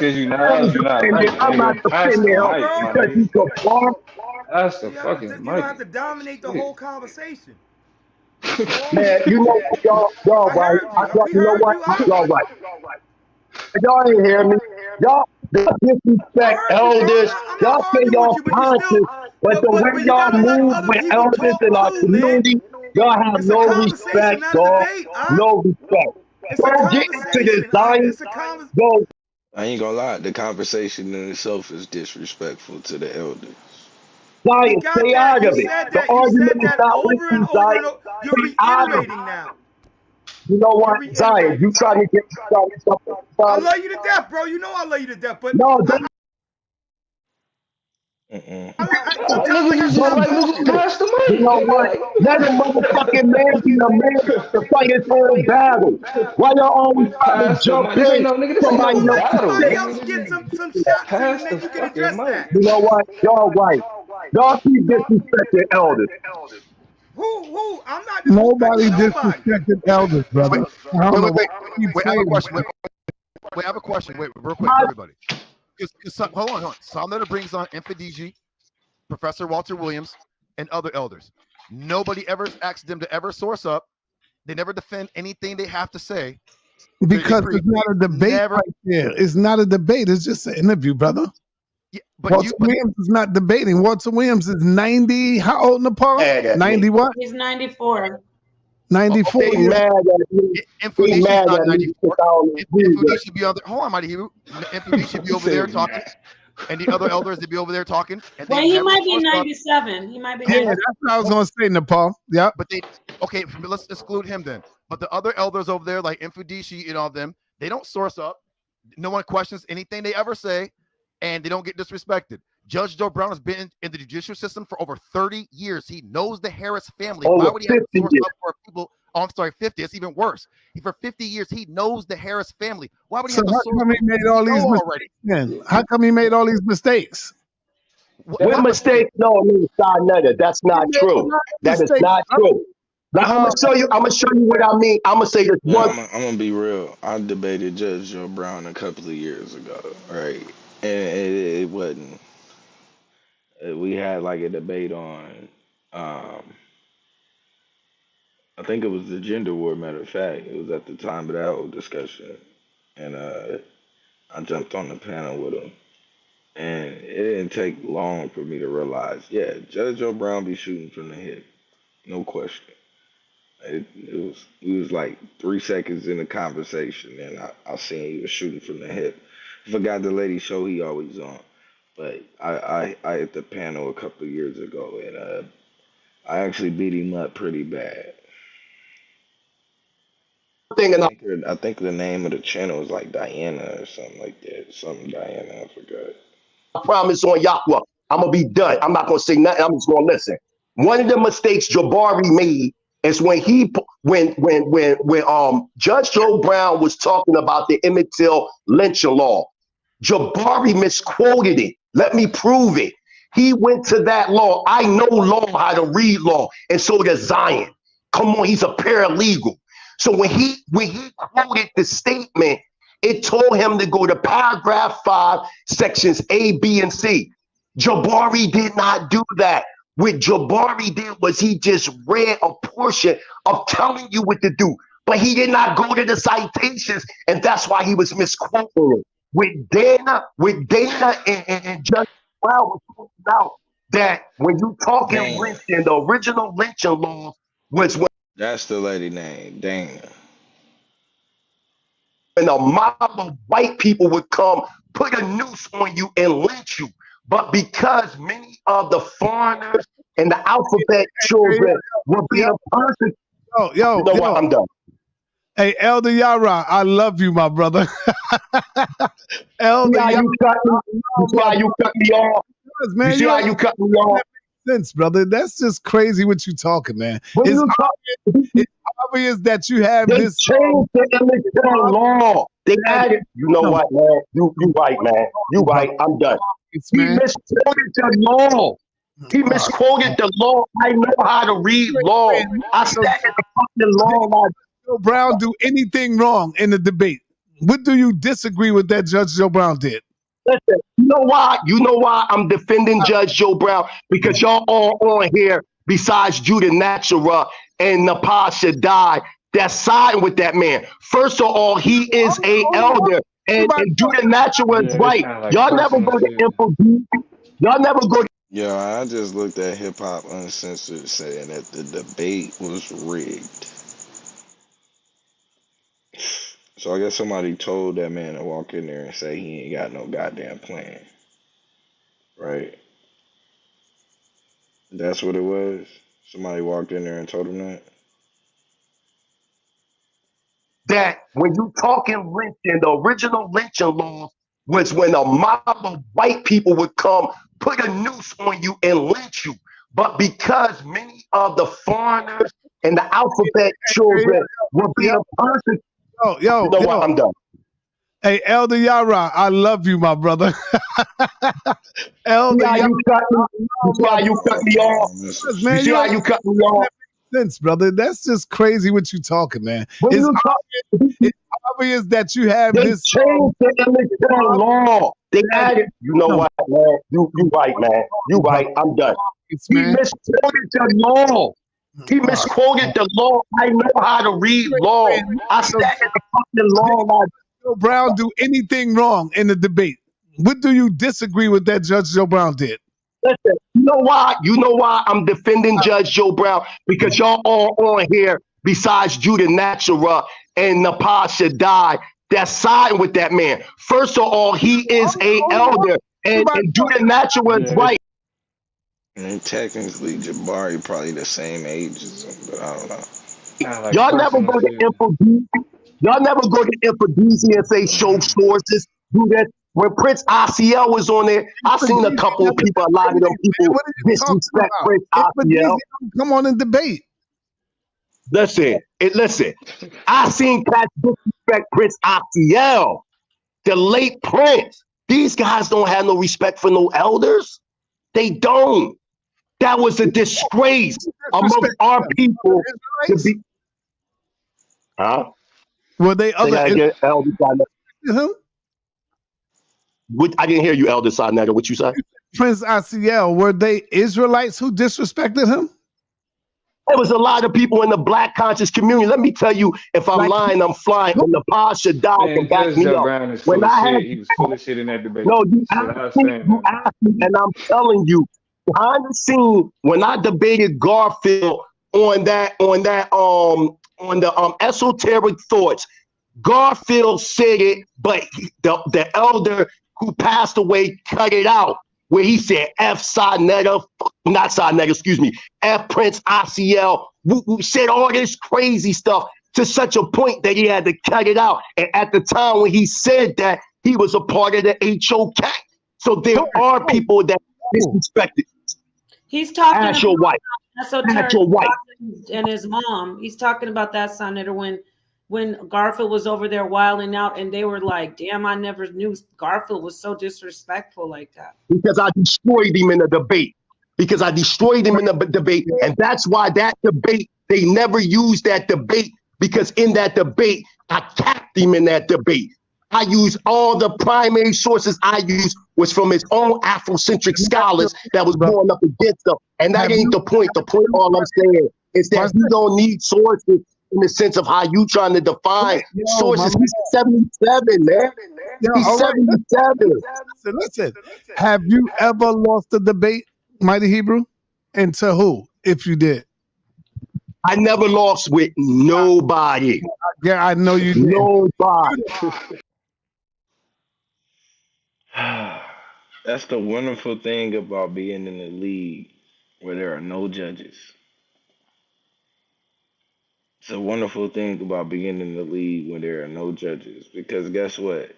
because you loud, you're not right, nigga. Pass the mic, my nigga. That's the fucking mic. You don't have to dominate the whole conversation. Man, you know y'all right. You know what? Y'all right. Y'all ain't hear me. Y'all disrespect elders. Y'all say y'all conscious, but the way y'all move with elders in our community, y'all have no respect, dog. No respect. Don't get into this science. Go. I ain't gonna lie, the conversation in itself is disrespectful to the elders. Science, stay out of it. The argument is not with you, Science. Stay out of it. You know what, Zion? You trying to get something? I love you to death, bro. You know I love you to death, but no, don't. Niggas pass the mic. You know what? Let a motherfucking man be a man to fight his own battle. Why y'all always trying to jump in? Somebody else get some shots in and then you can address that. You know what? Y'all right. Y'all keep disrespecting elders. Who? I'm not Nobody disrespecting disrespected elders, brother. Wait, I have a question. Wait, I have a question. Wait, real quick, everybody. Hold on. Some letter brings on Infidiji, Professor Walter Williams, and other elders. Nobody ever asked them to ever source up. They never defend anything they have to say. Because it's not a debate right there. It's not a debate. It's just an interview, brother. Yeah, Walter Williams is not debating. Walter Williams is 90. How old, Nepal? 90 what? He's 94. 94. They mad at me. Infidiji not 94. Infidiji should be on there. Hold on, Mighty Hebrew. Infidiji should be over there talking. And the other elders, they'd be over there talking. And well, he might be 97. He might be. Yeah, that's what I was going to say, Nepal. Yeah. But let's exclude him then. But the other elders over there, like Infidiji and all of them, they don't source up. No one questions anything they ever say, and they don't get disrespected. Judge Joe Brown has been in the judicial system for over 30 years. He knows the Harris family. Why would he have to source up for people? Oh, I'm sorry, 50. It's even worse. For 50 years, he knows the Harris family. Why would he have to source up? How come he made all these mistakes then? How come he made all these mistakes? What mistake? No, I mean, that's not true. That is not true. Now, I'm gonna show you what I mean. I'm gonna say this one. I'm gonna be real. I debated Judge Joe Brown a couple of years ago, right? And it wasn't. We had like a debate on. I think it was the gender war. Matter of fact, it was at the time of that whole discussion, and I jumped on the panel with him, and it didn't take long for me to realize, yeah, Judge Joe Brown be shooting from the hip, no question. We was like 3 seconds in the conversation, and I seen he was shooting from the hip. I forgot the lady show he always on, but I hit the panel a couple of years ago, and I actually beat him up pretty bad. I think the name of the channel is like Diana or something like that. Something Diana, I forgot. I promise on Yahweh, I'm gonna be done. I'm not gonna say nothing. I'm just gonna listen. One of the mistakes Jabari made is when Judge Joe Brown was talking about the Emmett Till lynching law. Jabari misquoted it. Let me prove it. He went to that law. I know law, how to read law, and so does Zion. Come on, he's a paralegal. So when he quoted the statement, it told him to go to paragraph 5, sections A, B, and C. Jabari did not do that. What Jabari did was he just read a portion of telling you what to do, but he did not go to the citations, and that's why he was misquoting it. With Dana and Judge Brown was pointing out that when you talking Dana. lynching, the original lynching laws was That's the lady name, Dana. when a mob of white people would come, put a noose on you and lynch you. But because many of the foreigners and the alphabet children were being persecuted, yo, what? I'm done. Hey, Elder Yara, I love you, my brother. Elder Yara, you see how you cut me off? Man, you see how you cut me off? Sense, brother. That's just crazy what you talking, man. It's obvious that you have they this. Changed the immature law. They added. You know what, man? You right, man. You right. I'm done. He misquoted the law. He misquoted the law. I know how to read law. I sat in the fucking law. Joe Brown do anything wrong in the debate? What do you disagree with that Judge Joe Brown did? Listen, you know why? You know why I'm defending Judge Joe Brown? Because y'all all on here, besides Judah Naturah and Napah Shaddai, that's siding with that man. First of all, he is a elder, and Judah Naturah is right. Y'all never go to info. Y'all never go to. Yo, I just looked at Hip Hop Uncensored saying that the debate was rigged. So I guess somebody told that man to walk in there and say he ain't got no goddamn plan. Right? That's what it was? Somebody walked in there and told him that? That when you talking lynching, the original lynching laws was when a mob of white people would come, put a noose on you and lynch you. But because many of the foreigners and the alphabet children were being persecuted, you know what? I'm done. Hey, Elder Yara, I love you, my brother. Elder Yara, you see how you cut me off? Man, you see how you cut me off? Sense, brother. That's just crazy what you talking, man. It's obvious that you have this. Changed the immature law. They added. You know what, man? You right, man. You right. I'm done. He misquoted the law. He misquoted the law. I know how to read law. I sat in the fucking law. Joe Brown do anything wrong in the debate? What do you disagree with that Judge Joe Brown did? Listen, you know why? You know why I'm defending Judge Joe Brown? Because y'all all on here, besides Judah Naturah and Napah Shaddai, that's siding with that man. First of all, he is a elder, and Judah Naturah is right. And technically, Jabari probably the same age as him, but I don't know. Y'all never go to InfoD. Y'all never go to InfoD and say show sources. Do that. When Prince ICL was on there, I seen a couple of people, a lot of them people disrespect Prince ICL. Come on and debate. Listen. I seen cats disrespect Prince ICL, the late Prince. These guys don't have no respect for no elders. They don't. That was a disgrace among our people to be. Huh? Were they other? I didn't hear you, Elder Sinetta. What you say? Prince ICL, were they Israelites who disrespected him? There was a lot of people in the black conscious community. Let me tell you, if I'm lying, I'm flying. And the Pasha died to back me up. When he was full of shit in that debate. No, you asked me, and I'm telling you, behind the scene, when I debated Garfield on the esoteric thoughts, Garfield said it, but the elder who passed away cut it out, where he said F Prince ICL, who said all this crazy stuff to such a point that he had to cut it out. And at the time when he said that, he was a part of the HOK. So there are people that disrespected. He's talking about your wife. Esoteric and his mom. He's talking about that Senator when Garfield was over there wilding out, and they were like, damn, I never knew Garfield was so disrespectful like that. Because I destroyed him in a debate. And that's why that debate, they never used that debate, because in that debate, I capped him in that debate. I use all the primary sources I use was from his own Afrocentric scholars that was going up against him. And that ain't the point. The point, all I'm saying, is that he don't need sources in the sense of how you trying to define sources. He's 77, man. He's 77. Listen, have you ever lost a debate, Mighty Hebrew? And to who, if you did? I never lost with nobody. Yeah, I know you did. Nobody. That's the wonderful thing about being in the league where there are no judges. It's a wonderful thing about being in the league when there are no judges. Because guess what?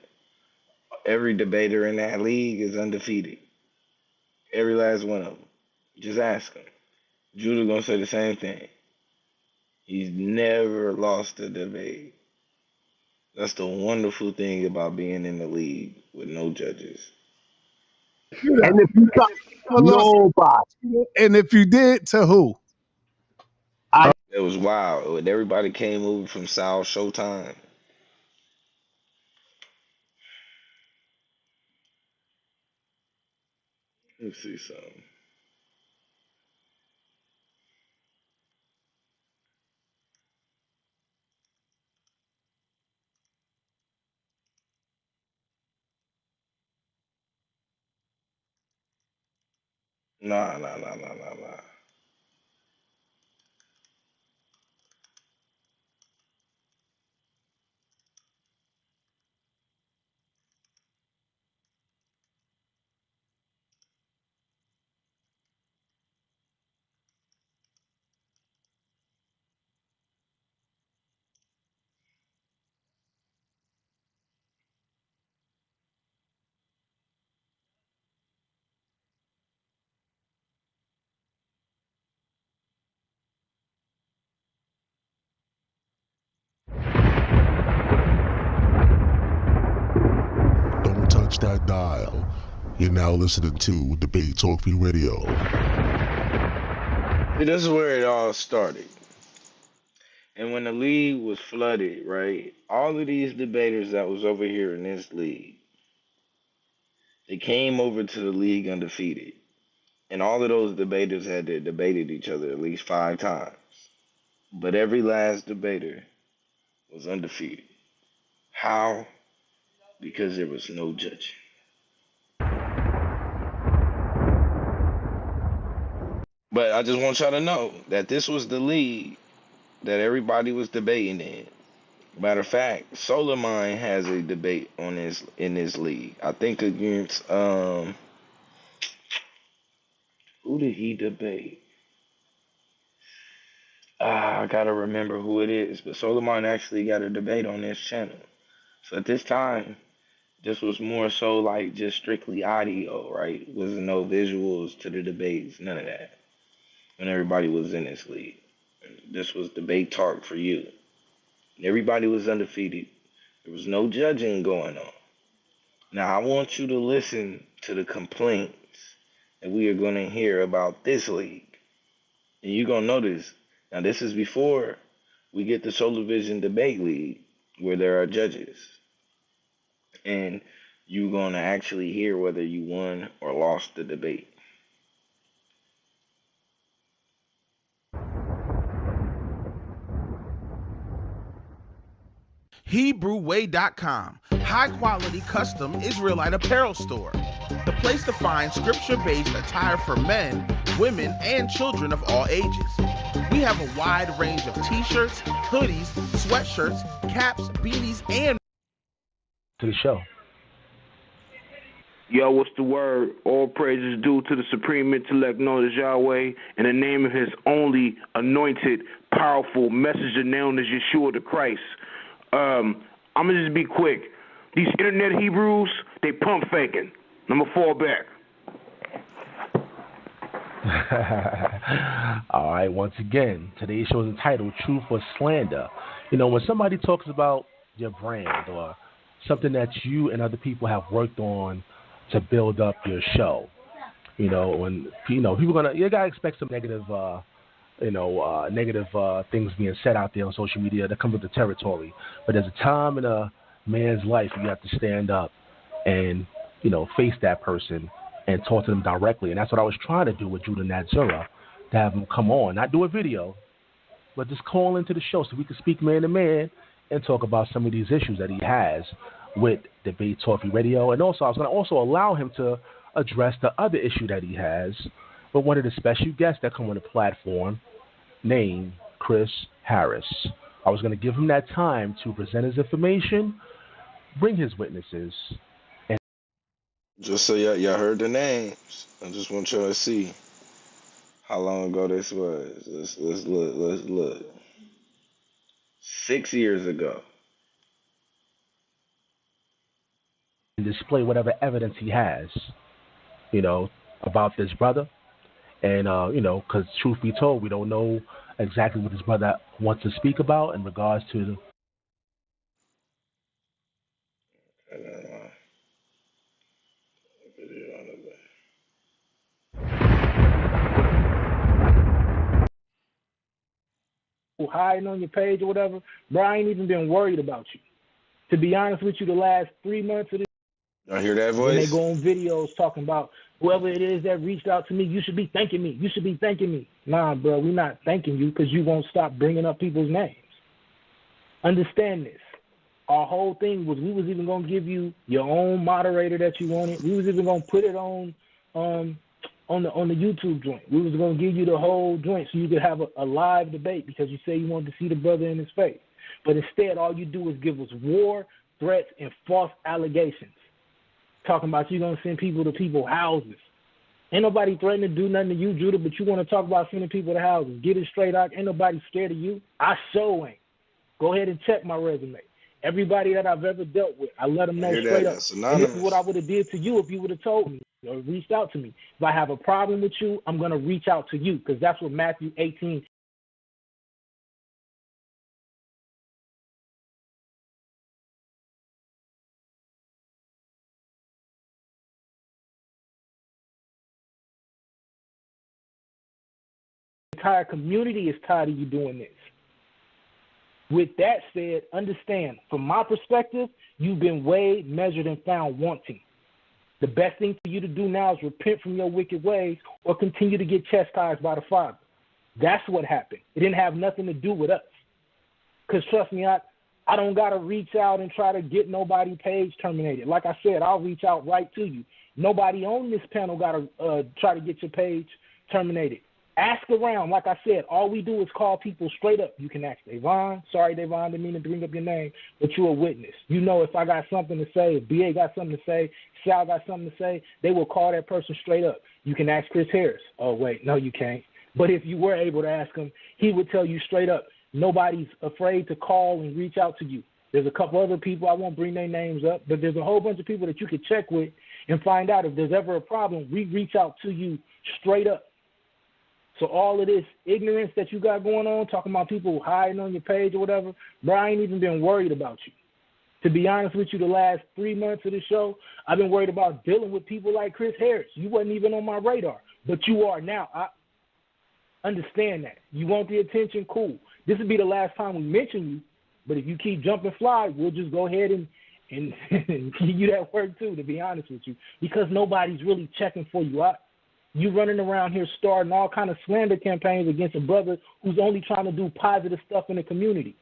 Every debater in that league is undefeated. Every last one of them. Just ask him. Judah gonna say the same thing. He's never lost a debate. That's the wonderful thing about being in the league with no judges. And if you got nobody. And if you did, to who? It was wild. When everybody came over from South Showtime. Let's see something. Nah. Don't touch that dial. You're now listening to Debate Talk Free Radio. See, this is where it all started. And when the league was flooded, right, all of these debaters that was over here in this league, they came over to the league undefeated. And all of those debaters had to debated each other at least 5 times. But every last debater was undefeated. How? Because there was no judging. But I just want y'all to know that this was the league that everybody was debating in. Matter of fact, Solar Mind has a debate on this in this league. I think against who did he debate? I gotta remember who it is. But Solar Mind actually got a debate on this channel. So at this time, this was more so like just strictly audio, right? Wasn't no visuals to the debates, none of that. When everybody was in this league, this was debate talk for you. Everybody was undefeated. There was no judging going on. Now I want you to listen to the complaints that we are going to hear about this league, and you're gonna notice. Now this is before we get the Solar Vision Debate League, where there are judges. And you're going to actually hear whether you won or lost the debate. Hebrewz.com, high quality custom Israelite apparel store. The place to find scripture-based attire for men, women, and children of all ages. We have a wide range of t-shirts, hoodies, sweatshirts, caps, beanies, and to the show. Yo, what's the word? All praises due to the supreme intellect known as Yahweh, in the name of his only anointed, powerful messenger known as Yeshua the Christ. I'm going to just be quick. These internet Hebrews, they pump faking. I'm going to fall back. All right, once again, today's show is entitled Truth or Slander. You know, when somebody talks about your brand or something that you and other people have worked on to build up your show, you know, when people you gotta expect some negative, negative things being said out there on social media that come with the territory. But there's a time and a man's life, you have to stand up and, face that person and talk to them directly. And that's what I was trying to do with Judah Natsura, to have him come on, not do a video, but just call into the show so we can speak man to man and talk about some of these issues that he has with Debate Talkie Radio. And also, I was going to also allow him to address the other issue that he has with one of the special guests that come on the platform named Chris Harris. I was going to give him that time to present his information, bring his witnesses. And just so y'all heard the names, I just want y'all to see how long ago this was. Let's look. 6 years ago. And display whatever evidence he has, about this brother. And, because truth be told, we don't know exactly what this brother wants to speak about in regards to the hiding on your page or whatever, bro, I ain't even been worried about you. To be honest with you, the last 3 months of this, I hear that voice. when they go on videos talking about whoever it is that reached out to me, you should be thanking me. You should be thanking me. Nah, bro, we're not thanking you because you won't stop bringing up people's names. Understand this. Our whole thing was we was even going to give you your own moderator that you wanted. We was even going to put it on the YouTube joint. We was going to give you the whole joint so you could have a live debate because you say you wanted to see the brother in his face. But instead, all you do is give us war, threats, and false allegations. Talking about you going to send people to people's houses. Ain't nobody threatening to do nothing to you, Judah, but you want to talk about sending people to houses. Get it straight out. Ain't nobody scared of you. I sure ain't. Go ahead and check my resume. Everybody that I've ever dealt with, I let them know straight up. And this is what I would have did to you if you would have told me or reached out to me. If I have a problem with you, I'm going to reach out to you because that's what Matthew 18. The entire community is tired of you doing this. With that said, understand, from my perspective, you've been weighed, measured, and found wanting. The best thing for you to do now is repent from your wicked ways or continue to get chastised by the Father. That's what happened. It didn't have nothing to do with us. Because trust me, I don't got to reach out and try to get nobody page terminated. Like I said, I'll reach out right to you. Nobody on this panel got to try to get your page terminated. Ask around. Like I said, all we do is call people straight up. You can ask Davon. Sorry, Davon, didn't mean to bring up your name, but you're a witness. You know if I got something to say, if BA got something to say, Sal got something to say, they will call that person straight up. You can ask Chris Harris. Oh, wait, no, you can't. But if you were able to ask him, he would tell you straight up. Nobody's afraid to call and reach out to you. There's a couple other people, I won't bring their names up, but there's a whole bunch of people that you could check with and find out if there's ever a problem. We reach out to you straight up. So all of this ignorance that you got going on, talking about people hiding on your page or whatever, bro, I ain't even been worried about you. To be honest with you, the last 3 months of the show, I've been worried about dealing with people like Chris Harris. You wasn't even on my radar, but you are now. I understand that. You want the attention, cool. This will be the last time we mention you, but if you keep jumping fly, we'll just go ahead and give you that word too, to be honest with you, because nobody's really checking for you out. You running around here starting all kind of slander campaigns against a brother who's only trying to do positive stuff in the community.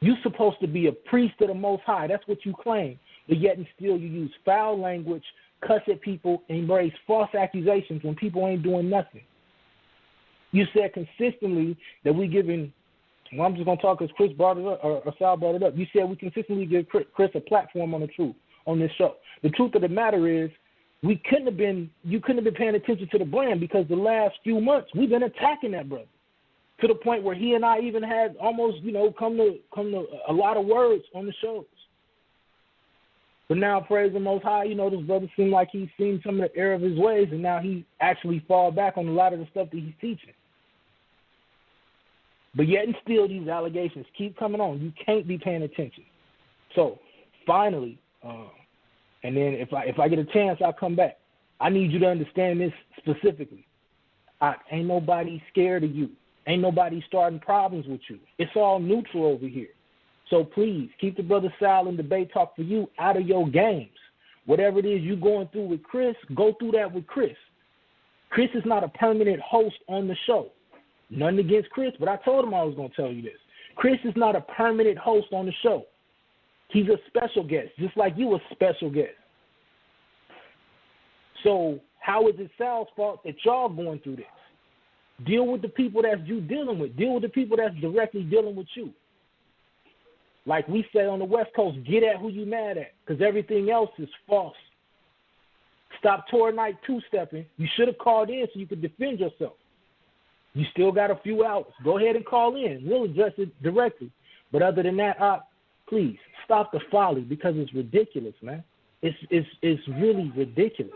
You're supposed to be a priest of the Most High. That's what you claim. But yet and still you use foul language, cuss at people, and embrace false accusations when people ain't doing nothing. You said consistently that we giving, well, I'm just going to talk because Chris brought it up, or Sal brought it up. You said we consistently give Chris a platform on the truth on this show. The truth of the matter is, you couldn't have been paying attention to the brand because the last few months we've been attacking that brother to the point where he and I even had almost, come to a lot of words on the shows. But now, praise the Most High, this brother seemed like he's seen some of the error of his ways, and now he actually fall back on a lot of the stuff that he's teaching. But yet and still, these allegations keep coming on. You can't be paying attention. So, finally, and then if I get a chance, I'll come back. I need you to understand this specifically. Ain't nobody scared of you. Ain't nobody starting problems with you. It's all neutral over here. So please keep the brother Sal and Debate Talk for You out of your games. Whatever it is you going through with Chris, go through that with Chris. Chris is not a permanent host on the show. Nothing against Chris, but I told him I was going to tell you this. Chris is not a permanent host on the show. He's a special guest, just like you a special guest. So how is it Sal's fault that y'all going through this? Deal with the people that you dealing with. Deal with the people that's directly dealing with you. Like we say on the West Coast, get at who you mad at, because everything else is false. Stop tour night two-stepping. You should have called in so you could defend yourself. You still got a few hours. Go ahead and call in. We'll address it directly. But other than that, please stop the folly, because it's ridiculous, man. It's really ridiculous.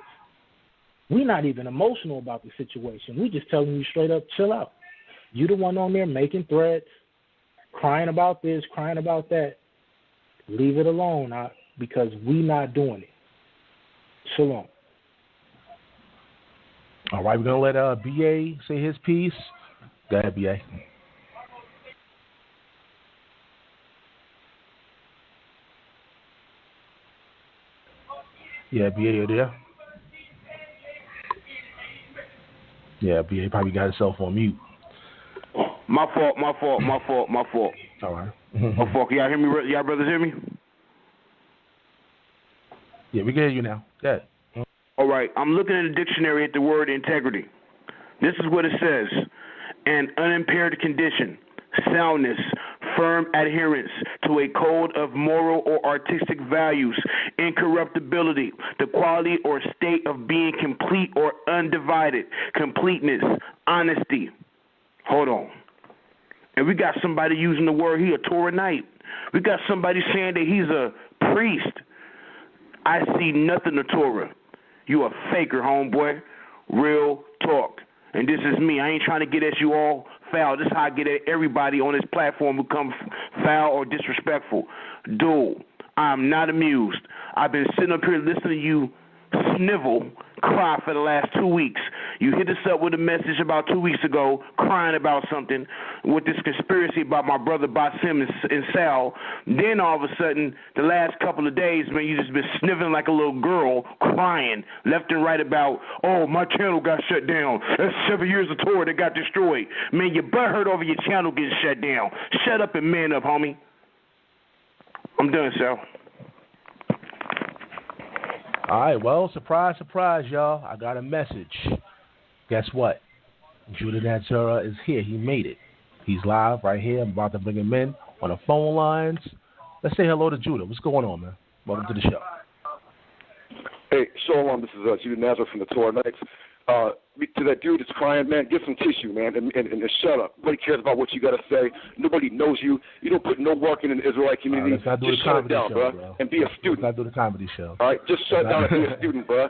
We're not even emotional about the situation. We just telling you straight up, chill out. You the one on there making threats, crying about this, crying about that. Leave it alone, because we not doing it. Shalom. All right, we're going to let B.A. say his piece. Go ahead, B.A. Yeah, B.A., you there? Yeah, B.A. probably got himself on mute. My fault. All right. My fault. Y'all hear me? Y'all brothers hear me? Yeah, we can hear you now. Go ahead. All right. I'm looking in the dictionary at the word integrity. This is what it says. An unimpaired condition, soundness, firm adherence to a code of moral or artistic values, incorruptibility, the quality or state of being complete or undivided, completeness, honesty. Hold on. And we got somebody using the word here, Torah night. We got somebody saying that he's a priest. I see nothing of Torah. You a faker, homeboy. Real talk. And this is me. I ain't trying to get at you all foul. This is how I get at everybody on this platform who come foul or disrespectful. Dude, I'm not amused. I've been sitting up here listening to you snivel, cry for the last 2 weeks. You hit us up with a message about 2 weeks ago, crying about something with this conspiracy about my brother Basim and Sal. Then all of a sudden, the last couple of days, man, you just been sniveling like a little girl, crying left and right about, oh, my channel got shut down. That's 7 years of Torah that got destroyed. Man, your butt hurt over your channel getting shut down. Shut up and man up, homie. I'm done, Sal. All right, well, surprise, surprise, y'all. I got a message. Guess what? Judah Nazara is here. He made it. He's live right here. I'm about to bring him in on the phone lines. Let's say hello to Judah. What's going on, man? Welcome to the show. Hey, Shalom. This is Judah Nazara from the Torah Nights. To that dude that's crying, man, get some tissue, man, and shut up. Nobody cares about what you got to say. Nobody knows you. You don't put no work in the Israelite community. Let's not do just the shut it comedy down, show, bro, and be a student. Let's not do the comedy show. All right, just shut down and be a student, bro.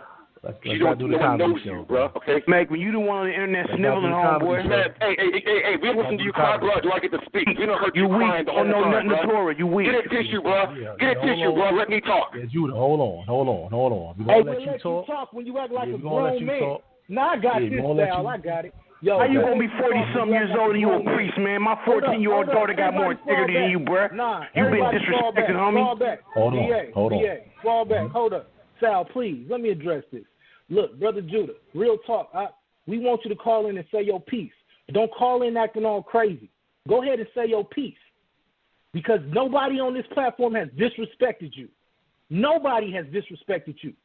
You don't. No one knows you, bro. Okay, Meg, when you the one on the internet sniveling, homeboy. Man, hey, we listen to you cry, bro. Do I get to speak? We don't heard you crying the whole time. You weak. Nothing bro. to Torah. You weak. Get a tissue, bro. Get a tissue, bro. Let me talk. Yeah, Judah, hold on. We're Hey, gonna let you talk. When you act like a we're gonna let grown you man. talk. Nah, I got this, Sal. I got it. Yo, how you gonna be 40-something years old and you a priest, man? My 14-year-old daughter got more integrity than you, bruh. Nah, you been disrespected, homie. Fall back. Hold on. Fall back. Hold up. Sal, please, let me address this. Look, Brother Judah, real talk. We want you to call in and say your piece. Don't call in acting all crazy. Go ahead and say your piece. Because nobody on this platform has disrespected you. Nobody has disrespected you.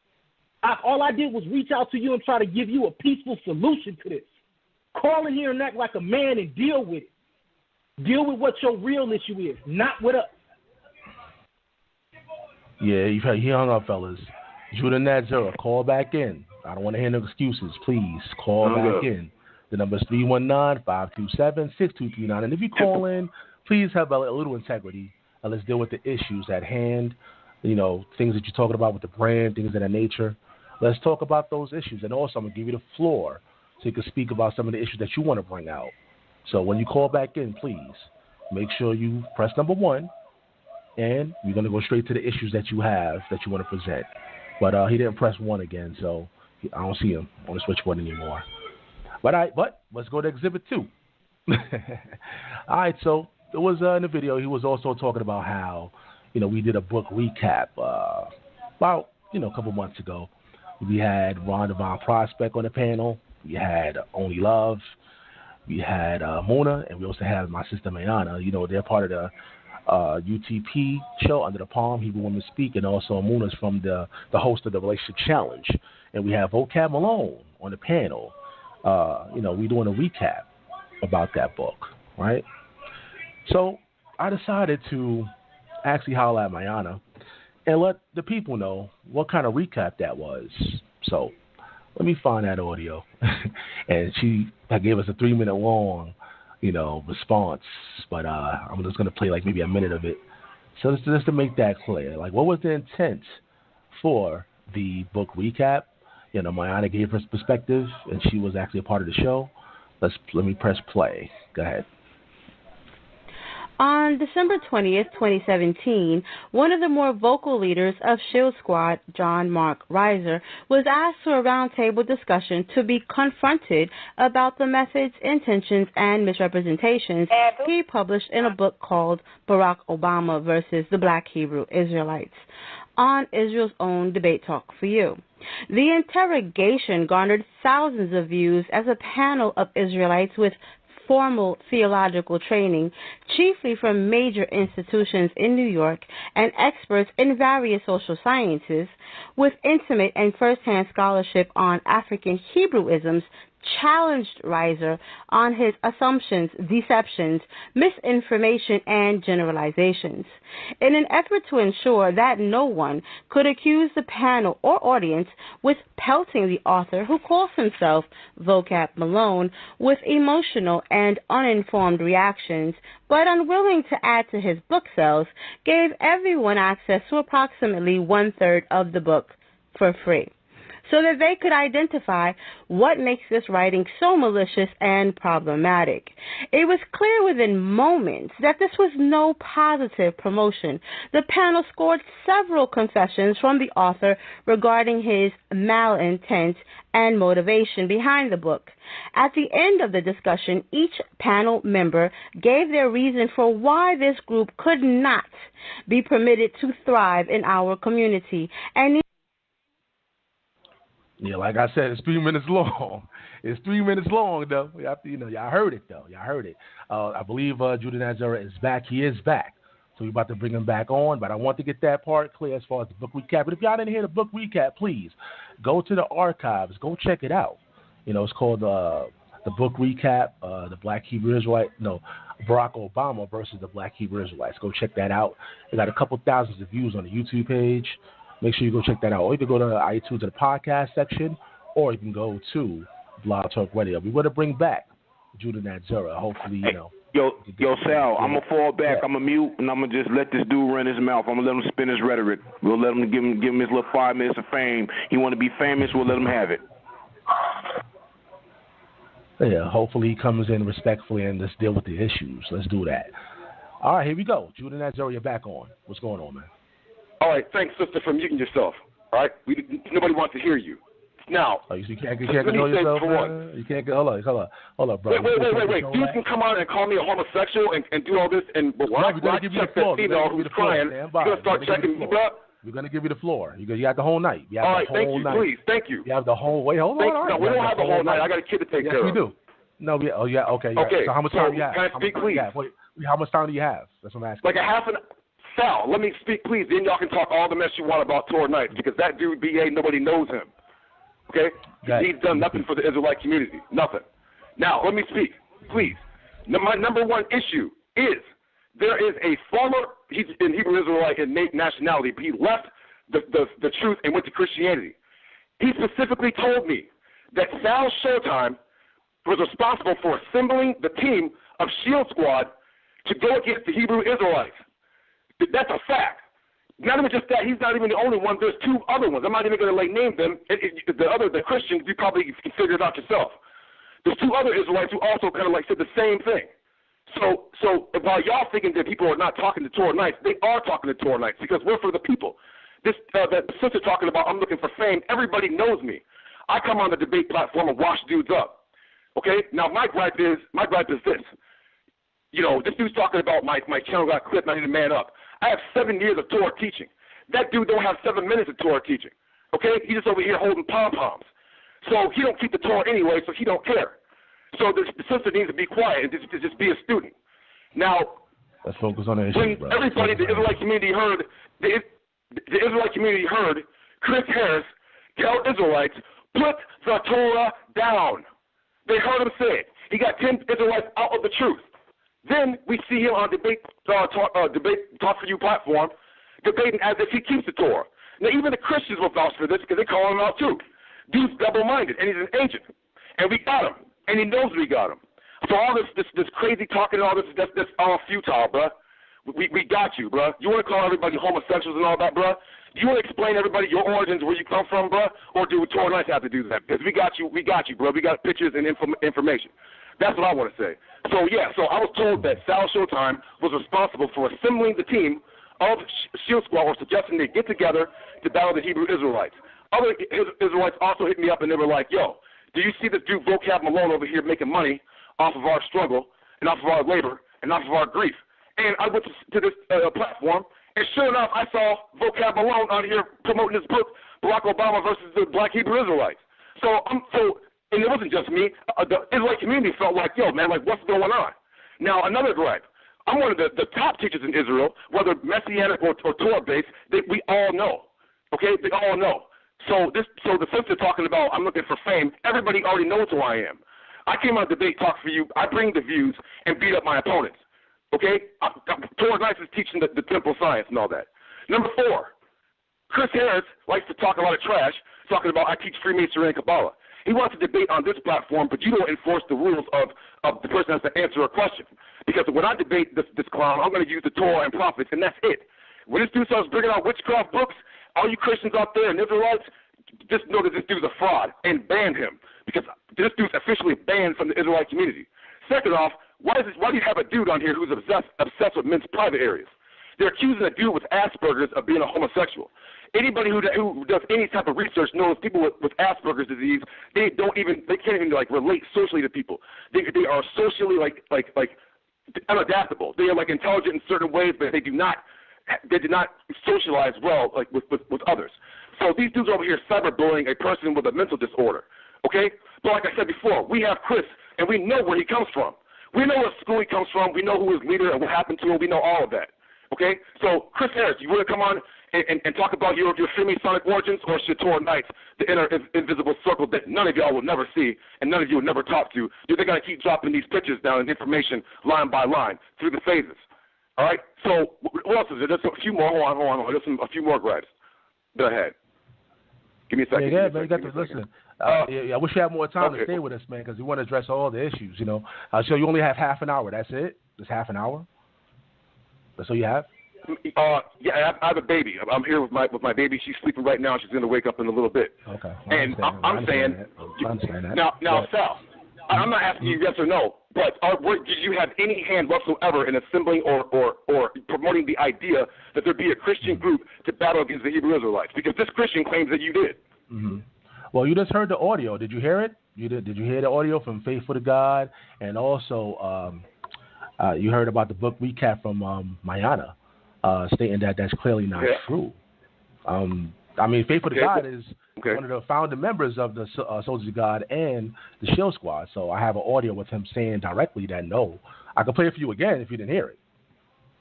All I did was reach out to you and try to give you a peaceful solution to this. Call in here and act like a man and deal with it. Deal with what your real issue is, not with us. Yeah, he hung up, fellas. Judah Nazara, call back in. I don't want to hear no excuses. Please call back in. The number is 319-527-6239. And if you call in, please have a little integrity and let's deal with the issues at hand. You know, things that you're talking about with the brand, things of that nature. Let's talk about those issues. And also, I'm going to give you the floor so you can speak about some of the issues that you want to bring out. So when you call back in, please make sure you press number 1, and we're going to go straight to the issues that you have that you want to present. But he didn't press 1 again, so I don't see him on the switchboard anymore. But let's go to Exhibit 2. All right, so there was in the video, he was also talking about how, we did a book recap about, a couple months ago. We had Ron Devon Prospect on the panel. We had Only Love. We had Mona, and we also had my sister Mayana. They're part of the UTP show, Under the Palm, Hebrew Women Speak, and also Mona's from the host of the Relationship Challenge. And we have Vocab Malone on the panel. We're doing a recap about that book, right? So I decided to actually holler at Mayana and let the people know what kind of recap that was. So let me find that audio. And she gave us a 3-minute long, response. But I'm just going to play like maybe a minute of it. So just to make that clear, like what was the intent for the book recap? Mayana gave her perspective, and she was actually a part of the show. Let me press play. Go ahead. On December 20th, 2017, one of the more vocal leaders of Shield Squad, John Mark Reiser, was asked for a roundtable discussion to be confronted about the methods, intentions, and misrepresentations he published in a book called Barack Obama versus the Black Hebrew Israelites on Israel's own Debate Talk for You. The interrogation garnered thousands of views as a panel of Israelites with formal theological training, chiefly from major institutions in New York and experts in various social sciences, with intimate and first-hand scholarship on African Hebrewisms, challenged Reiser on his assumptions, deceptions, misinformation, and generalizations. In an effort to ensure that no one could accuse the panel or audience with pelting the author, who calls himself Vocab Malone, with emotional and uninformed reactions, but unwilling to add to his book sales, gave everyone access to approximately 1/3 of the book for free, so that they could identify what makes this writing so malicious and problematic. It was clear within moments that this was no positive promotion. The panel scored several confessions from the author regarding his malintent and motivation behind the book. At the end of the discussion, each panel member gave their reason for why this group could not be permitted to thrive in our community. And yeah, like I said, it's 3 minutes long. It's 3 minutes long, though. You have to, y'all heard it, though. Y'all heard it. I believe Judah Nazareth is back. He is back. So we're about to bring him back on. But I want to get that part clear as far as the book recap. But if y'all didn't hear the book recap, please go to the archives. Go check it out. It's called the book recap, the Black Hebrew Israelite. No, Barack Obama versus the Black Hebrew Israelites. Go check that out. It got a couple thousands of views on the YouTube page. Make sure you go check that out. Or you can go to iTunes to the podcast section, or you can go to Blog Talk Radio. We want to bring back Judah Nazara. Hopefully, Yo, Sal, I'm going to fall back. I'm going to mute, and I'm going to just let this dude run his mouth. I'm going to let him spin his rhetoric. We'll let him give him his little 5 minutes of fame. He want to be famous, we'll let him have it. Yeah, hopefully he comes in respectfully and let's deal with the issues. Let's do that. All right, here we go. Judah Nazara, you're back on. What's going on, man? All right, thanks, sister, for muting yourself. All right, nobody wants to hear you. Now, you can't control yourself, man? You can't hold on, bro. Wait. You can come out and call me a homosexual and do all this, but when I check that female who's crying, you're going to start checking me up? We're going to give you the floor. You got the whole night. All right, thank you, please. Thank you. You have the whole, wait, hold on. No, we don't have the whole night. I got a kid to take care of. Yes, we do. No, okay. Okay, so how much time do you have? Can I speak, please? How much time do you have? That's what I'm asking. Like a half an Sal, let me speak, please. Then y'all can talk all the mess you want about Tor Knights, because that dude, B.A., nobody knows him. Okay? He's done nothing for the Israelite community. Nothing. Now, let me speak, please. My number one issue is there is a former, he's in Hebrew Israelite in nationality, but he left the truth and went to Christianity. He specifically told me that Sal Showtime was responsible for assembling the team of Shield Squad to go against the Hebrew Israelites. That's a fact. Not even just that, he's not even the only one. There's 2 other ones. I'm not even going to name them. The Christians, you probably can figure it out yourself. There's 2 other Israelites who also kind of said the same thing. So while y'all thinking that people are not talking to Torah Knights, they are talking to Torah Knights because we're for the people. This that sister talking about, I'm looking for fame. Everybody knows me. I come on the debate platform and wash dudes up. Okay. Now my gripe is this. this dude's talking about my channel got clipped and I need to man up. I have 7 years of Torah teaching. That dude don't have 7 minutes of Torah teaching. Okay? He's just over here holding pom-poms. So he don't keep the Torah anyway, so he don't care. So the sister needs to be quiet and just be a student. Now, let's focus on the issue, when everybody, the Israelite community heard, the Israelite community heard Chris Harris tell Israelites, put the Torah down. They heard him say it. He got 10 Israelites out of the truth. Then we see him on Debate Talk for You platform debating as if he keeps the Torah. Now, even the Christians will vouch for this because they call him out too. Dude's double-minded, and he's an agent. And we got him, and he knows we got him. So all this crazy talking and all this, that's all futile, bruh. We got you, bruh. You want to call everybody homosexuals and all that, bruh? Do you want to explain to everybody your origins, where you come from, bruh? Or do Torah Nights have to do that? Because we got you, bruh. We got pictures and information. That's what I want to say. So, I was told that Sal Showtime was responsible for assembling the team of Shield Squad, or suggesting they get together to battle the Hebrew Israelites. Other Israelites also hit me up, and they were like, yo, do you see this dude Vocab Malone over here making money off of our struggle and off of our labor and off of our grief? And I went to this platform, and sure enough, I saw Vocab Malone out here promoting his book, Barack Obama versus the Black Hebrew Israelites. And it wasn't just me. The Israelite community felt like, yo, man, like, what's going on? Now, another gripe. I'm one of the top teachers in Israel, whether Messianic or Torah-based, we all know. Okay? They all know. So the sister talking about I'm looking for fame, everybody already knows who I am. I came on Debate Talk for You. I bring the views and beat up my opponents. Okay? Torah Nights is teaching the temple science and all that. Number 4, Chris Harris likes to talk a lot of trash, talking about I teach Freemasonry and Kabbalah. He wants to debate on this platform, but you don't enforce the rules of the person has to answer a question. Because when I debate this clown, I'm going to use the Torah and prophets, and that's it. When this dude starts bringing out witchcraft books, all you Christians out there and Israelites, just know that this dude's a fraud and ban him. Because this dude's officially banned from the Israelite community. Second off, why do you have a dude on here who's obsessed with men's private areas? They're accusing a dude with Asperger's of being a homosexual. Anybody who does any type of research knows people with Asperger's disease, they can't even like relate socially to people. They are socially like unadaptable. They are like intelligent in certain ways, but they do not socialize well like with others. So these dudes over here cyberbullying a person with a mental disorder. Okay? But like I said before, we have Chris and we know where he comes from. We know what school he comes from, we know who his leader and what happened to him, we know all of that. Okay? So Chris Harris, you want to come on and talk about your Freemasonic origins, or should Torah Nights, the inner invisible circle that none of y'all will never see and none of you will never talk to? They're going to keep dropping these pictures down and information line by line through the phases. All right? So what else is there? There's a few more. Hold on. There's a few more gripes. Go ahead. Give me a second. Yeah, man, you got to listen. I wish you had more time to stay with us, man, because we want to address all the issues, you know. So you only have half an hour. That's it? Just half an hour? That's all you have? Yeah, I have a baby. I'm here with my baby. She's sleeping right now. She's going to wake up in a little bit. Okay. And I'm saying, now, Sal, I'm not asking you yes or no, but did you have any hand whatsoever in assembling or promoting the idea that there be a Christian group to battle against the Hebrew Israelites? Because this Christian claims that you did. Mm-hmm. Well, you just heard the audio. Did you hear it? Did you hear the audio from Faithful to God? And also you heard about the book recap from Mayana. Stating that that's clearly not true. I mean, Faithful to God is one of the founder members of the Soldiers of God and the Shield Squad. So I have an audio with him saying directly that no. I can play it for you again if you didn't hear it.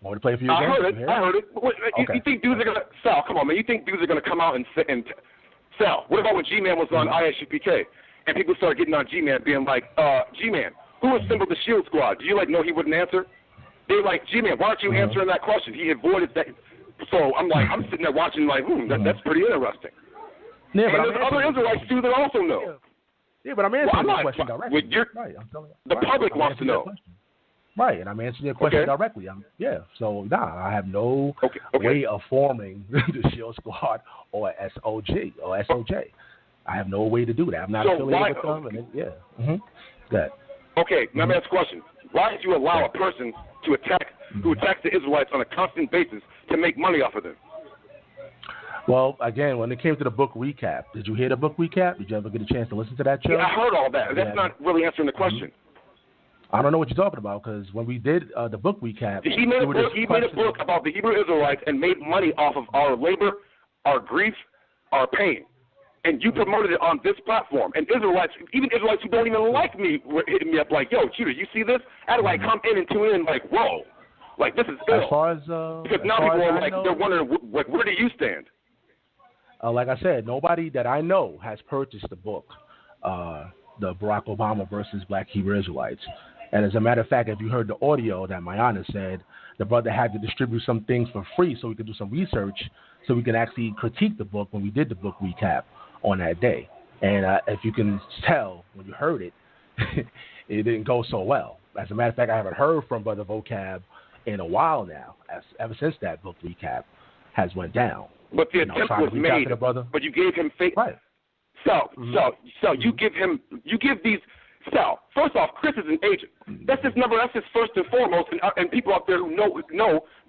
Want me to play it for you again? I heard it. You think dudes are going to... Sal, come on, man. You think dudes are going to come out and Sal, what about when G-Man was on ISUPK and people started getting on G-Man being like, G-Man, who assembled the Shield Squad? Do you know he wouldn't answer? They're like, G-Man, why aren't you answering that question? He avoided that. So I'm sitting there watching like, that's pretty interesting. Yeah, and there's other Israelites too that also know. Yeah, but I'm answering your question directly. The public wants to know. Right, and I'm answering your question directly. So I have no way of forming the Shield Squad or SOG or SOJ. I have no way to do that. I'm not affiliated with them. Good. Okay, now let me ask a question. Why did you allow a person to attack who attacks the Israelites on a constant basis to make money off of them? Well, again, when it came to the book recap, did you hear the book recap? Did you ever get a chance to listen to that show? Yeah, I heard all that. That's not really answering the question. I don't know what you're talking about because when we did the book recap, he made a book about the Hebrew Israelites and made money off of our labor, our grief, our pain. And you promoted it on this platform. And Israelites, even Israelites who don't even like me, were hitting me up like, yo, Judah, you see this? I had to like come in and tune in like, whoa. Like, this is ill. As far as because now people are like, they're wondering, like, where do you stand? Like I said, nobody that I know has purchased the book, the Barack Obama versus Black Hebrew Israelites. And as a matter of fact, if you heard the audio that Mayana said, the brother had to distribute some things for free so we could do some research so we could actually critique the book when we did the book recap on that day. And if you can tell when you heard it, it didn't go so well. As a matter of fact, I haven't heard from Brother Vocab in a while now, ever since that book recap has went down. But the attempt was made, but you gave him faith. Right. So you give these. So first off, Chris is an agent. That's his number. That's his first and foremost. And people out there who know,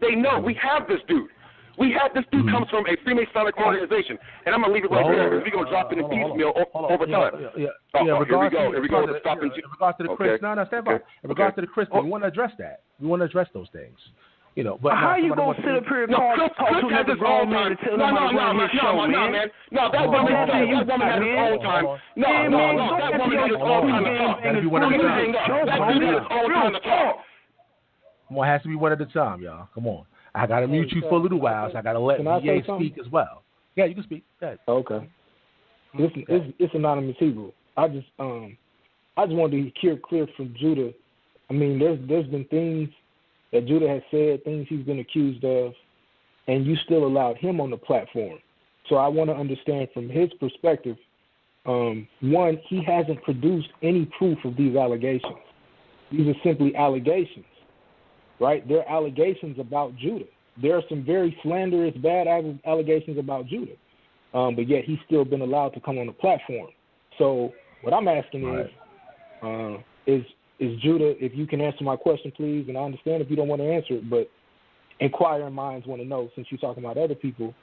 they know we have this dude. This dude comes from a Freemasonic organization, and I'm gonna leave it right here because we're gonna drop it in piecemeal over time. Here we go. In regards to the Chris, stand by. In regards to the Chris, we want to address that. We want to address those things. You know, but how you gonna sit up here and talk to another grown man and tell him how to run his show, man? No, that woman has his own time. No, that woman has his own time to talk. That dude has his own time to talk. Come on, it has to be one at a time, y'all. Come on. I got to mute you for a little while, so I got to let VA speak as well. Yeah, you can speak. Okay. Listen, it's Anonymous Hebrew. I just wanted to hear clear from Judah. I mean, there's been things that Judah has said, things he's been accused of, and you still allowed him on the platform. So I want to understand from his perspective, one, he hasn't produced any proof of these allegations. These are simply allegations. Right? They're allegations about Judah. There are some very slanderous, bad allegations about Judah, but yet he's still been allowed to come on the platform. So what I'm asking is Judah, if you can answer my question, please, and I understand if you don't want to answer it, but inquiring minds want to know, since you're talking about other people,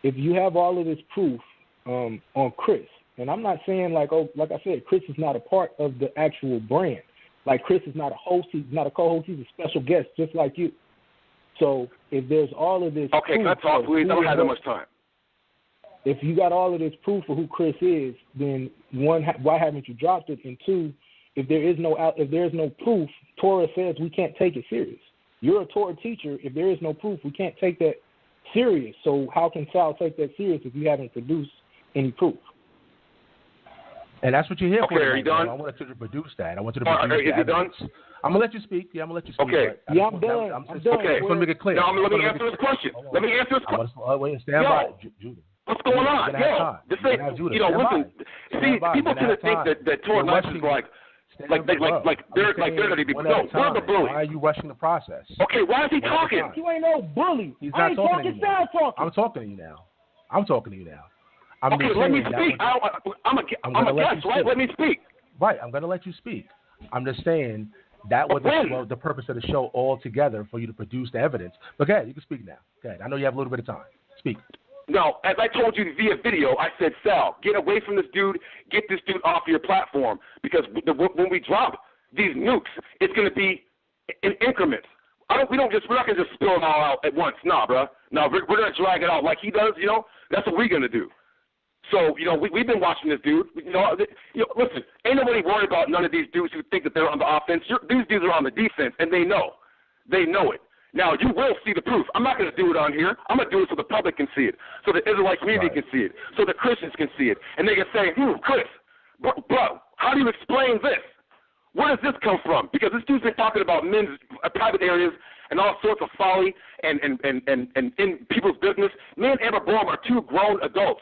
if you have all of this proof on Chris, and I'm not saying like I said, Chris is not a part of the actual brand. Like Chris is not a host, he's not a co-host, he's a special guest just like you. So if there's all of this okay, can I talk, please? I don't have that much time. If you got all of this proof of who Chris is, then one, why haven't you dropped it? And two, if there's no proof, Torah says we can't take it serious. You're a Torah teacher. If there is no proof, we can't take that serious. So how can Sal take that serious if you haven't produced any proof? And that's what you're here for. Okay, are you done? I wanted you to produce that. I want you to produce is it done? I'm going to let you speak. Yeah, I'm going to let you speak. Okay. Yeah, I'm done. I'm done. Okay. I just want to make it clear. Now, let me answer this question. Wait, stand by. Judah. What's going on? Yo, this ain't, listen. See, people tend to think that Torah Knights is like they're going to be. No, we're the bully. Why are you rushing the process? Okay, why is he talking? You ain't no bully. He's not talking anymore. I'm talking to you now. Okay, let me speak. I'm a guest, right? Let me speak. Right, I'm going to let you speak. I'm just saying that was the purpose of the show altogether, for you to produce the evidence. But go ahead, you can speak now. Go ahead. I know you have a little bit of time. Speak. No, as I told you via video, I said, Sal, get away from this dude. Get this dude off your platform. Because when we drop these nukes, it's going to be in increments. We're not going to just spill it all out at once. Nah, bro. No, we're going to drag it out like he does, That's what we're going to do. So, we've been watching this dude. Listen, ain't nobody worried about none of these dudes who think that they're on the offense. These dudes are on the defense, and they know. They know it. Now, you will see the proof. I'm not going to do it on here. I'm going to do it so the public can see it, so the Israelite community can see it, so the Christians can see it. And they can say, Chris, bro, how do you explain this? Where does this come from? Because this dude's been talking about men's private areas and all sorts of folly and in people's business. Me and Amber Boehm are two grown adults.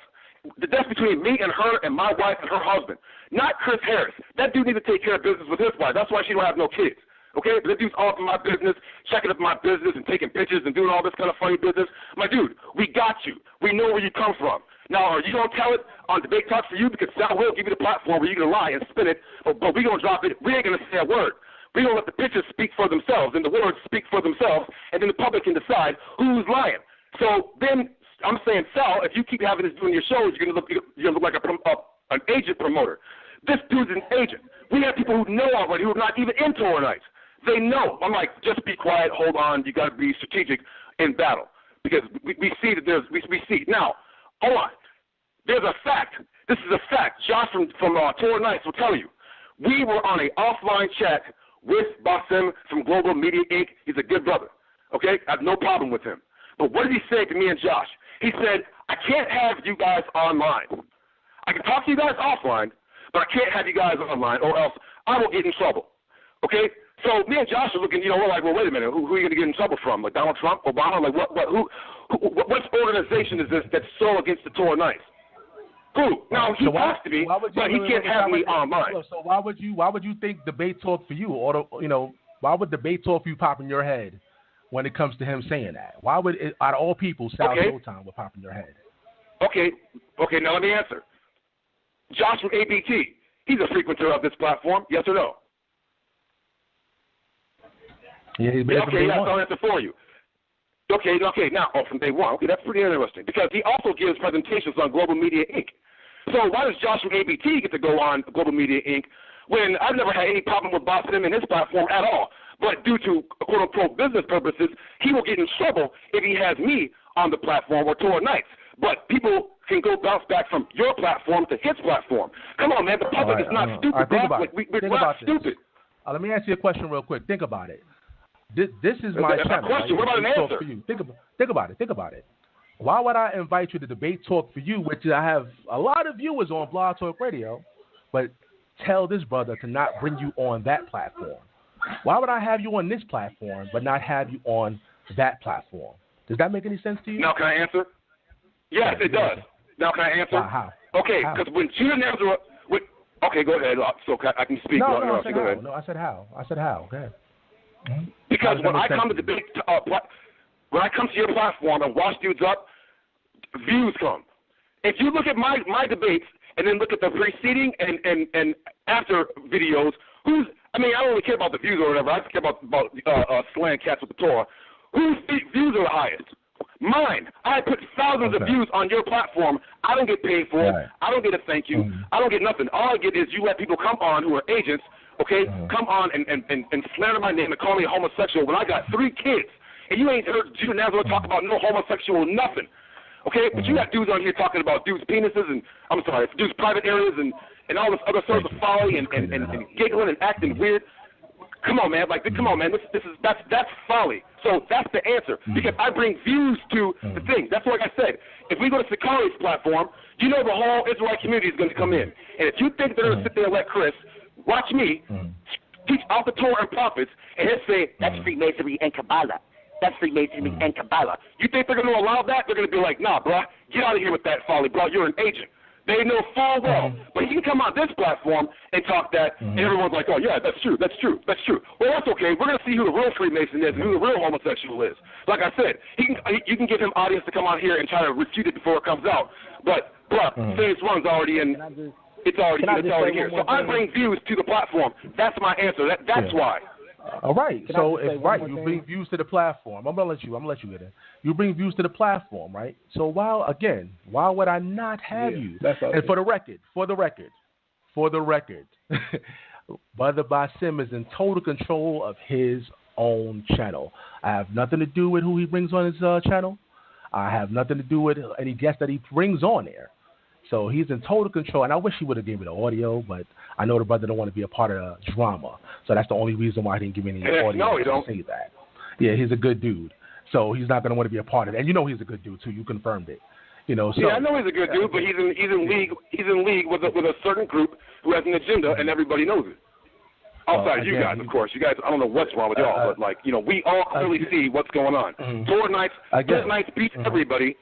The difference between me and her and my wife and her husband, not Chris Harris. That dude needs to take care of business with his wife. That's why she don't have no kids. Okay? But that dude's all up in my business, checking up my business and taking pictures and doing all this kind of funny business. My dude, we got you. We know where you come from. Now, are you going to tell it on Debate Talk for you? Because Sal will give you the platform where you're going to lie and spin it, but we're going to drop it. We ain't going to say a word. We're going to let the pictures speak for themselves and the words speak for themselves, and then the public can decide who's lying. So then I'm saying, Sal, if you keep having this doing your shows, you're going to look like an agent promoter. This dude's an agent. We have people who know already who are not even in Torah Nights. They know. I'm like, just be quiet, hold on. You got to be strategic in battle because we see that we see. Now, hold on. There's a fact. This is a fact. Josh from Torah Nights will tell you. We were on an offline chat with Basim from Global Media Inc. He's a good brother. Okay? I have no problem with him. But what did he say to me and Josh? He said, I can't have you guys online. I can talk to you guys offline, but I can't have you guys online or else I will get in trouble. Okay? So me and Josh are looking, we're like, well, wait a minute, who are you going to get in trouble from? Like Donald Trump, Obama? Like what organization is this that's so against the Torah Nights? Who? Now he has to be, but he can't have me online. So why would you think debate talk for you, or why would debate talk for you pop in your head when it comes to him saying that? Why would it, out of all people, Sal Showtime would pop in your head? Okay. Now let me answer. Josh from ABT, he's a frequenter of this platform, yes or no? Yeah, he's been okay, that's I'll answer for you. Okay, now, from day one. Okay, that's pretty interesting because he also gives presentations on Global Media Inc. So why does Josh from ABT get to go on Global Media Inc. when I've never had any problem with Basim and his platform at all? But due to quote-unquote business purposes, he will get in trouble if he has me on the platform or Torah Nights. But people can go bounce back from your platform to his platform. Come on, man. The public is not stupid, bro. We're not stupid. Let me ask you a question real quick. Think about it. This is my channel. Question. What about an answer? For you. Think about it. Why would I invite you to debate talk for you, which I have a lot of viewers on Blog Talk Radio, but tell this brother to not bring you on that platform? Why would I have you on this platform but not have you on that platform? Does that make any sense to you? Now can I answer? Yes, it does. Now can I answer? How? Okay, because when Judah Nazareth, okay, go ahead. So I can speak. No, I said how. No, I said how. Okay. Mm-hmm. Because when I come to debate, when I come to your platform and wash dudes up, views come. If you look at my debates and then look at the preceding and after videos, I don't really care about the views or whatever. I just care about slaying cats with the Torah. Whose views are the highest? Mine. I put thousands of views on your platform. I don't get paid for it. Right. I don't get a thank you. Mm-hmm. I don't get nothing. All I get is you let people come on who are agents, okay, come on and slander my name and call me a homosexual when I got 3 kids. And you ain't heard Judah Nazareth talk about no homosexual nothing. Okay? But you got dudes on here talking about dudes' penises and, dudes' private areas and all this other sorts of folly and giggling and acting weird. Come on, man. Come on, man. That's folly. So that's the answer. Because I bring views to the thing. That's like I said. If we go to Sakari's platform, the whole Israelite community is going to come in. And if you think they're going to sit there and let Chris watch me teach out the Torah and prophets, and he'll say, that's Freemasonry and Kabbalah. That's Freemasonry and Kabbalah. You think they're going to allow that? They're going to be like, nah, bro, get out of here with that folly, bro. You're an agent. They know full well. But he can come on this platform and talk that, and everyone's like, oh, yeah, that's true. Well, that's okay. We're going to see who the real Freemason is and who the real homosexual is. Like I said, you can give him audience to come on here and try to refute it before it comes out. But, bro, phase one's already in. It's already here. So I bring views to the platform. That's my answer. That's why. All right. So you bring views to the platform. I'm gonna let you get in. You bring views to the platform, right? So why would I not have you? And for the record, Brother Basim is in total control of his own channel. I have nothing to do with who he brings on his channel. I have nothing to do with any guests that he brings on there. So he's in total control, and I wish he would have given me the audio, but I know the brother don't want to be a part of the drama. So that's the only reason why he didn't give me any audio. No, he don't. Say that. Yeah, he's a good dude. So he's not going to want to be a part of it. And he's a good dude, too. You confirmed it. So, yeah, I know he's a good dude, but he's in league with a certain group who has an agenda, and everybody knows it. Outside of you guys, of course. You guys, I don't know what's wrong with y'all, but, we all clearly see what's going on. Torah Nights beats everybody.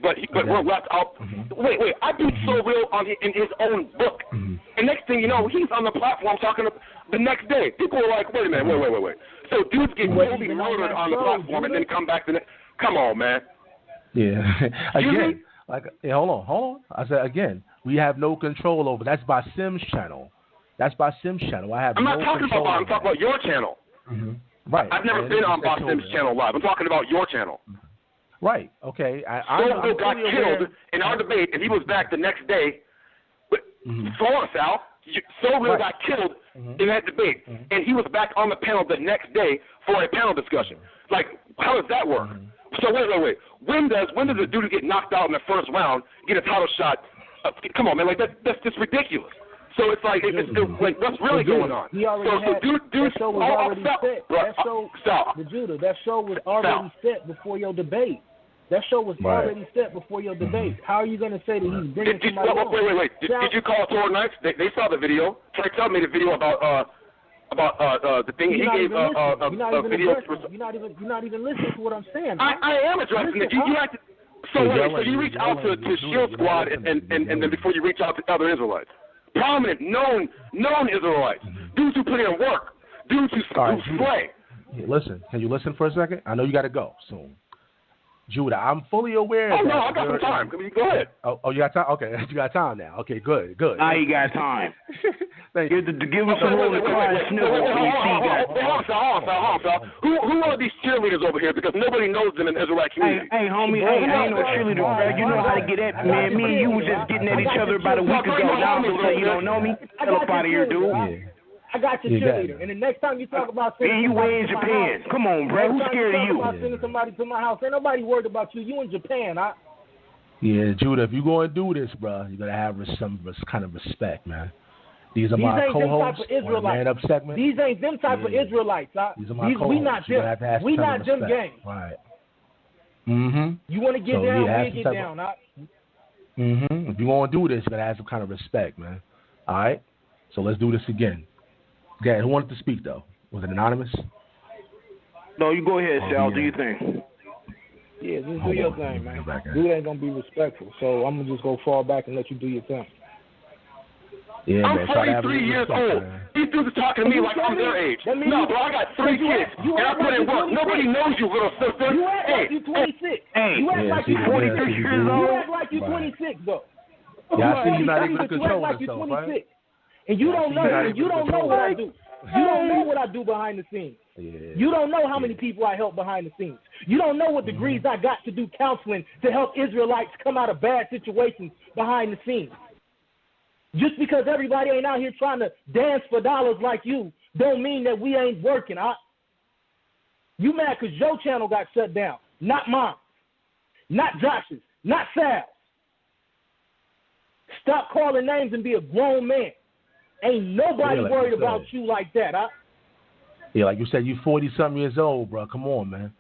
But we're left out. Wait, I beat So Real in his own book. And next thing you know, he's on the platform talking the next day. People are like, wait a minute, wait. So dudes get totally murdered on the platform and then come back come on, man. Yeah. Again, hold on. I said, again, we have no control over. That's Basim's channel. I'm not talking about I'm talking about your channel. Right. I've never been on Basim's channel live. I'm talking about your channel. Right. Okay. So got killed in our debate, and he was back the next day. So on, Sal. So-and-so got killed in that debate, and he was back on the panel the next day for a panel discussion. Like, how does that work? So wait. When does a dude get knocked out in the first round get a title shot? Come on, man, like that's just ridiculous. So it's like, like what's really going on? He already that show was already set. That show was already set before your debate. That show was already set before your debate. How are you going to say that he's bringing somebody on? Wait. Did you call Tor Knights? They saw the video. Trey Tell made a video about the thing he gave a video. You're not even listening to what I'm saying. I am addressing it. You have to. So you reach out to Shield Squad and then before you reach out to other Israelites, prominent, known Israelites, dudes who put in work, dudes who slay. Listen, can you listen for a second? I know you got to go soon. Judah, I'm fully aware. Oh, no, I got some time. Go ahead. Oh, you got time? Okay, you got time now. Okay, good. Now you got time. Thank you. Give us a roll of cry snivel. Hold on. Who are these cheerleaders over here? Because nobody knows them in the Israelite community. Hey, homie, I ain't no cheerleader, bro. You know how to get at me, man. Me and you was just getting at each other about a week ago. Now I'm say you don't know me. Get up out of here, dude. Yeah. I got your cheerleader. And the next time you talk about sending you way in Japan. Come on, bro. Who's scared of you? Sending somebody to my house. Ain't nobody worried about you. You in Japan, huh? Yeah, Judah, if you're going to do this, bro, you got to have some kind of respect, man. These are my co-hosts on the Man Up segment. These ain't them type of Israelites, huh? These are my co-hosts. We not them. We not them gang. Right. You want to get down, we'll get down, huh? If you want to do this, you got to have some kind of respect, man. All right? So let's do this again. Okay, who wanted to speak, though? Was it anonymous? No, you go ahead, Sal. Do your thing. Yeah, just do your thing, man. Dude ain't going to be respectful, so I'm going to just go fall back and let you do your thing. Yeah, I'm 43 years old. These dudes are talking to me like I'm their age. No, bro, I got 3 kids, and I put in work. Nobody knows you, little sister. You act like you 26. You act like you 43 years old. You act like you 26, though. Yeah, I see you're not able to control yourself, right? And you don't know what I do. You don't know what I do behind the scenes. Yeah. You don't know how many people I help behind the scenes. You don't know what degrees I got to do counseling to help Israelites come out of bad situations behind the scenes. Just because everybody ain't out here trying to dance for dollars like you don't mean that we ain't working. You mad because your channel got shut down, not mine, not Josh's, not Sal's. Stop calling names and be a grown man. Ain't nobody worried about you like that, huh? Yeah, like you said, you 40-something years old, bro. Come on, man.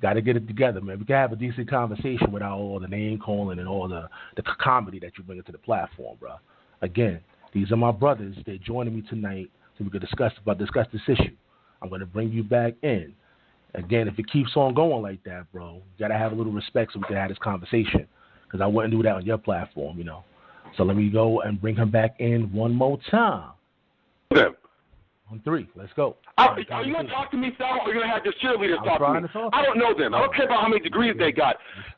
Got to get it together, man. We can have a decent conversation without all the name calling and all the comedy that you bring into the platform, bro. Again, these are my brothers. They're joining me tonight so we can discuss this issue. I'm going to bring you back in. Again, if it keeps on going like that, bro, you got to have a little respect so we can have this conversation because I wouldn't do that on your platform, you know. So let me go and bring him back in one more time. Okay. On 3. Let's go. Are you going to talk to me, Sal, or are you going to have your cheerleaders talk to me? I don't know them. I don't care about how many degrees they got.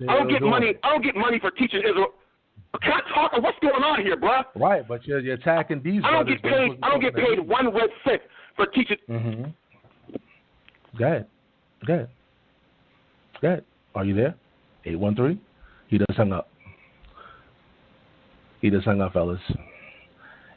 I don't get money for teaching Israel. I can't talk. What's going on here, bro? Right, but you're attacking these. I don't get paid 1 red cent for teaching. Go ahead. Are you there? 813. He just hung up. Fellas.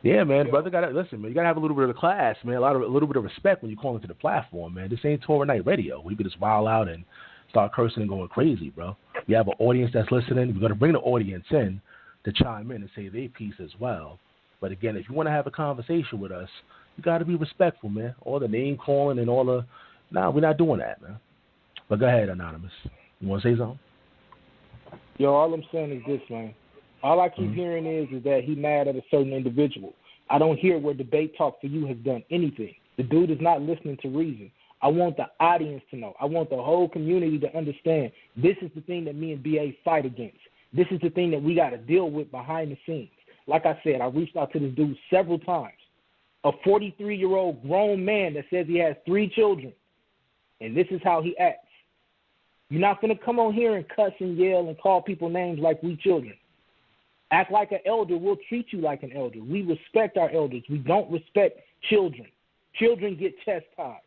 Yeah, man, brother, listen, man. You gotta have a little bit of class, man. A little bit of respect when you call into the platform, man. This ain't Torah Night Radio. We could just wild out and start cursing and going crazy, bro. We have an audience that's listening. We're gonna bring the audience in to chime in and say their piece as well. But again, if you want to have a conversation with us, you got to be respectful, man. All the name calling and all the... Nah, we're not doing that, man. But go ahead, Anonymous. You want to say something? Yo, all I'm saying is this, man. All I keep hearing is that he mad at a certain individual. I don't hear where Debate Talk for You has done anything. The dude is not listening to reason. I want the audience to know. I want the whole community to understand this is the thing that me and BA fight against. This is the thing that we got to deal with behind the scenes. Like I said, I reached out to this dude several times. A 43-year-old grown man that says he has 3 children, and this is how he acts. You're not going to come on here and cuss and yell and call people names like we children. Act like an elder. We'll treat you like an elder. We respect our elders. We don't respect children. Children get chastised.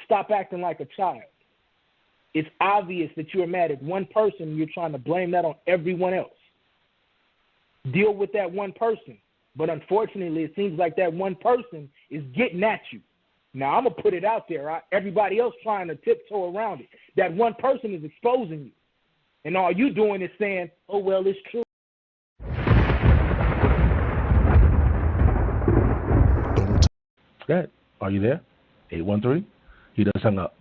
Stop acting like a child. It's obvious that you're mad at one person and you're trying to blame that on everyone else. Deal with that one person. But unfortunately, it seems like that one person is getting at you. Now, I'm going to put it out there. Right? Everybody else trying to tiptoe around it. That one person is exposing you. And all you doing is saying, oh, well, it's true. Good. Are you there? 813? He does hung up.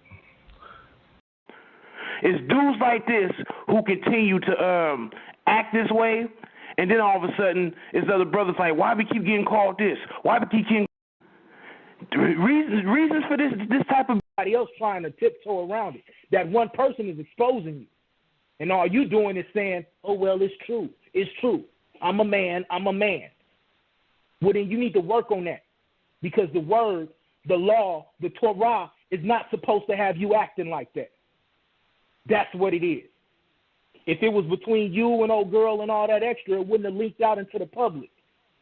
It's dudes like this who continue to act this way, and then all of a sudden, it's other brothers like, why we keep getting called this? Why we keep getting reasons for this type of everybody else trying to tiptoe around it. That one person is exposing you, and all you doing is saying, "Oh well, it's true. It's true. I'm a man. I'm a man." Well, then you need to work on that, because the word, the law, the Torah is not supposed to have you acting like that. That's what it is. If it was between you and old girl and all that extra, it wouldn't have leaked out into the public.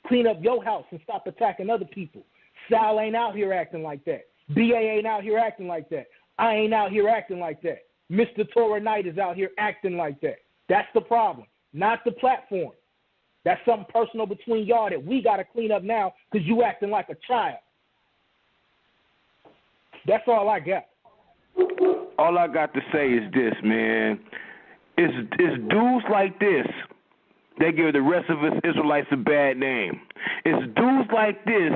Clean up your house and stop attacking other people. Sal ain't out here acting like that. BA ain't out here acting like that. I ain't out here acting like that. Mr. Torah Knight is out here acting like that. That's the problem, not the platform. That's something personal between y'all that we got to clean up now because you acting like a child. That's all I got. All I got to say is this, man. It's dudes like this that give the rest of us Israelites a bad name. It's dudes like this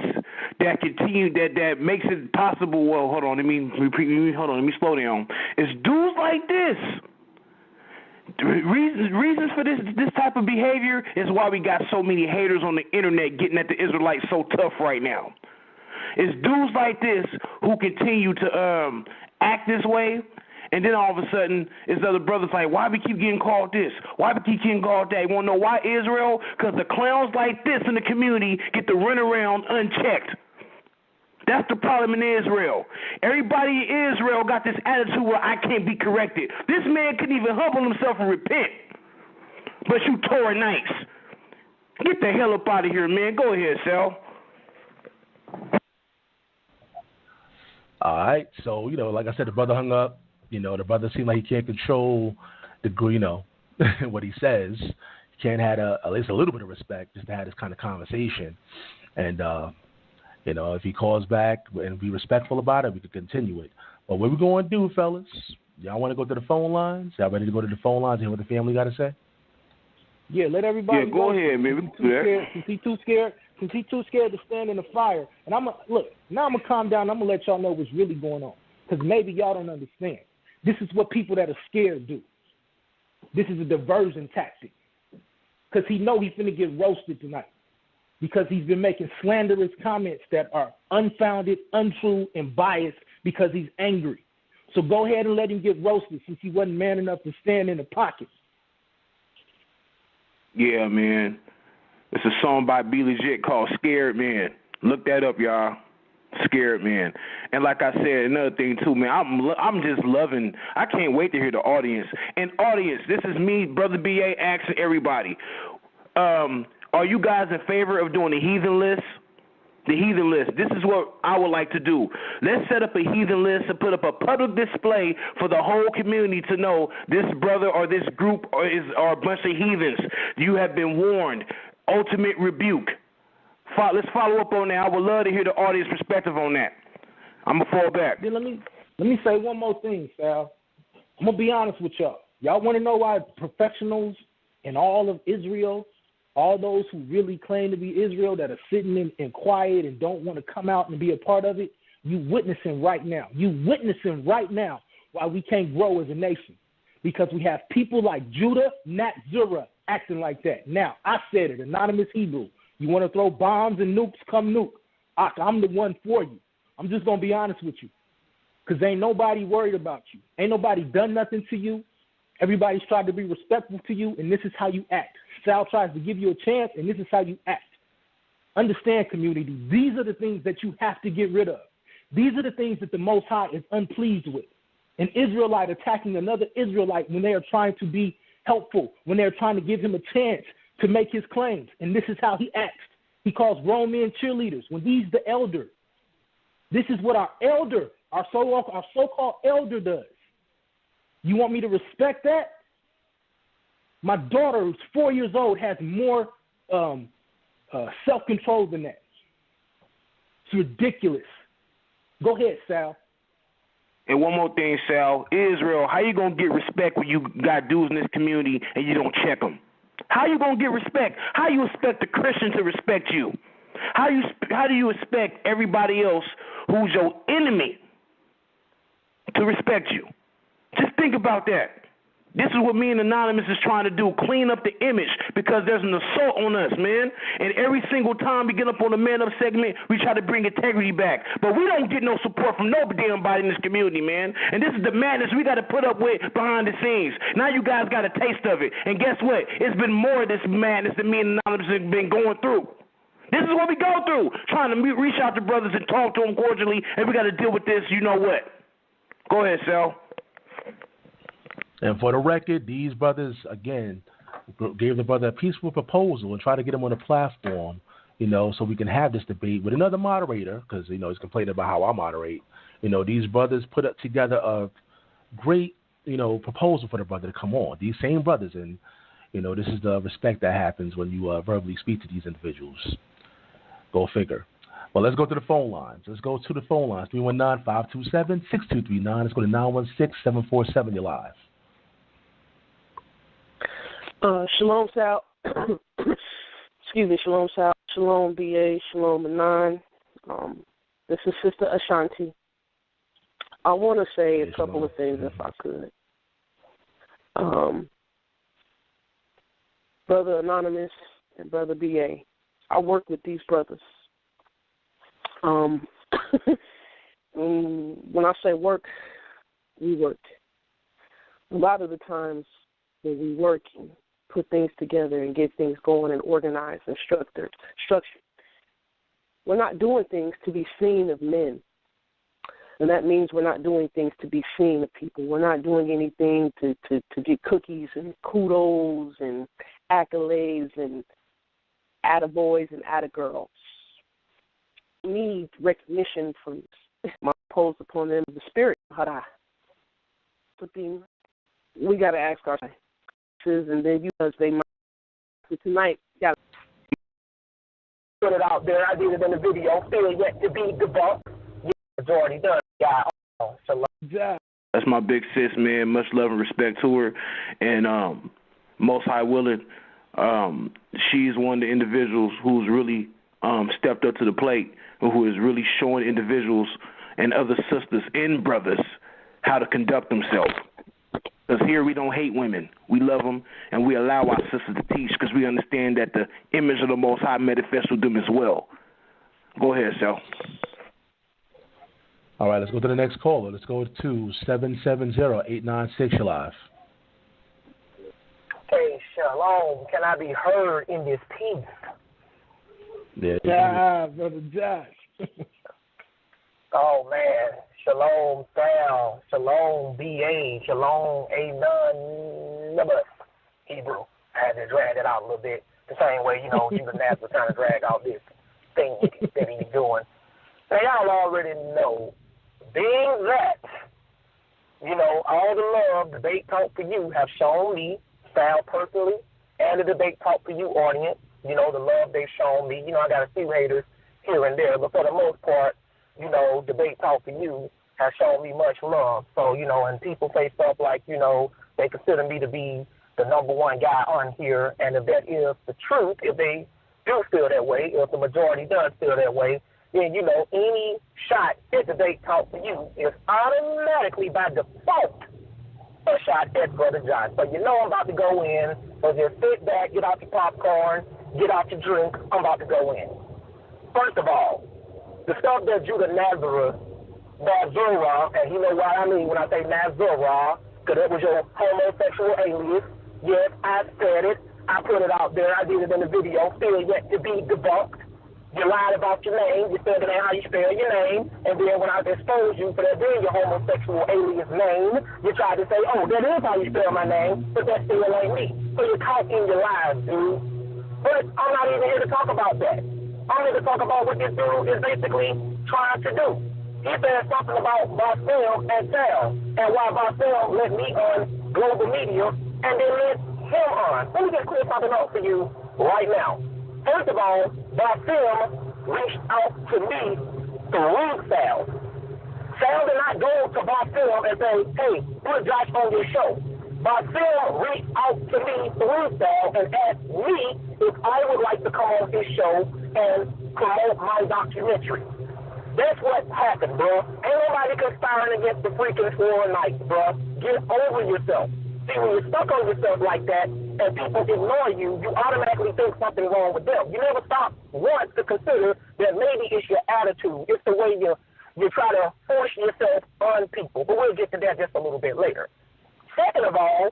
that continue that makes it possible. Well, hold on. Let me slow down. It's dudes like this. Reasons for this type of behavior is why we got so many haters on the internet getting at the Israelites so tough right now. It's dudes like this who continue to act this way, and then all of a sudden, it's other brothers like, why we keep getting called this? Why we keep getting called that? You want to know why, Israel? Because the clowns like this in the community get to run around unchecked. That's the problem in Israel. Everybody in Israel got this attitude where I can't be corrected. This man couldn't even humble himself and repent. But you Torah Knights, get the hell up out of here, man. Go ahead, Sal. All right. So, like I said, the brother hung up. The brother seemed like he can't control what he says. He can't have at least a little bit of respect just to have this kind of conversation. And, if he calls back and be respectful about it, we could continue it. But what we going to do, fellas? Y'all want to go to the phone lines? Y'all ready to go to the phone lines and hear what the family got to say? Yeah, let everybody go ahead, man. Since he's too scared to stand in the fire. And now I'm going to calm down. I'm going to let y'all know what's really going on, because maybe y'all don't understand. This is what people that are scared do. This is a diversion tactic, because he know he's going to get roasted tonight, because he's been making slanderous comments that are unfounded, untrue, and biased because he's angry. So go ahead and let him get roasted, since he wasn't man enough to stand in the pocket. Yeah, man. It's a song by B. Legit called Scared Man. Look that up, y'all. Scared Man. And like I said, another thing too, man, I'm just loving, I can't wait to hear the audience. And audience, this is me, Brother B.A., asking everybody, are you guys in favor of doing the heathen list? The heathen list. This is what I would like to do. Let's set up a heathen list and put up a public display for the whole community to know this brother or this group are a bunch of heathens. You have been warned. Ultimate rebuke. Let's follow up on that. I would love to hear the audience perspective on that. I'm going to fall back. Then let me say one more thing, Sal. I'm going to be honest with y'all. Y'all want to know why professionals in all of Israel, all those who really claim to be Israel that are sitting in quiet and don't want to come out and be a part of it, you witnessing right now. You witnessing right now why we can't grow as a nation. Because we have people like Judah, Nat Zura acting like that. Now, I said it, Anonymous Hebrew. You want to throw bombs and nukes, come nuke. I'm the one for you. I'm just going to be honest with you, because ain't nobody worried about you. Ain't nobody done nothing to you. Everybody's tried to be respectful to you, and this is how you act. Sal tries to give you a chance, and this is how you act. Understand, community, these are the things that you have to get rid of. These are the things that the Most High is unpleased with. An Israelite attacking another Israelite when they are trying to be helpful, when they're trying to give him a chance to make his claims. And this is how he acts. He calls grown men cheerleaders when he's the elder. This is what our so-called elder does. You want me to respect that? My daughter, who's 4 years old, has more self-control than that. It's ridiculous. Go ahead, Sal. And one more thing, Sal. Israel, how you going to get respect when you got dudes in this community and you don't check them? How you going to get respect? How you expect the Christian to respect you? How do you expect everybody else who's your enemy to respect you? Just think about that. This is what me and Anonymous is trying to do, clean up the image, because there's an assault on us, man. And every single time we get up on the Man Up segment, we try to bring integrity back. But we don't get no support from no damn body in this community, man. And this is the madness we got to put up with behind the scenes. Now you guys got a taste of it. And guess what? It's been more of this madness than me and Anonymous have been going through. This is what we go through, trying to reach out to brothers and talk to them cordially, and we got to deal with this, you know what. Go ahead, Sal. And for the record, these brothers, again, gave the brother a peaceful proposal and try to get him on a platform, so we can have this debate with another moderator, because, he's complaining about how I moderate. These brothers put up together a great, proposal for the brother to come on. These same brothers, and, this is the respect that happens when you verbally speak to these individuals. Go figure. Well, let's go to the phone lines. 319-527-6239. Let's go to 916-747. You're live. Shalom, Sal. Excuse me, Shalom, Sal. Shalom, BA. Shalom, Anon. This is Sister Ashanti. I want to say a couple of things if I could. Brother Anonymous and Brother BA, I work with these brothers. When I say work, we work. A lot of the times when we work and put things together and get things going and organized and structured, we're not doing things to be seen of men. And that means we're not doing things to be seen of people. We're not doing anything to get cookies and kudos and accolades and attaboys and attagirls. We need recognition from my pose upon them of the spirit. We got to ask ourselves, and then because they might. So tonight, got to put it out there. I did it in the video. Still yet to be debunked. It's already done. Yeah. That's my big sis, man. Much love and respect to her. And most high willing, she's one of the individuals who's really stepped up to the plate, who is really showing individuals and other sisters and brothers how to conduct themselves. Because here we don't hate women. We love them, and we allow our sisters to teach because we understand that the image of the Most High manifests with them as well. Go ahead, Sal. All right, let's go to the next caller. Let's go to 770-896. You're live. Hey, shalom. Can I be heard in this piece? Yeah, Brother Josh. Oh, man. Shalom, Sal. Shalom, BA. Shalom, Anonymous. Hebrew. I had to drag it out a little bit. The same way, you and Naz were trying to drag out this thing that he's doing. Now, y'all already know, being that, all the love Debate Talk for You have shown me, Sal personally, and the Debate Talk for You audience, the love they've shown me. I got a few haters here and there, but for the most part, Debate Talk for You has shown me much love. So, and people say stuff like, they consider me to be the number one guy on here, and if that is the truth, if they do feel that way, if the majority does feel that way, then, any shot at Debate Talk for You is automatically by default a shot at Brother John. So I'm about to go in, so just sit back, get out your popcorn, get out your drink, I'm about to go in. First of all, the stuff that Judah Nazareth, and you know what I mean when I say Nazareth, because that was your homosexual alias. Yes, I said it. I put it out there. I did it in the video. Still yet to be debunked. You lied about your name. You said it ain't how you spell your name. And then when I exposed you for that being your homosexual alias name, you tried to say, oh, that is how you spell my name, but that still ain't me. So you're caught in your lies, dude. But I'm not even here to talk about that. I'm here to talk about what this dude is basically trying to do. He said something about Barcel and Sal, and why Barcel let me on global media and then let him on. Let me just clear something up for you right now. First of all, Basim reached out to me through Sal. Sal did not go to Basim and say, hey, put Josh on your show. Basim reached out to me through Sal and asked me if I would like to come on his show and promote my documentary. That's what happened, bro. Ain't nobody conspiring against the freaking 4 nights, bro. Get over yourself. See, when you're stuck on yourself like that and people ignore you, you automatically think something wrong with them. You never stop once to consider that maybe it's your attitude. It's the way you try to force yourself on people. But we'll get to that just a little bit later. Second of all,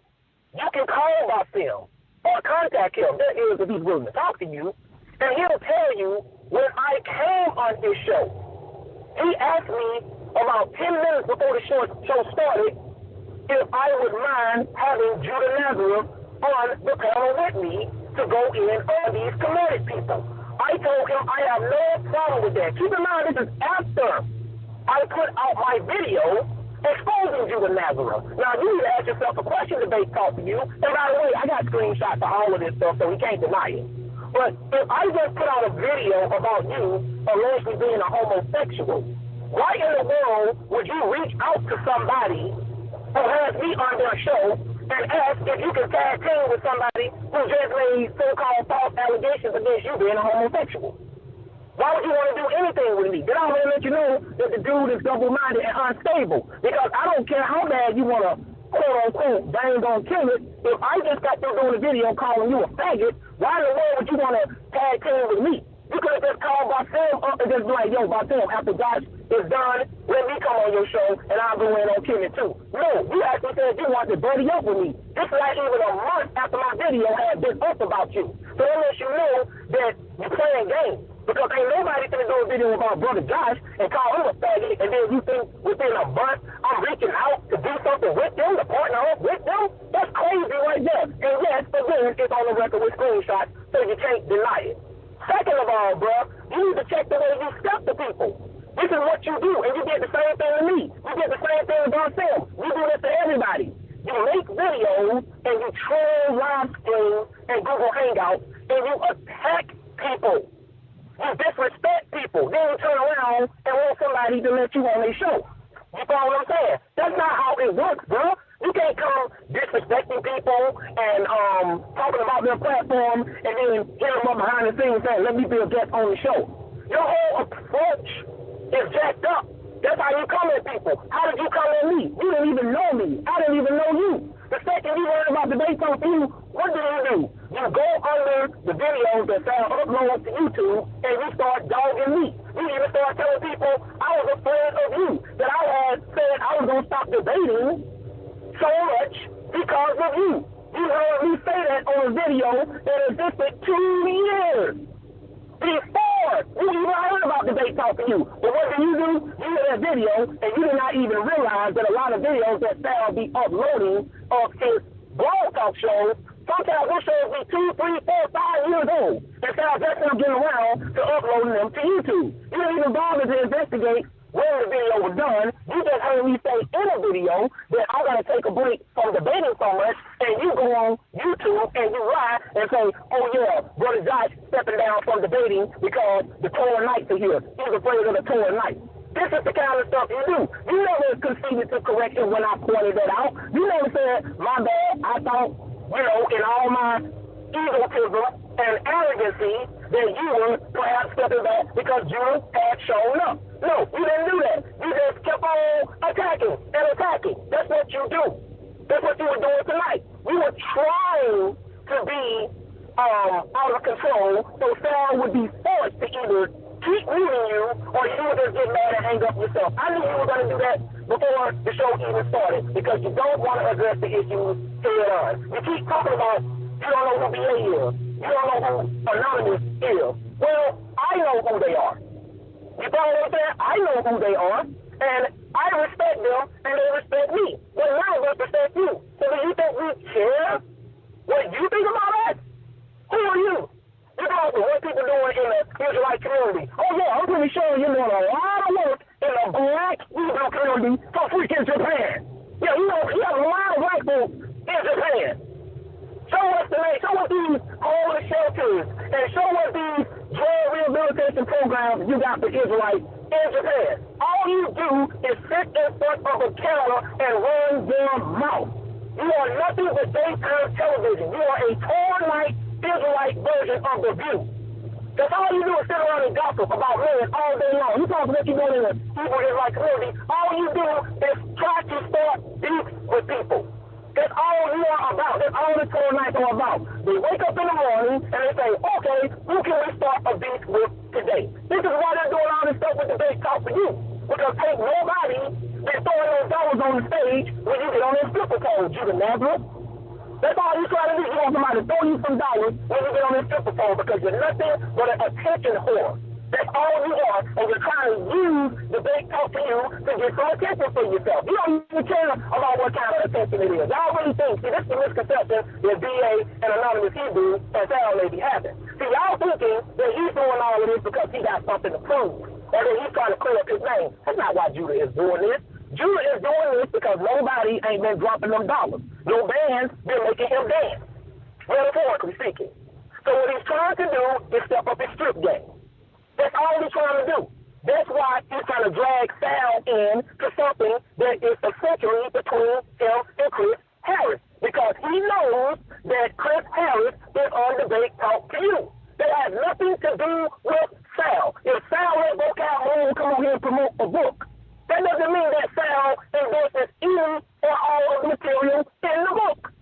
you can call Basim or contact him. That is, if he's willing to talk to you, and he'll tell you when I came on his show. He asked me about 10 minutes before the show started if I would mind having Judah Nazareth on the panel with me to go in on these committed people. I told him I have no problem with that. Keep in mind, this is after I put out my video exposing Judah Nazareth. Now, you need to ask yourself a question, debate talk to you. And by the way, I got screenshots of all of this stuff, so we can't deny it. But if I just put out a video about you allegedly being a homosexual, why in the world would you reach out to somebody who has me on their show and ask if you can tag team with somebody who just made so-called false allegations against you being a homosexual? Why would you want to do anything with me? Then I'm going to let you know that the dude is double-minded and unstable. Because I don't care how bad you want to, quote-unquote, bang on kill it. If I just got through doing a video calling you a faggot, why in the world would you want to tag team with me? You could have just called Basim up and just be like, yo, Basim, after Josh is done, let me come on your show and I'll go in on Kim too. No, you actually said you wanted to buddy up with me. This is not even a month after my video had been up about you. So that lets you know that you're playing games. Because ain't nobody gonna do a video about Brother Josh and call him a faggot, and then you think within a month I'm reaching out to do something with them, to partner up with them? That's crazy right there. And yes, again, it's on the record with screenshots, so you can't deny it. Second of all, bro, you need to check the way you step to people. This is what you do, and you did the same thing to me. You did the same thing to Basim. You do this to everybody. You make videos, and you troll live streams and Google Hangouts, and you attack people. You disrespect people. Then you turn around and want somebody to let you on their show. You follow what I'm saying? That's not how it works, bro. You can't come disrespecting people and talking about their platform and then hit them up behind the scenes saying, let me be a guest on the show. Your whole approach is jacked up. That's how you come at people. How did you come at me? You didn't even know me. I didn't even know you. The second you learn about debate talk to you, what do? You go under the videos that Sal uploads to YouTube and you start dogging me. You even start telling people I was afraid of you, that I had said I was going to stop debating so much because of you. You heard me say that on a video that existed 2 years before you even heard about debate talk to you. But what do? You hear that video and you did not even realize that a lot of videos that Sal be uploading of his blog talk shows, sometimes those shows be 2, 3, 4, 5 years old. And Sal just not getting around to uploading them to YouTube. You didn't even bother to investigate when the video was done. You just heard me say in a video that I'm going to take a break from debating so much, and you go on YouTube and you lie and say, oh yeah, Brother Josh stepping down from debating because the Torah Knights are here. He's afraid of the Torah Knights. This is the kind of stuff you do. You never conceded to correction when I pointed that out. You never said, my bad, I thought, in all my egotism and arrogancy that you were perhaps stepping back because you had shown up. No, you didn't do that. You just kept on attacking and attacking. That's what you do. That's what you were doing tonight. You were trying to be out of control, so Sal would be forced to either keep moving you or you would just get mad and hang up yourself. I knew you were going to do that before the show even started because you don't want to address the issues head on. You keep talking about you don't know who BA is. You don't know who Anonymous is. Well, I know who they are. You follow what I'm saying? I know who they are, and I respect them, and they respect me. Well, none of us respect you. So do you think we care what you think about us? Who are you? You know what people doing in the Israelite community. Oh, yeah, I'm pretty sure you're doing a lot of work in the black Hebrew community for freaking Japan. Yeah, you have a lot of black folks in Japan. Show us the name. Show us these homeless shelters, and show us these rehabilitation programs you got for Israelites in Japan. All you do is sit in front of a camera and run your mouth. You are nothing but daytime television. You are a Torah-like Israelite version of The View. That's all you do is sit around and gossip about men all day long. You talk about what you're doing in the Hebrew Israelite community. All you do is try to start beef with people. That's all you are about. That's all the Torah are about. They wake up in the morning and they say, okay, who can we start a beef with today? This is why they're doing all this stuff with the big talk for you. Because ain't nobody been throwing those dollars on the stage when you get on their stripper pole, Judah Nazareth. That's all you try to do. You want somebody to throw you some dollars when you get on their stripper pole because you're nothing but an attention whore. That's all you are, and you're trying to use the big talk to you to get some attention for yourself. You don't even care about what kind of attention it is. Y'all really think, see, this is the misconception that DA and Anonymous Hebrewz and Sal may be having. See, y'all thinking that he's doing all of this because he got something to prove, or that he's trying to clear up his name. That's not why Judah is doing this. Judah is doing this because nobody ain't been dropping them dollars. No band's been making him dance, metaphorically speaking. So what he's trying to do is step up his strip game. That's all he's trying to do. That's why he's trying to drag Sal in to something that is essentially between him and Chris Harris. Because he knows that Chris Harris is on Debate Talk to You. That has nothing to do with Sal. If Sal let Vocab Moon come on here and promote a book, that doesn't mean that Sal endorses any or all of the material in the book.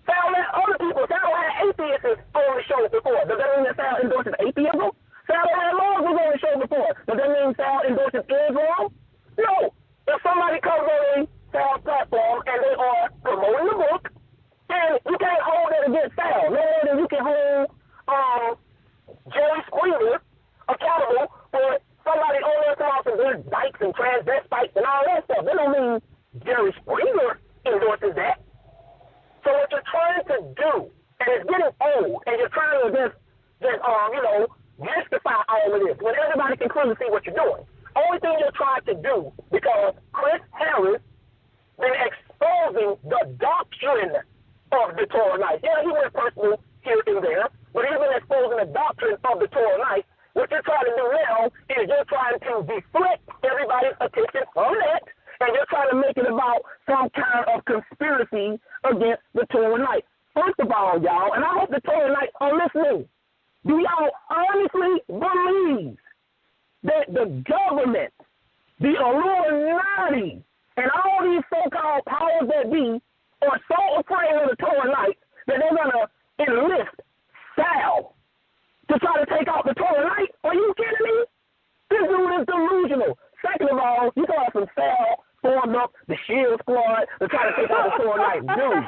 Sal let other people, Sal had atheists on the show before. Does that mean that Sal endorses atheism? Sal had Muslims on the show before. Does that mean Sal endorses Islam? No. If somebody comes on Sal's platform and they are promoting the book, then you can't hold that against Sal. No more than you can hold Jerry Springer accountable for somebody on there talking about some good dykes and transvestites and all that stuff. That don't mean Jerry Springer endorses that. So what you're trying to do, and it's getting old, and you're trying to just mystify all of this when everybody can clearly see what you're doing. Only thing you're trying to do, because Chris Harris been exposing the doctrine of the Torah Night. Yeah, he went personal here and there, but he's been exposing the doctrine of the Torah Night. What you're trying to do now is you're trying to deflect everybody's attention from that, and you're trying to make it about some kind of conspiracy against the Torah Night. First of all, y'all, and I hope the Torah Nights are listening, do y'all honestly believe that the government, the Illuminati, and all these so-called powers that be are so afraid of the Torah Night that they're going to enlist Sal to try to take out the Torah Night? Are you kidding me? This dude is delusional. Second of all, you got some Sal formed up the Shield Squad to try to take out the Torah Night. Dude,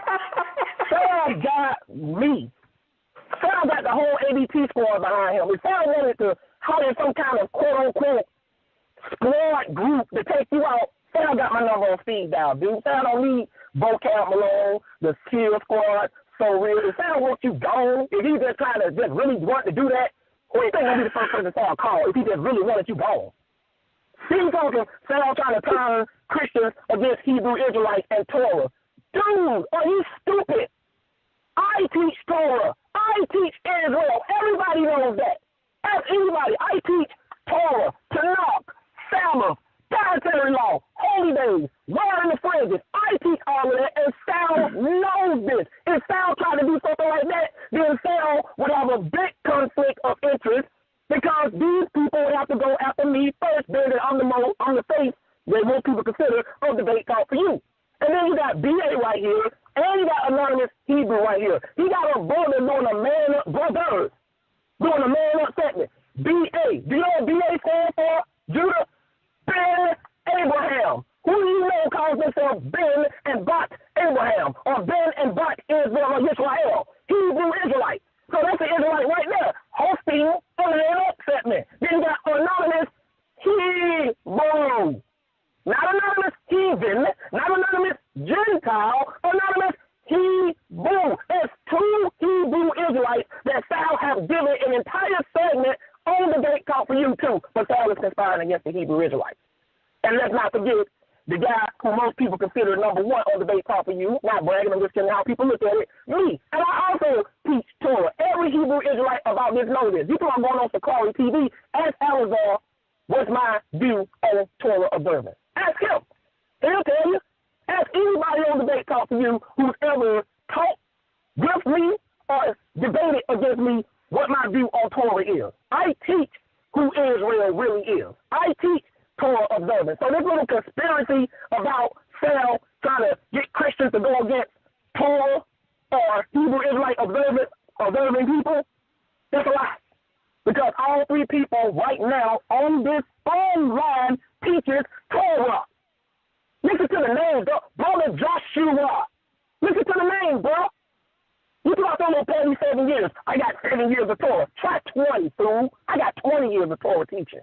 Sal got me. Sal got the whole ABT squad behind him. If Sal wanted to hire some kind of quote-unquote squad group to take you out, Sal got my number on speed dial, dude. Sal don't need Vocab Malone, the Shield Squad, So Real. If Sal wants you gone, if he's just trying to just really want to do that, who do you think will be the first person Sal call if he just really wanted you gone? See, talking Sal trying to turn Christians against Hebrew Israelites and Torah. Dude, are you stupid? I teach Torah. I teach Israel. Everybody knows that. Ask anybody. I teach Torah, Tanakh, Sabbath, dietary law, holy days, water in the fringes. I teach all of that, and Sal knows this. If Sal tried to do something like that, then Sal would have a big conflict of interest because these people would have to go after me first, being that I'm the face that most people consider of Debate Talk for You. And then you got BA right here, and you got Anonymous Hebrew right here. He got a brother doing a man up, brothers, doing a man up segment. BA. Do you know what BA stands for? Judah Ben Abraham. Who do you know calls themselves Ben and Bat Abraham, or Ben and Bat Israel or Yisrael? Hebrew Israelite. So that's the Israelite right there, hosting a man up segment. Then you got Anonymous Hebrew. Not anonymous heathen, not anonymous Gentile, anonymous Hebrew. There's two Hebrew Israelites that Sal have given an entire segment on Debate Talk for You too, but Sal is conspiring against the Hebrew Israelites. And let's not forget the guy who most people consider number one on Debate Talk for You, not bragging, I'm just telling how people look at it, me. And I also teach Torah. Every Hebrew Israelite about this knows this. You come on going on Sakari TV, ask Alazar what's my view on Torah observance. Ask him. He'll tell you. Ask anybody on Debate Talk for You who's ever talked with me or debated against me what my view on Torah is. I teach who Israel really is. I teach Torah observance. So this little conspiracy about Sal trying to get Christians to go against Torah or Hebrew Israelite observing people, that's a lie. Because all three people right now on this phone line teaches Torah. Listen to the name, bro. Brother Joshua. Listen to the name, bro. You talk on petty 7 years. I got 7 years of Torah. Try 20, fool. I got 20 years of Torah teaching.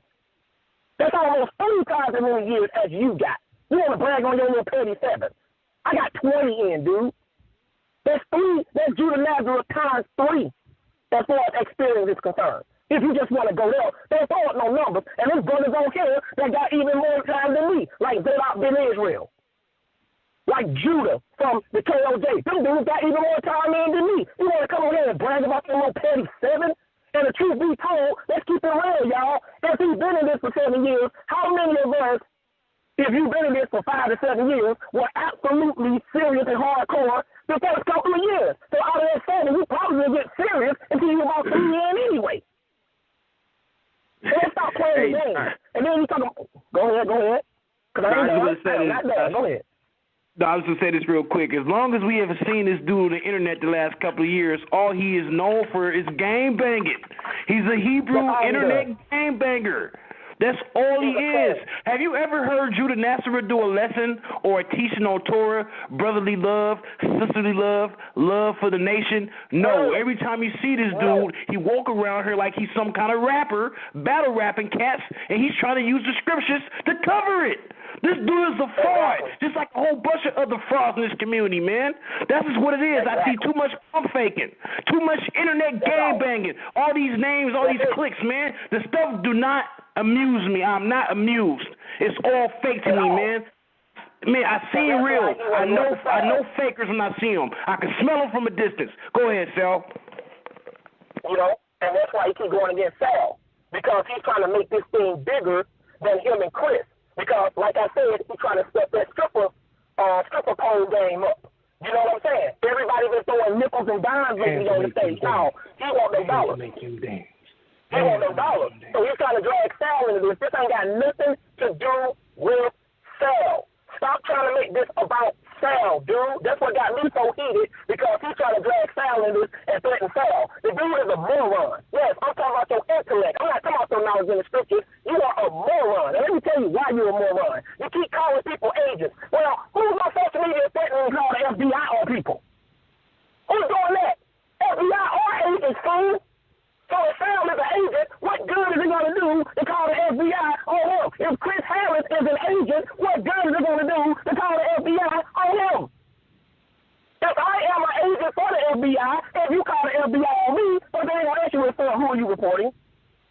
That's almost 3 times as many years as you got. You want to brag on your little petty 7. I got 20 in, dude. That's Judah Nazareth times 3 as far as experience is concerned. If you just want to go there, don't throw out no numbers. And there's brothers on here that got even more time than me, like Zadok ben Israel. Like Judah from the KOJ. Them dudes got even more time in than me. You want to come over here and brag about your little petty 7? And the truth be told, let's keep it real, y'all. If he's been in this for 7 years, how many of us, if you've been in this for 5 to 7 years, were absolutely serious and hardcore the first couple of years? So out of that 7, you probably will get serious until you're about 3 in anyway. So let's stop playing the game. And then you talk about, go ahead. Because I ain't done. Go ahead. No, I was going to say this real quick. As long as we have seen this dude on the internet the last couple of years, all he is known for is game banging. He's a Hebrew internet game banger. That's all he is. Have you ever heard Judah Nazareth do a lesson or a teaching on Torah, brotherly love, sisterly love, love for the nation? No. Every time you see this dude, he walk around here like he's some kind of rapper, battle rapping cats, and he's trying to use the scriptures to cover it. This dude is a fraud, just like a whole bunch of other frauds in this community, man. That's just what it is. I see too much pump faking, too much internet game banging, all these names, all these clicks, man. The stuff do not amuse me. I'm not amused. It's all fake to me, man. Man, I see it real. I know fakers when I see them. I can smell them from a distance. Go ahead, Sal. You know, and that's why he keep going against Sal, because he's trying to make this thing bigger than him and Chris. Because, like I said, he's trying to step that stripper pole game up. You know what I'm saying? Everybody been throwing nickels and dimes lately on the stage. Now, he want them dollars. He want them dollars. So he's trying to drag Sal into this. This ain't got nothing to do with Sal. Stop trying to make this about Sal, dude. That's what got me so heated, because he's trying to drag Sal into this and threaten Sal. The dude is a moron. Yes, I'm talking about your intellect. I'm not talking about your knowledge in the scriptures. You are a moron. And let me tell you why you're a moron. You keep calling people agents. Well, who's on social media threatening to call the FBI on people? Who's doing that? FBI or agents, fool. So if Sal is an agent, what good is it going to do to call the FBI on him? If Chris Harris is an agent, what good is it going to do to call the FBI on him? If I am an agent for the FBI, if you call the FBI on me, but they ain't going to ask you for who are you reporting?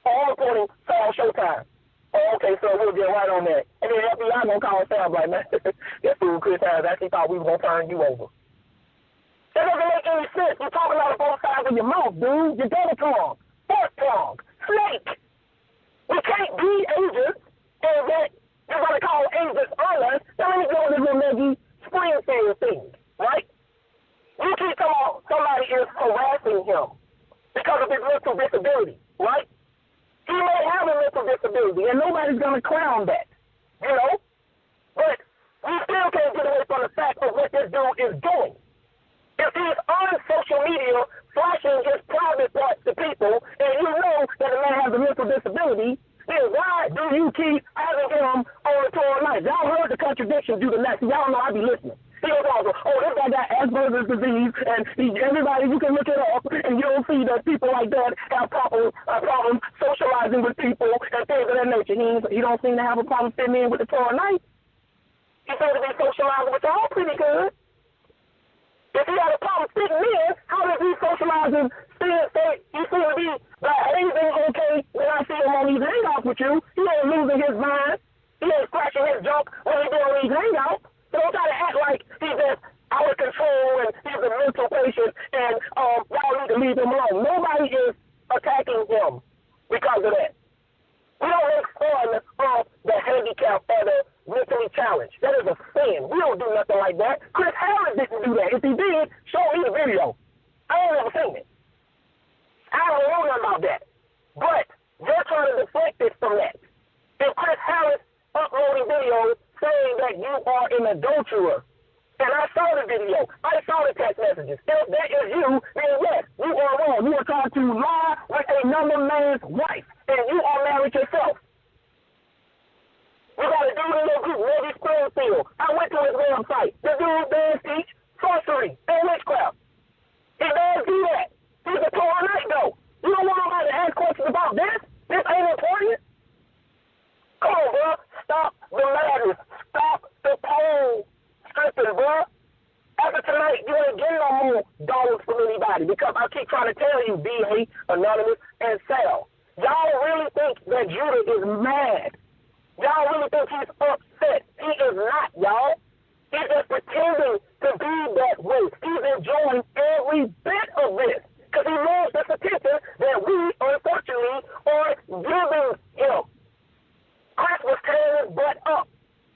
Oh, I'm reporting Sal Showtime. Oh, okay, so we'll get right on that. And then the FBI going to call Sal like, man, this fool Chris Harris actually thought we were going to turn you over. That doesn't make any sense. You're talking out of both sides of your mouth, dude. You're double tongue. Fourth tongue, snake. We can't be agents, and that you're going to call agents on us. Now let me go on this little Maggie Springfield thing, right? You keep talking about somebody is harassing him because of his mental disability, right? He may have a mental disability, and nobody's going to clown that, you know? But we still can't get away from the fact of what this dude is doing. If he's on social media flashing his private parts to people, and you know that the man has a mental disability, then why do you keep having him on the tour night? Y'all heard the contradiction due to that. Y'all know I be listening. He goes on, oh, this guy got Asperger's disease, and everybody, you can look it up, and you don't see that people like that have problems socializing with people and things of that nature. He don't seem to have a problem fitting in with the tour night. He seems to be socializing with y'all pretty good. If he had a problem fitting in, how does he socializing? He seems to be behaving okay when I see him on these hangouts with you. He ain't losing his mind. He ain't scratching his junk when he doing these hangouts. So don't try to act like he's just out of control and he's a mental patient and y'all need to leave him alone. Nobody is attacking him because of that. We don't make fun of the handicap or the mentally challenged. That is a sin. We don't do nothing like that. Chris Harris didn't do that. If he did, show me the video. I ain't never seen it. I don't know nothing about that. But they're trying to deflect this from that. If Chris Harris uploading videos saying that you are an adulterer, and I saw the video, I saw the text messages. If that is you, then yes, you are wrong. You are trying to lie with another man's wife, and you are married yourself. You got a dude in your group, Reggie Springfield. I went to his website. The dude does teach sorcery and witchcraft. He does do that. He's a Torahite, though. You don't want nobody to ask questions about this? This ain't important? Come on, bro. Stop the madness. Stop the pole stripping, bro. After tonight, you ain't getting no more dollars from anybody because I keep trying to tell you, B.A., Anonymous, and Sal. Y'all really think that Judah is mad. Y'all really think he's upset. He is not, y'all. He's just pretending to be that way. He's enjoying every bit of this because he knows this attention that we, unfortunately, are giving him. Chris was tearing his butt up.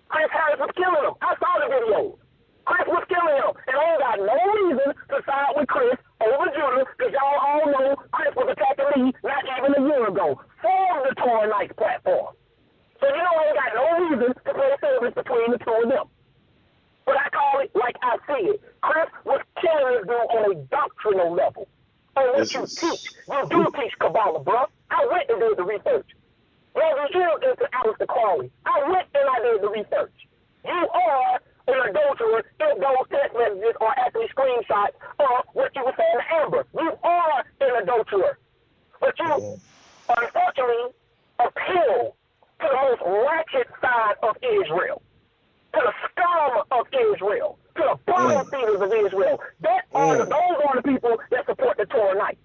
Chris Harris was killing him. I saw the videos. Chris was killing him. And I ain't got no reason to side with Chris over Judah because y'all all know Chris was attacking me not even a year ago from the Torah Nights platform. So you know I ain't got no reason to play favorites between the two of them. But I call it like I see it. Chris was killing this dude on a doctrinal level. On what you teach. You do teach Kabbalah, bro. I went and did the research. Reggie Hill into Alistair Crowley. I went and I did the research. You are an adulterer if those text messages are actually screenshots of what you were saying to Amber. You are an adulterer. But you, unfortunately, appeal to the most ratchet side of Israel, to the scum of Israel, to the bottom feeders of Israel. Those are the people that support the Torah Night.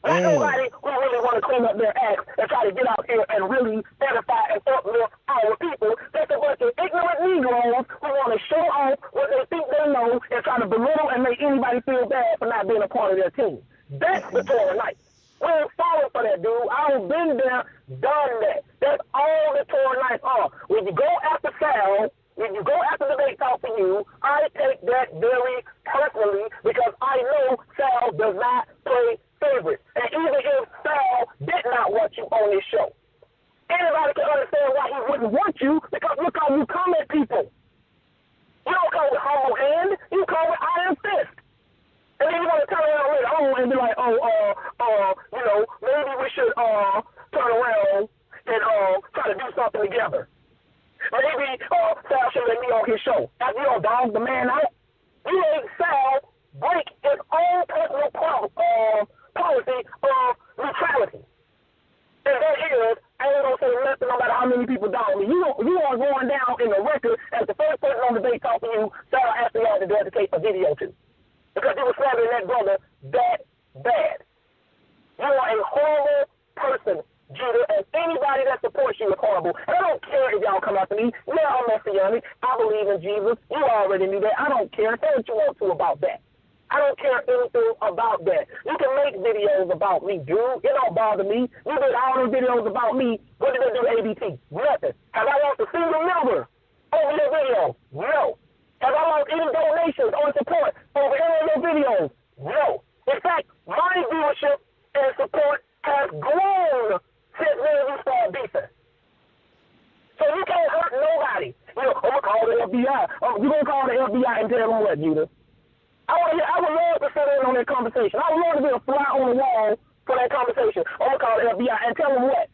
Not nobody who really want to clean up their acts and try to get out here and really edify and uplift our people. That's a bunch of ignorant Negroes who want to show off what they think they know and try to belittle and make anybody feel bad for not being a part of their team. That's the Torah Night. We ain't falling for that, dude. I've been there, done that. That's all the Torah Nights are. When you go after Sal, when you go after the debate talk for you, I take that very personally because I know Sal does not play favorites. And even if Sal did not want you on this show, anybody can understand why he wouldn't want you because look how you come at people. You don't come with humble hand, you come with iron fist. And then you want to turn around later on and be like, you know, maybe we should turn around and try to do something together. Maybe Sal should let me on his show. After you don't dog the man out, you made Sal break his own personal policy of neutrality. And that is, I ain't gonna say nothing no matter how many people dog me. You are going down in the record as the first person on the debate talking to you, Sal asked me to dedicate a video to. Because you were slandering that brother that bad. You are a horrible person, Judah, and anybody that supports you is horrible. And I don't care if y'all come after me. Yeah, I'm Messianic. I believe in Jesus. You already knew that. I don't care. Say what you want to about that. I don't care anything about that. You can make videos about me, dude. It don't bother me. You did all those videos about me. What did they do, ABT? Nothing. Have I lost a single member over your video? No. Have I lost any donations or support over any of your videos? No. In fact, my viewership and support has grown since then you started beefing. So you can't hurt nobody. You know, I'm going to call the FBI. You're going to call the FBI and tell them what, Judah? I would love to sit in on that conversation. I would love to be a fly on the wall for that conversation. I'm going to call the FBI and tell them what?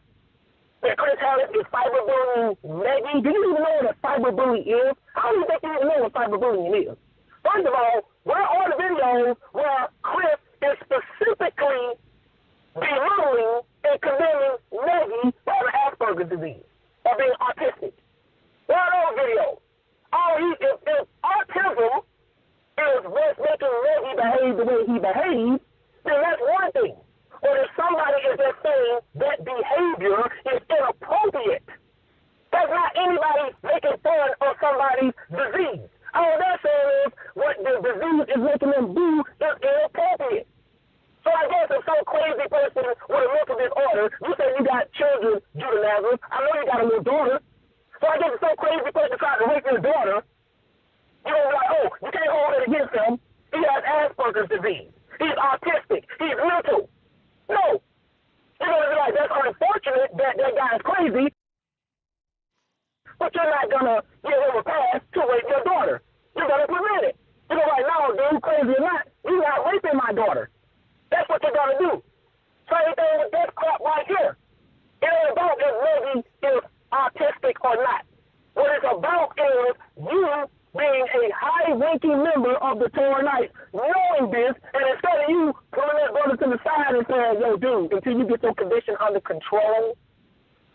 That Chris Harris is cyberbullying Maggie. Do you even know what a cyberbully is? How do you think you even know what cyberbullying is? First of all, where are the videos where Chris is specifically belittling and condemning Maggie for having Asperger's disease or being autistic? Where are those videos? If autism is what's making Maggie behave the way he behaves, then that's one thing. Or if somebody is just saying that behavior is inappropriate. That's not anybody making making fun of somebody's disease. All they're saying is what the disease is making them do is inappropriate. So I guess if some crazy person with a mental disorder, you say you got children, Judah Nazareth, I know you got a little daughter. So I guess if some crazy person tries to rape your daughter, you know, like, oh, you can't hold it against him. He has Asperger's disease. He's autistic. He's mental. No. You're going to be like, that's unfortunate that that guy is crazy, but you're not going to give him a pass to rape your daughter. You're going to prevent it. You're like, no, dude, crazy or not, you're not raping my daughter. That's what you're going to do. Same thing with this crap right here. It ain't about if maybe is autistic or not. What it's about is you being a high-ranking member of the Torah Knights, knowing this, and instead of you pulling that brother to the side and saying, yo, dude, until you get your condition under control,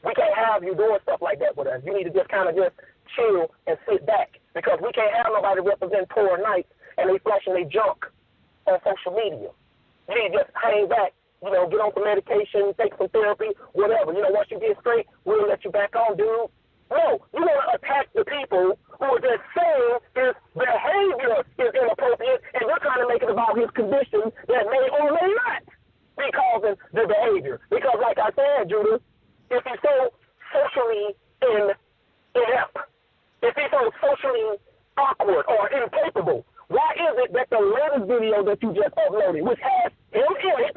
we can't have you doing stuff like that with us. You need to just kind of just chill and sit back, because we can't have nobody represent Torah Knights and they flashing their junk on social media. You need to just hang back, you know, get on some medication, take some therapy, whatever. You know, once you get straight, we'll let you back on, dude. No, you want to attack the people who are just saying his behavior is inappropriate, and you're trying to make it about his condition that may or may not be causing the behavior. Because, like I said, Judah, if he's so socially inept, if he's so socially awkward or incapable, why is it that the latest video that you just uploaded, which has him in it,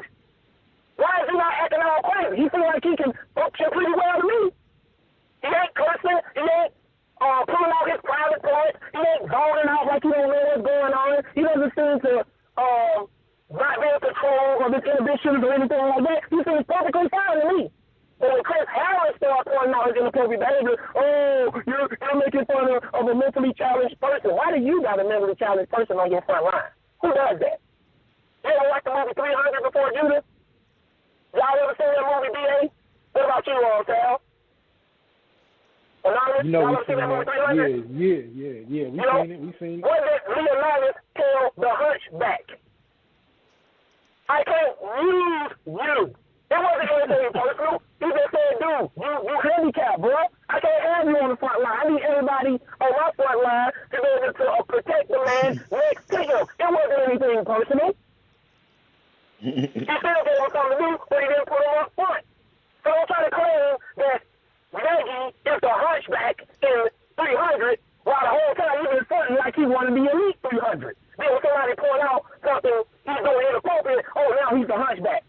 why is he not acting all crazy? He seems like he can function pretty well to me. He ain't cursing. He ain't pulling out his private parts. He ain't zoning out like he don't know what's going on. He doesn't seem to not be in control of his inhibitions or anything like that. He seems perfectly fine to me. But when Chris Harris started pointing out his inappropriate behavior, oh, you're making fun of a mentally challenged person. Why do you got a mentally challenged person on your front line? Who does that? You ever watch the movie 300 before, Judah? Y'all ever seen that movie, B.A.? What about you, Sal? Anonymous, you know, y'all ever seen that movie 300? Yeah. We seen it. What did Leonidas tell the hunchback? I can't use you. It wasn't anything personal. He just said, dude, you handicapped, bro. I can't have you on the front line. I need everybody on my front line to be able to protect the man next to him. It wasn't anything personal. He still gave him something to do, but he didn't put him up front. So don't try to claim that Maggie is the hunchback in 300, while the whole time he's been fronting like he wanted to be elite 300. Then when somebody point out something he's doing inappropriate, oh, now he's the hunchback.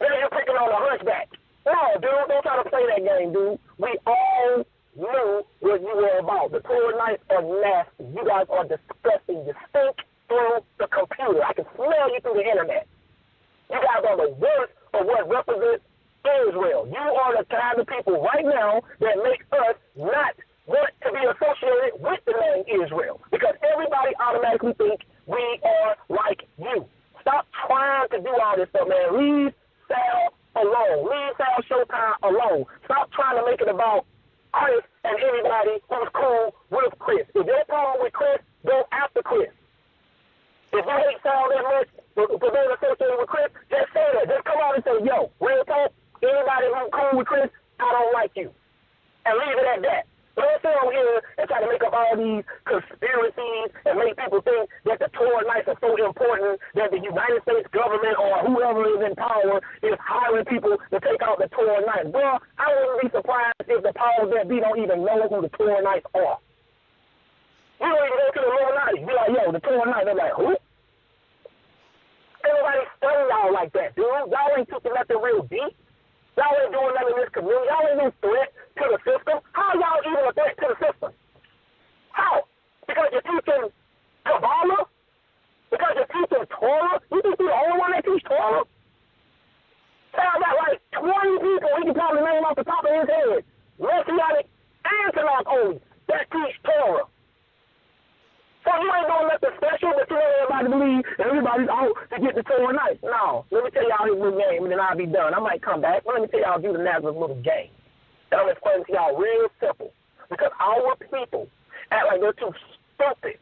Now you're picking on the hunchback. No, dude, don't try to play that game, dude. We all knew what you were about. The Torah Knights are nasty. You guys are disgusting. You stink through the computer. I can smell you through the internet. You guys are the worst of what represents Israel. You are the kind of people right now that make us not want to be associated with the name Israel, because everybody automatically think we are like you. Stop trying to do all this stuff, man. Leave Sal alone. Leave Sal Showtime alone. Stop trying to make it about Chris and anybody who's cool with Chris. If there's a problem with Chris, go after Chris. If you hate Sal that much for being associated with Chris, just say that. Just come out and say, yo, real talk, anybody who's cool with Chris, I don't like you. And leave it at that. Don't sit over here and try to make up all these conspiracies and make people think that the Torah Knights are so important that the United States government or whoever is in power is hiring people to take out the Torah Knights. Well, I wouldn't be surprised if the powers that be don't even know who the Torah Knights are. You don't even go to the Illuminati. Be like, yo, the Torah Knights. They're like, who? Everybody study y'all like that, dude. Y'all ain't teaching nothing real deep. Y'all ain't doing nothing in this community. Y'all ain't no threat to the system. How are y'all even a threat to the system? How? Because you're teaching Kabbalah? Because you're teaching Torah? You think you're the only one that teach Torah? Sal got like 20 people he can probably name off the top of his head. Messianic and Tanakh only that teach Torah. So you ain't doing nothing special, but you want everybody to believe that everybody's out to get the Torah Knights. No, let me tell y'all his little game, and then I'll be done. I might come back, but let me tell y'all Judah Nazareth's little game. And I'm explaining to y'all real simple. Because our people act like they're too stupid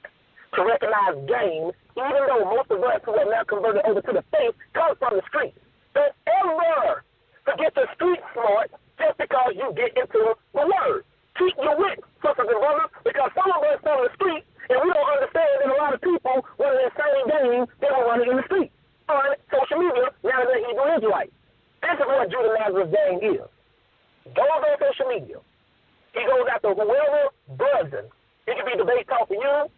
to recognize games, even though most of us who are now converted over to the faith come from the streets. Don't ever forget the street smart just because you get into the word. Keep your wit, sisters and brothers, because some of us on the street, and we don't understand that a lot of people run the same game they were running in the street on social media now that Hebrew Israelite. This is what Judah Nazareth's game is. Goes on social media. He goes after whoever buzzing. It could be debate talk for you.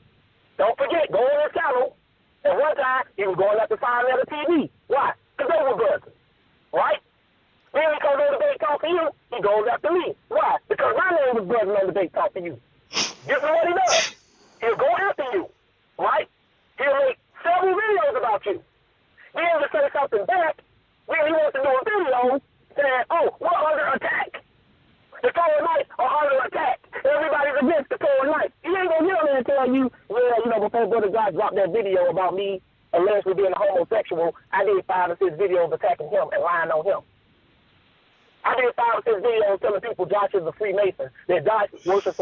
Don't forget, go on his channel. At one time, he was going after Fire Letter TV. Why? Because they were buzzing. Right? Then he comes on debate talk for you, he goes after me. Why? Because my name was buzzing on debate talk for you. This is what he does. He'll go after you. Right? He'll make several videos about you. Then to say something back, then he wants to do a video saying, oh, we're under attack. The Torah Knights are under attack. Everybody's against the Torah Knights. He ain't going to get on there and tell you, well, you know, before Brother God dropped that video about me allegedly being a homosexual, I did 5 or 6 videos attacking him and lying on him. I did 5 or 6 videos telling people Josh is a Freemason, that Josh worships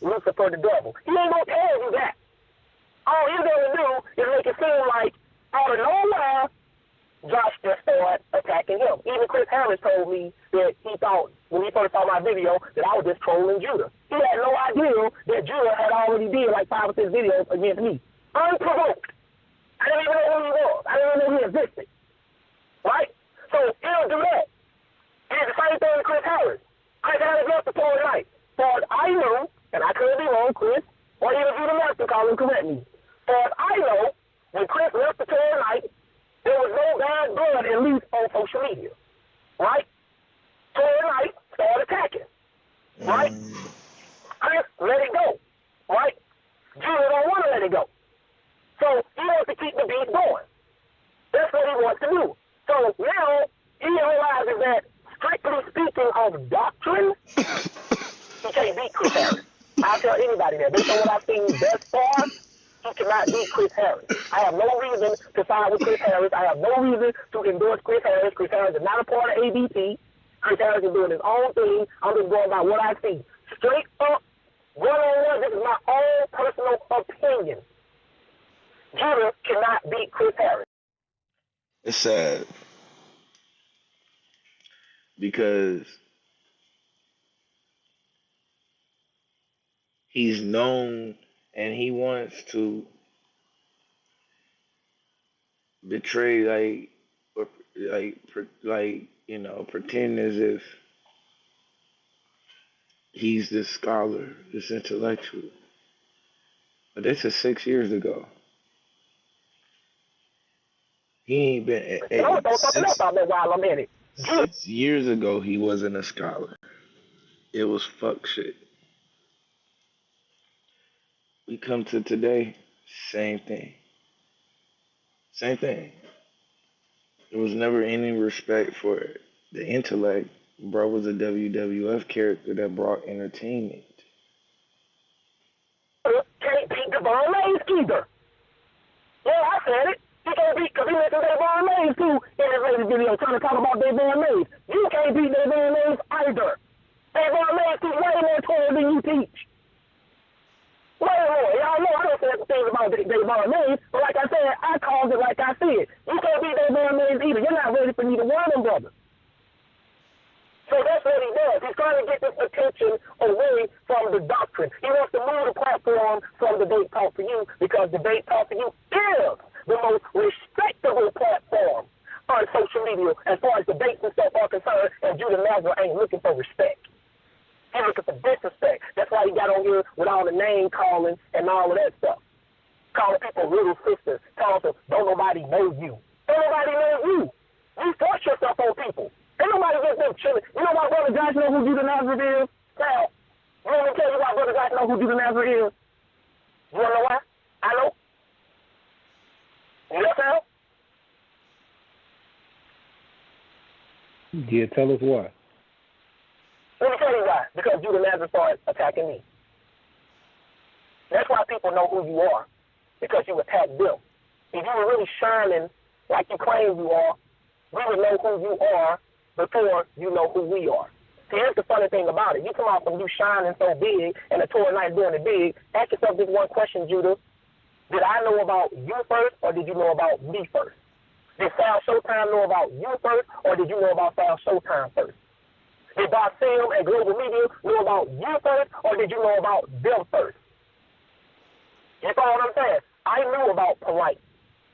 Lucifer the devil. He ain't going to tell you that. All he's going to do is make it seem like, out of nowhere, Josh just started attacking him. Even Chris Harris told me that he thought, when he first saw my video, that I was just trolling Judah. He had no idea that Judah had already did like 5 or 6 videos against me. Unprovoked. I didn't even know who he was. I didn't even know he existed. Right? So he'll do that. He did the same thing with Chris Harris. Chris Harris left the Torah Knight. So as I knew, and I could be wrong, Chris, or even Judah Master call him correct me. So as I know, when Chris left the Torah Knight, there was no bad blood, at least on social media. Right? Torah Knight started attacking. Right? Chris let it go. Right? Judah don't want to let it go. So he wants to keep the beat going. That's what he wants to do. So now he realizes that, strictly speaking of doctrine, he can't beat Chris Harris. I'll tell anybody that. Based on what I've seen thus far, he cannot beat Chris Harris. I have no reason to side with Chris Harris. I have no reason to endorse Chris Harris. Chris Harris is not a part of ABT. Chris Harris is doing his own thing. I'm just going by what I see. Straight up, one-on-one, this is my own personal opinion. Judah cannot beat Chris Harris. It's sad because he's known and he wants to betray, you know, pretend as if he's this scholar, this intellectual. But this is 6 years ago. He ain't been. 6 years ago, he wasn't a scholar. It was fuck shit. We come to today, same thing. Same thing. There was never any respect for the intellect. Bro was a WWF character that brought entertainment. Can't beat Devon Mays either. Yeah, I said it. He can't beat, because he mentioned Devon Mays too in his latest video trying to talk about Devon Mays. You can't beat Devon Mays either. Devon Mays teach way more Torah than you teach. Way more. Y'all know I don't say things about Devon Mays, but like I said, I called it like I said. You can't beat Devon Mays either. You're not ready for neither one of them brothers. So that's what he does. He's trying to get this attention away from the doctrine. He wants to move the platform from Debate Talk for You because Debate Talk for You is the most respectable platform on social media as far as debates and stuff are concerned, and Judah Nazareth ain't looking for respect. He's looking for disrespect. That's why he got on here with all the name calling and all of that stuff. Calling people little sisters, calling them, don't nobody know you. Don't nobody know you. You force yourself on people. Ain't nobody just them chilling. You know why Brother Josh know who Judah Nazareth is? Now, you want me to tell you why Brother Josh know who Judah Nazareth is? You want to know why? I know. Yes, Al? Yeah, tell us why. Let me tell you why. Because Judah Nazareth started attacking me. That's why people know who you are. Because you attacked them. If you were really shining like you claim you are, we would know who you are before you know who we are. See, here's the funny thing about it. You come out from you shining so big and the Torah Knight doing it big. Ask yourself this one question, Judah. Did I know about you first or did you know about me first? Did Sal Showtime know about you first or did you know about Sal Showtime first? Did Basim and global media know about you first, or did you know about them first? You follow what I'm saying? I knew about Polite.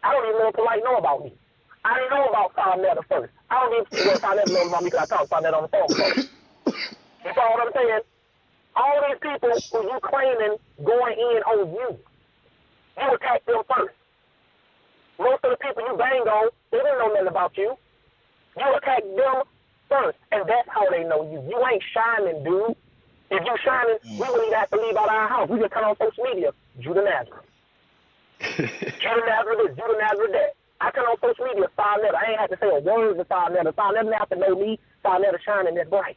I don't even know if Polite know about me. I didn't know about Farnetta first. I don't even know if Farnetta knows about me because I talked to Farnetta on the phone before. You follow what I'm saying? All these people who you claiming going in on you attack them first. Most of the people you bang on, they didn't know nothing about you. You attack them first, and that's how they know you. You ain't shining, dude. If you shining, we wouldn't even have to leave out our house. We just turn on social media. Judah Nazareth. Judah Nazareth this, Judah Nazareth that. I turn on social media, Farnetta. I ain't have to say a word to Farnetta. Farnetta didn't have to know me. Farnetta shining that bright.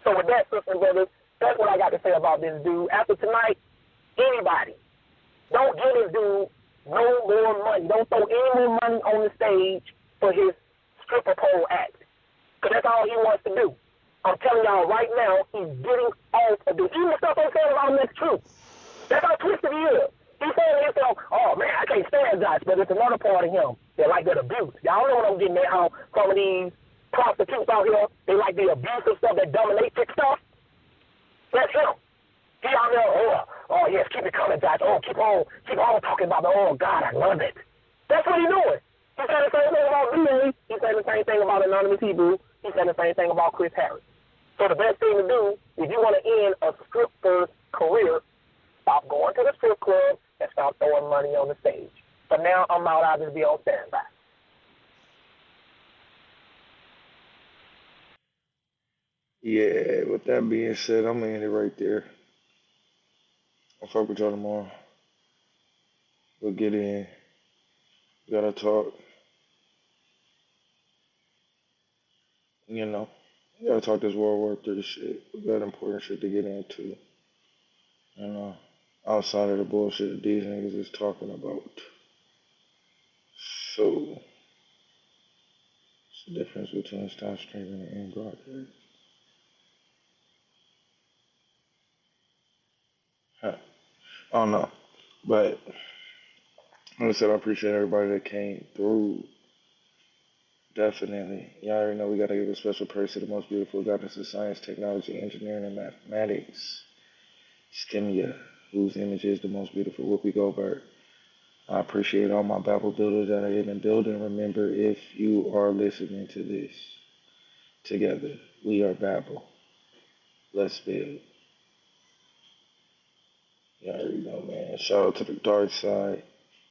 So with that, sisters and brothers, that's what I got to say about this dude. After tonight, anybody, don't give this dude no more money. Don't throw any more money on the stage for his stripper pole act. Because that's all he wants to do. I'm telling y'all right now, he's getting off of this. Even the stuff I'm saying about him, that's true. That's how twisted he is. He's saying to himself, oh man, I can't stand Josh, but it's another part of him that like that abuse. Y'all know what I'm getting at, how some of these prostitutes out here, they like the abusive stuff, that dominatrix stuff. That's him. He out there, oh yes, keep it coming, Josh. Oh, keep on talking about the, oh God, I love it. That's what he's doing. He said the same thing about BA. He said the same thing about Anonymous Hebrew. He said the same thing about Chris Harris. So the best thing to do, if you want to end a stripper's career, stop going to the strip club and stop throwing money on the stage. But now I'm out. I'll just be on standby. Yeah, with that being said, I'm gonna end it right there. I'll fuck with y'all tomorrow. We'll get in. We gotta talk. You know, we gotta talk this World War III shit. We got important shit to get into. You know, outside of the bullshit that these niggas is talking about. So, what's the difference between stop streaming and end broadcast? Huh. I don't know. But, like I said, I appreciate everybody that came through. Definitely. Y'all already know we gotta give a special praise to the most beautiful goddess of science, technology, engineering, and mathematics, Stemia, whose image is the most beautiful Whoopi Goldberg. I appreciate all my Bible builders that are in the building. Remember, if you are listening to this together, we are Babel. Let's build. Y'all already know, man. Shout out to the dark side.